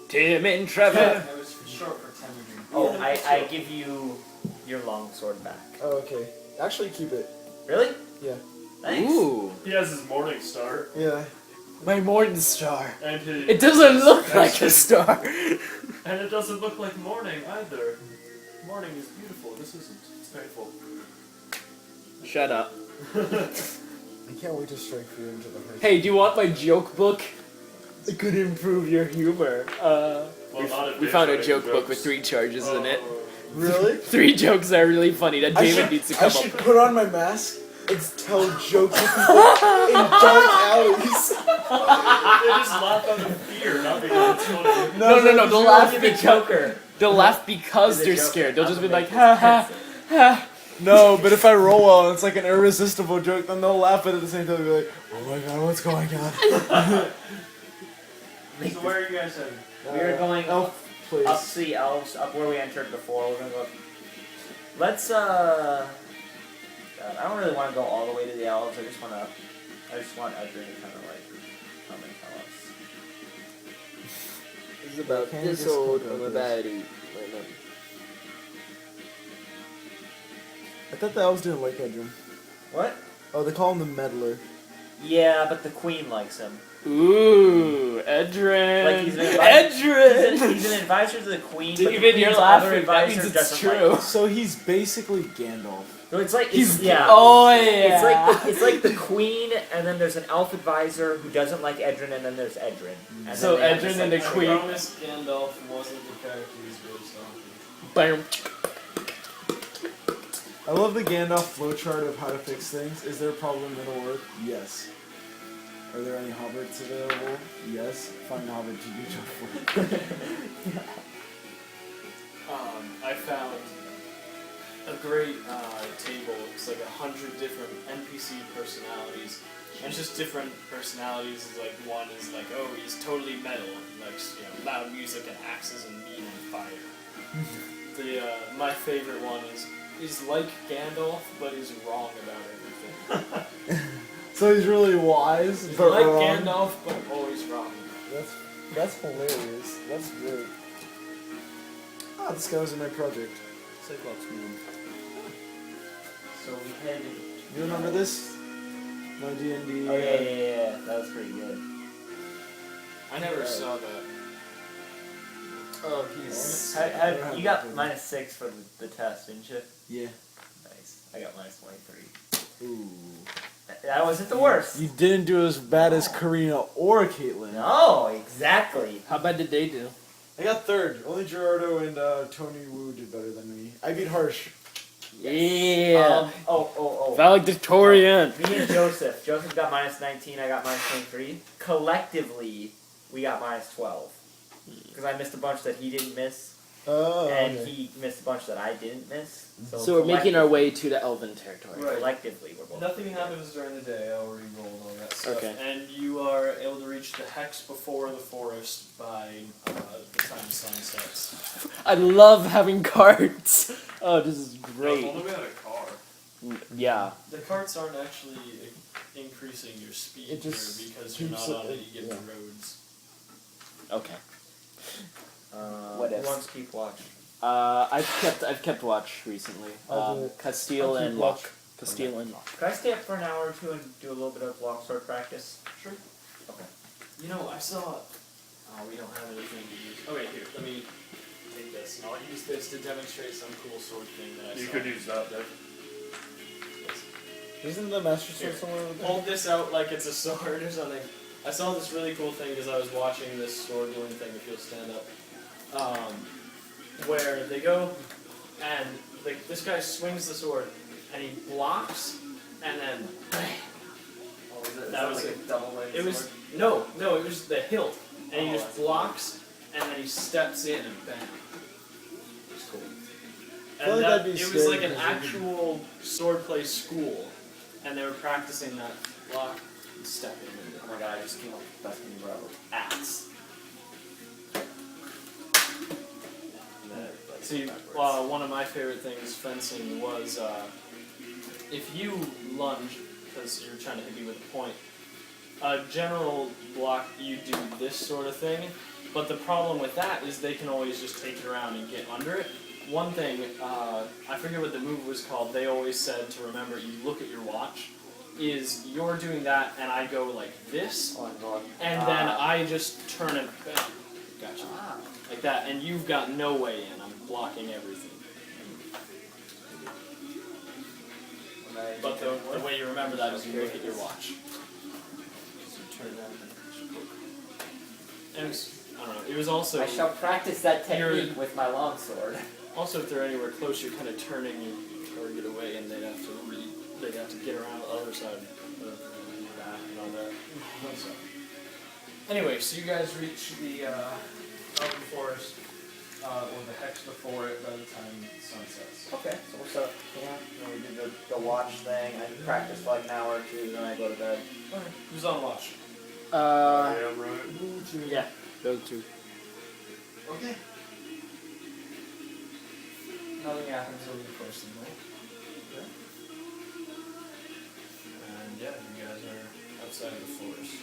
Tim and Trevor. It was short for Tim. Oh, I give you your long sword back. Oh, okay. Actually, keep it. Really? Yeah. Thanks. Ooh, He has his morning star, Yeah. my morning star. and his. It doesn't look like a star. And it doesn't look like morning either. Morning is beautiful. This isn't. It's painful. Shut up. I can't wait to strike fear into the heart. Hey, do you want my joke book? It could improve your humor. Well, not if We Dave's found a writing joke book jokes. with 3 charges in it. Really? 3 jokes that are really funny that David needs to I come should up with. put on my mask and tell jokes to people in dark alleys. They just laugh out of fear, not because it's funny. No, they'll laugh The because Joker. they'll laugh because Is a they're joke. scared. They'll just be I'll like, make ha this ha offensive. ha. No, but if I roll well and it's like an irresistible joke, then they'll laugh at it at the same time. They'll be like, "Oh my god, what's going on?" So where are you guys heading? We are going Elf place. up to the elves, up where we entered before. We're gonna go. Let's God, I don't really want to go all the way to the elves. I just want Edgar to kind of like come and tell us. This is about Can't this just old compare on this. a baddie. I thought the elves didn't like Edrin. What? Oh, they call him the meddler. Yeah, but the queen likes him. Ooh, Edrin. Like he's an advisor. Edrin. He's an advisor to the queen. But David, the you're queen's laughing. other That advisor means it's doesn't true. Like him. So he's basically Gandalf. So it's like He's yeah. Oh yeah. It's like the queen, and then there's an elf advisor who doesn't like Edrin, and then there's Edrin. And So then they have Edrin this, and like, the I queen. promise Gandalf wasn't the character he's based on. Bam. I love the Gandalf flowchart of how to fix things. Is there a problem that'll work? Yes. Are there any hobbits available? Yes. Find a hobbit to do job for. I found a great table. It's like 100 different NPC personalities. And it's just different personalities. It's like one is like, oh, he's totally metal, likes loud music and axes and meat and fire. My favorite one is he's like Gandalf, but he's wrong about everything. So he's really wise, He's but like wrong. Gandalf, but always wrong. That's hilarious. That's great. Ah, this guy was in my project. Cyclops man. So we headed. You remember this? My D&D. Oh yeah. That was pretty good. I never saw that. Oh, he's. You got -6 for the test, didn't you? Yeah. Nice. I got -23. Ooh. That wasn't the worst. You didn't do as bad as Karina or Caitlin. No, exactly. How bad did they do? I got third. Only Gerardo and Tony Wu did better than me. I beat Harsh. Yeah. Oh. Valedictorian. Me and Joseph. Joseph got -19. I got -23. Collectively, we got -12. Because I missed a bunch that he didn't miss. Oh, and okay. he missed a bunch that I didn't miss. So we're making our way to the Elven territory. Right. Collectively, we're both. Nothing happens during the day. I already rolled all that stuff. Okay. And you are able to reach the hex before the forest by the time sun sets. I love having carts. Oh, this is If great. only we had a car. Yeah. The carts aren't actually increasing your speed It just here because you're not keeps on it- any given yeah. roads. Okay. What What else? Who wants to keep watch? I've kept watch recently. I'll do it. Castile I'll keep and watch. Locke. Castile and Locke. Could I stay up for an hour or two and do a little bit of longsword practice? Sure. Okay. You know, I saw. Oh, we don't have anything to use. Okay, here. Let me take this, and I'll use this to demonstrate some cool sword thing that I You saw. could use that, Dave. Isn't the Master Sword Here. somewhere over there? Hold this out like it's a sword or something. I saw this really cool thing because I was watching this sword dueling thing, if you'll stand up. Where they go and this guy swings the sword and he blocks and then bang. Oh, was it, That was like a double-bladed It was sword? no, it was the hilt, and he Oh, just that's blocks and then he steps in and bam. It's cool. I feel And like that, that'd be it was like scary an because you actual swordplay school, and they were practicing that block and stepping. Oh my god, I just came up with the best thing ever. Axe. See, one of my favorite things fencing was if you lunge, because you're trying to hit me with a point, a general block, you do this sort of thing, but the problem with that is they can always just take it around and get under it. One thing, I forget what the move was called, they always said to remember, you look at your watch, is you're doing that and I go like this, Oh, God. and then I just turn and bam. Gotcha. Ah. Like that, and you've got no way in. I'm blocking everything. But the way you remember that is you look at your watch. So you turn that and it was, I don't know, it was also... I shall practice that You're- technique with my longsword. Also, if they're anywhere close, you're kind of turning your target away, and they'd have to get around the other side of that and all that. So. Anyway, so you guys reach the Elven Forest, or the hex before it by the time sun sets. Okay, so we'll set up camp, and we do the watch thing. I practice for like an hour or two, then I go to bed. Okay. Who's on watch? I am right. Yeah. Those two. Okay. Nothing happens over the course of the night. And yeah, you guys are outside of the forest.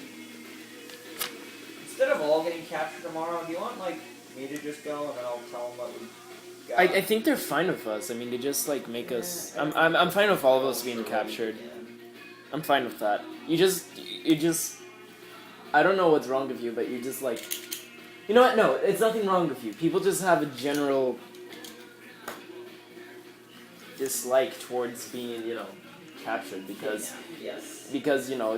Instead of all getting captured tomorrow, do you want like me to just go and then I'll tell them what we got? I think they're fine with us. I mean, they just like make us. I'm fine with all of us being captured. I'm fine with that. You just. I don't know what's wrong with you, but you just like. You know what? No, it's nothing wrong with you. People just have a general dislike towards being, captured because Yes. it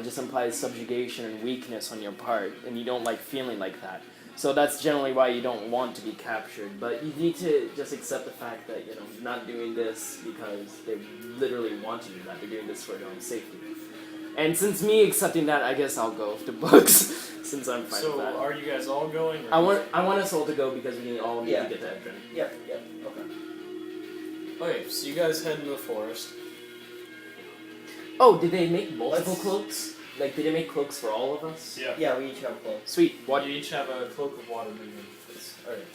just implies subjugation and weakness on your part, and you don't like feeling like that. So that's generally why you don't want to be captured. But you need to just accept the fact that you're not doing this because they literally want to do that. They're doing this for their own safety. And since me accepting that, I guess I'll go with the books. Since I'm fine with So, that. are you guys all going? Or I want us all to go because we all need Yeah. to get to Edrin. Yep, okay. Okay, so you guys head into the forest. Oh, did they make multiple Let's- cloaks? Like, did they make cloaks for all of us? Yeah. Yeah, we each have clothes. Sweet. What? You each have a cloak of water movement. Alright.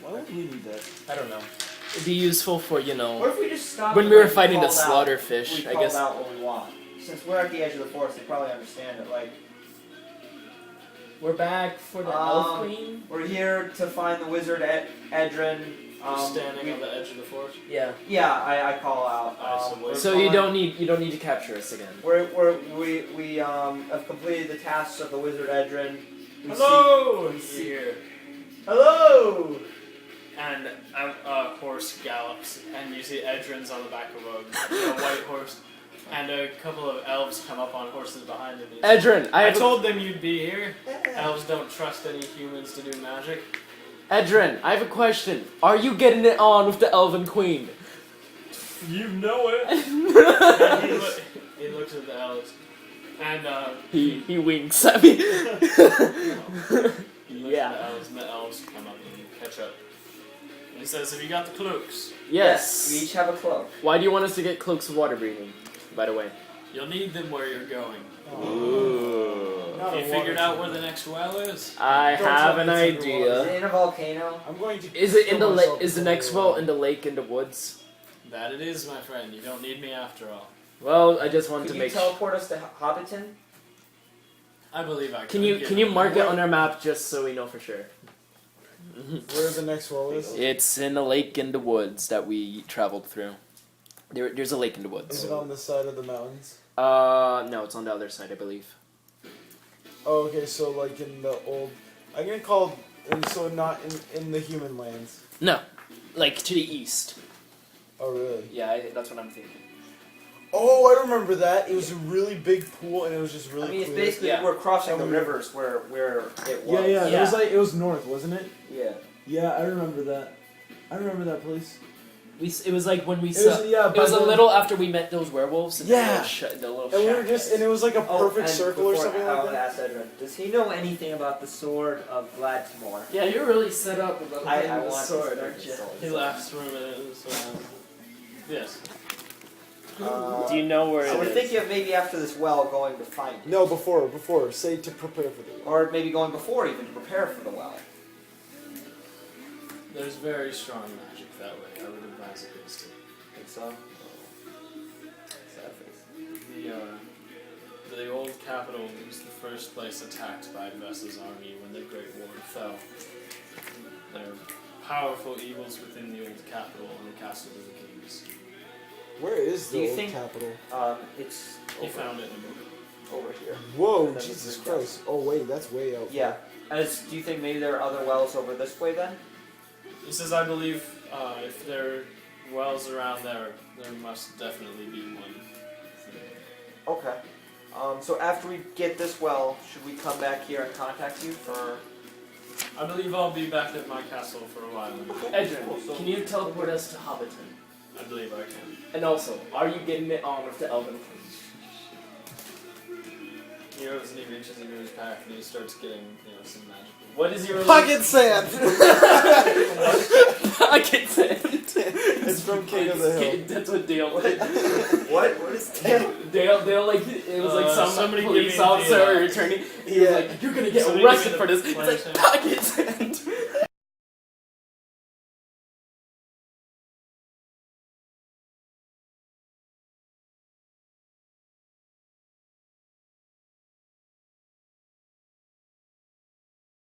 Why would we need that? I don't know. It'd be useful for, What if we just stopped when and, we were like, fighting the called out- slaughter fish, we I called guess. out what we want. Since we're at the edge of the forest, they probably understand it. Like, We're back for the Um, Elf Queen? we're here to find the wizard Edrin. Just standing on the edge of the forest. Yeah. Yeah, I call out. we're So you calling- don't need to capture us again. We have completed the tasks of the wizard Edrin. We Hello! see- Here. Hello! And a horse gallops, and you see Edrin's on the back of a white horse, and a couple of elves come up on horses behind him. Edrin, I have told them you'd be here. Elves don't trust any humans to do magic. Edrin, I have a question. Are you getting it on with the Elven Queen? You know it. And he looks at the elves, and He winks at me. he looks at the elves, and the elves come up and catch up. He says, "Have you got the cloaks? Yes. We each have a cloak. Why do you want us to get cloaks of water breathing? By the way. You'll need them where you're going. Ooh. Not Have a you figured water out where the next well is? I Don't have tell an me it's Is underwater. idea. it in a volcano? I'm going to. Is it in the kill lake? myself Is the before next I well go. in the lake in the woods? That it is, my friend. You don't need me after all. Well, I just want Could to you make. teleport us to Hobbiton? I believe I Can you mark it on our map just so we know for sure? Where the next well is? It's in a lake in the woods that we traveled through. There's a lake in the Is woods. it on the side of the mountains? No, it's on the other side, I believe. Oh, okay. So like in the old. I'm gonna call. And so not in the human lands. No, like to the east. Oh really? Yeah, that's what I'm thinking. Oh, I remember that. It was a really big pool, and it was just really I mean, it's clear. basically Yeah. we're crossing the And we- rivers where it was. Yeah, yeah. It Yeah. was like it was north, wasn't it? Yeah. Yeah, I remember that. I remember that place. It was like when we It saw. was yeah. It was by a the- little after we met those werewolves. And Yeah. The little And we were shack just, place. and it was like a Oh, perfect and circle or before something I like want to that. ask Edwin, does he know anything about the sword of Vlad Timor? Yeah, you're really set up about I the want sword, to aren't you? He laughs for a minute. Yes. Do you know where So it we're is? thinking of maybe after this well going to find it. No, before. Say to prepare for the. Or maybe going before even to prepare for the well. There's very strong magic that way. I would advise against it. Think so? Sad face. The old capital was the first place attacked by Vessa's army when the Great War fell. There are powerful evils within the old capital and the castle of the kings. Where is Do the you old think- capital? It's He over, found it in a book. over here. Whoa, And then Jesus it's Christ! Oh wait, that's way out. Yeah. Do you think maybe there are other wells over this way then? He says, I believe if there are wells around there, there must definitely be one. Okay. So after we get this well, should we come back here and contact you for? I believe I'll be back at my castle for a while. Edrin, can you teleport us to Hobbiton? I believe I can. And also, are you getting it on with the Elven King? He goes and he reaches into his pack and he starts getting, some magic. What is your Pocket sand. pocket sand? It's from King of the Hill. That's what Dale did. What? What is that? Dale, like it was like some somebody police give me officer the, or attorney. He was like, "You're gonna get somebody arrested give for me this." the It's like plan. pocket sand.